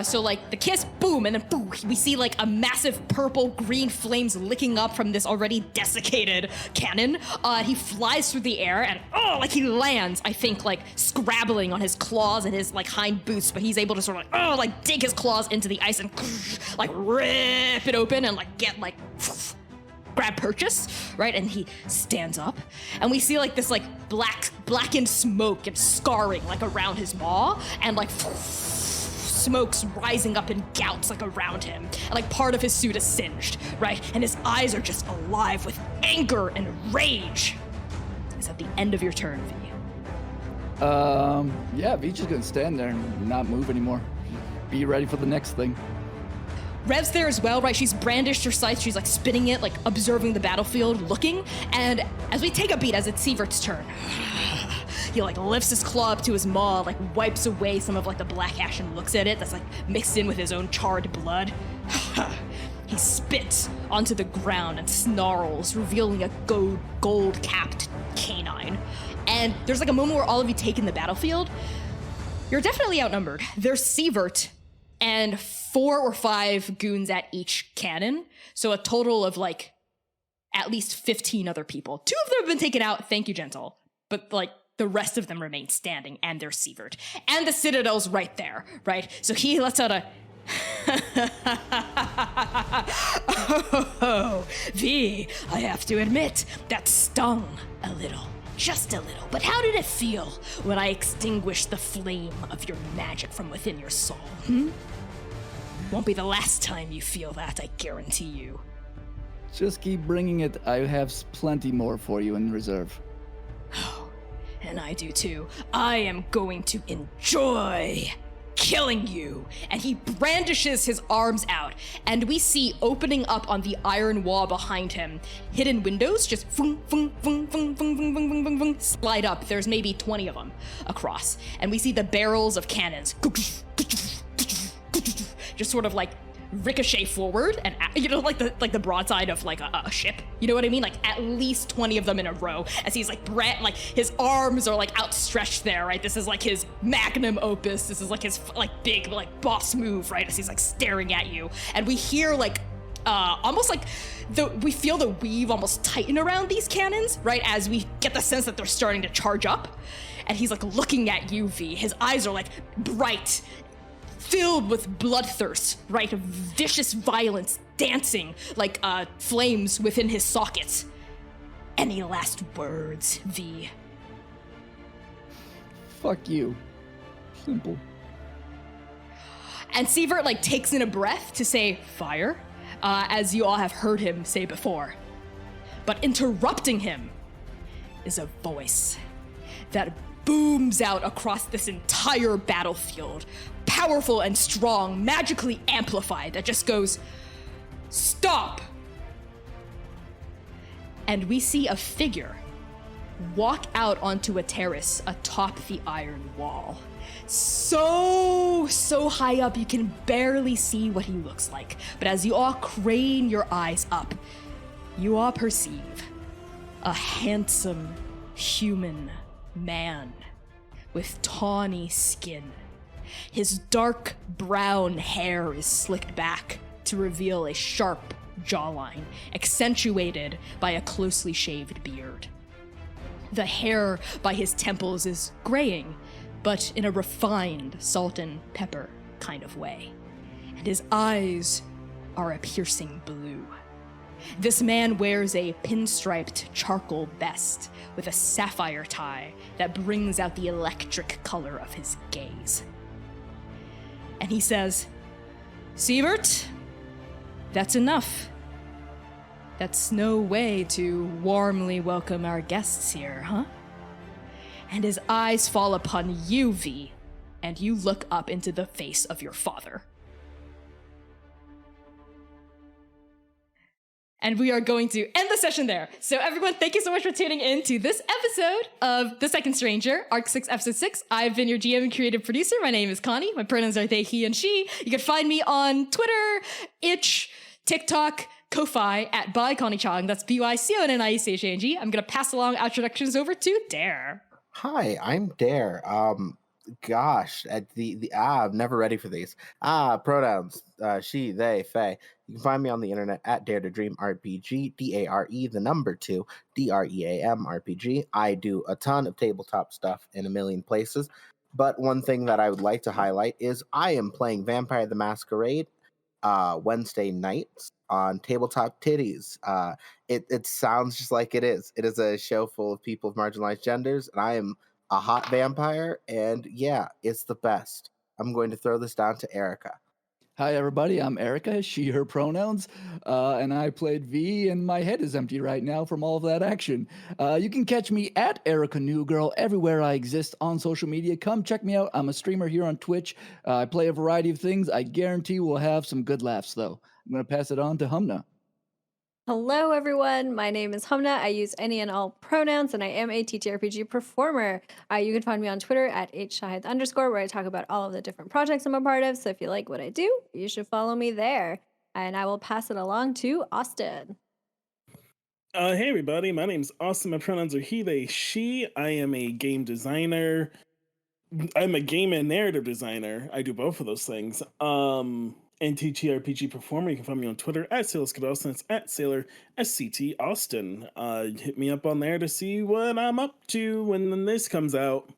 So like the kiss, boom, and then boom, we see like a massive purple green flames licking up from this already desiccated cannon. He flies through the air and like he lands, I think, like scrabbling on his claws and his like hind boots, but he's able to sort of like dig his claws into the ice and like rip it open and like get like grab purchase, right? And he stands up, and we see like this like blackened smoke and scarring like around his maw, and like smoke's rising up in gouts like around him, and like part of his suit is singed, right? And his eyes are just alive with anger and rage. Is that the end of your turn, V? Yeah, V's just gonna stand there and not move anymore. Be ready for the next thing. Rev's there as well, right? She's brandished her scythe, she's like spinning it, like observing the battlefield, looking, and as we take a beat, as it's Sievert's turn, he like lifts his claw up to his maw, like wipes away some of like the black ash and looks at it that's like mixed in with his own charred blood. He spits onto the ground and snarls, revealing a gold-capped canine. And there's like a moment where all of you take in the battlefield. You're definitely outnumbered. There's Sievert and 4 or 5 goons at each cannon. So a total of like at least 15 other people. 2 of them have been taken out, thank you, Gentle. But like the rest of them remain standing, and they're Sievert. And the Citadel's right there, right? So he lets out a oh, V, I have to admit, that stung a little. Just a little. But how did it feel when I extinguished the flame of your magic from within your soul, Won't be the last time you feel that, I guarantee you. Just keep bringing it. I have plenty more for you in reserve. Oh, and I do too. I am going to enjoy killing you. And he brandishes his arms out, and we see opening up on the iron wall behind him, hidden windows just slide up. There's maybe 20 of them across. And we see the barrels of cannons just sort of like ricochet forward, and like the broadside of like a ship, you know what I mean, like at least 20 of them in a row as he's like like his arms are like outstretched there, right? This is like his magnum opus, this is like his like big like boss move, right? As he's like staring at you, and we hear like almost like we feel the weave almost tighten around these cannons, right? As we get the sense that they're starting to charge up, and he's like looking at you, V. His eyes are like bright, filled with bloodthirst, right? Vicious violence dancing like flames within his sockets. Any last words, V? Fuck you. Simple. And Sievert like takes in a breath to say fire, as you all have heard him say before. But interrupting him is a voice that booms out across this entire battlefield. Powerful and strong, magically amplified, that just goes, "Stop!" And we see a figure walk out onto a terrace atop the iron wall. So high up you can barely see what he looks like. But as you all crane your eyes up, you all perceive a handsome human man with tawny skin. His dark brown hair is slicked back to reveal a sharp jawline, accentuated by a closely shaved beard. The hair by his temples is graying, but in a refined salt and pepper kind of way. And his eyes are a piercing blue. This man wears a pinstriped charcoal vest with a sapphire tie that brings out the electric color of his gaze. And he says, "Siebert, that's enough. That's no way to warmly welcome our guests here, huh?" And his eyes fall upon you, V, and you look up into the face of your father. And we are going to end the session there. So everyone, thank you so much for tuning in to this episode of The Second Stranger, Arc 6, Episode 6. I've been your GM and creative producer. My name is Connie. My pronouns are they, he, and she. You can find me on Twitter, Itch, TikTok, Ko-Fi at by Connie Chong. That's BYCONNIECHANG. I'm going to pass along introductions over to Dare. Hi, I'm Dare. Gosh, I'm never ready for these. Pronouns, she, they, they. You can find me on the internet at Dare to Dream RPG, DARE, the number 2, DREAM RPG. I do a ton of tabletop stuff in a million places, but one thing that I would like to highlight is I am playing Vampire the Masquerade Wednesday nights on Tabletop Titties. It sounds just like it is. It is a show full of people of marginalized genders, and I am a hot vampire, and yeah, it's the best. I'm going to throw this down to Erica. Hi, everybody. I'm Erica, she, her pronouns, and I played V, and my head is empty right now from all of that action. You can catch me at Erica Newgirl everywhere I exist on social media. Come check me out. I'm a streamer here on Twitch. I play a variety of things. I guarantee we'll have some good laughs, though. I'm going to pass it on to Humna. Hello, everyone. My name is Humna. I use any and all pronouns, and I am a TTRPG performer. You can find me on Twitter at @shahid_, where I talk about all of the different projects I'm a part of. So if you like what I do, you should follow me there. And I will pass it along to Austin. Hey, everybody. My name is Austin. My pronouns are he, they, she. I am a game designer. I'm a game and narrative designer. I do both of those things. And TTRPG performer. You can find me on Twitter at SailorScott Austin. It's at Sailor SCT Austin. Hit me up on there to see what I'm up to when this comes out.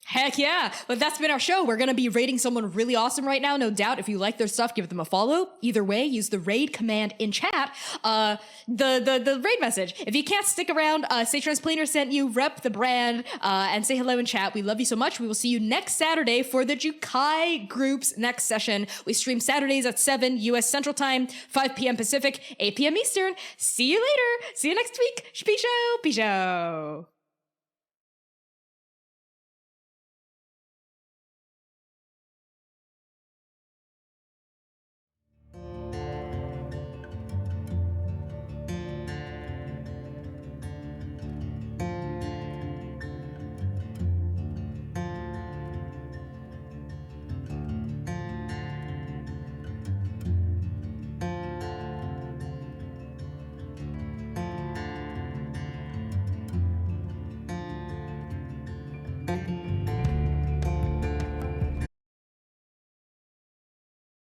Heck yeah. But that's been our show. We're going to be raiding someone really awesome right now, no doubt. If you like their stuff, give them a follow. Either way, use the raid command in chat. The raid message. If you can't stick around, say Transplanar sent you, rep the brand, and say hello in chat. We love you so much. We will see you next Saturday for the Jukai group's next session. We stream Saturdays at 7 U.S. Central Time, 5 p.m. Pacific, 8 p.m. Eastern. See you later. See you next week. Peace out.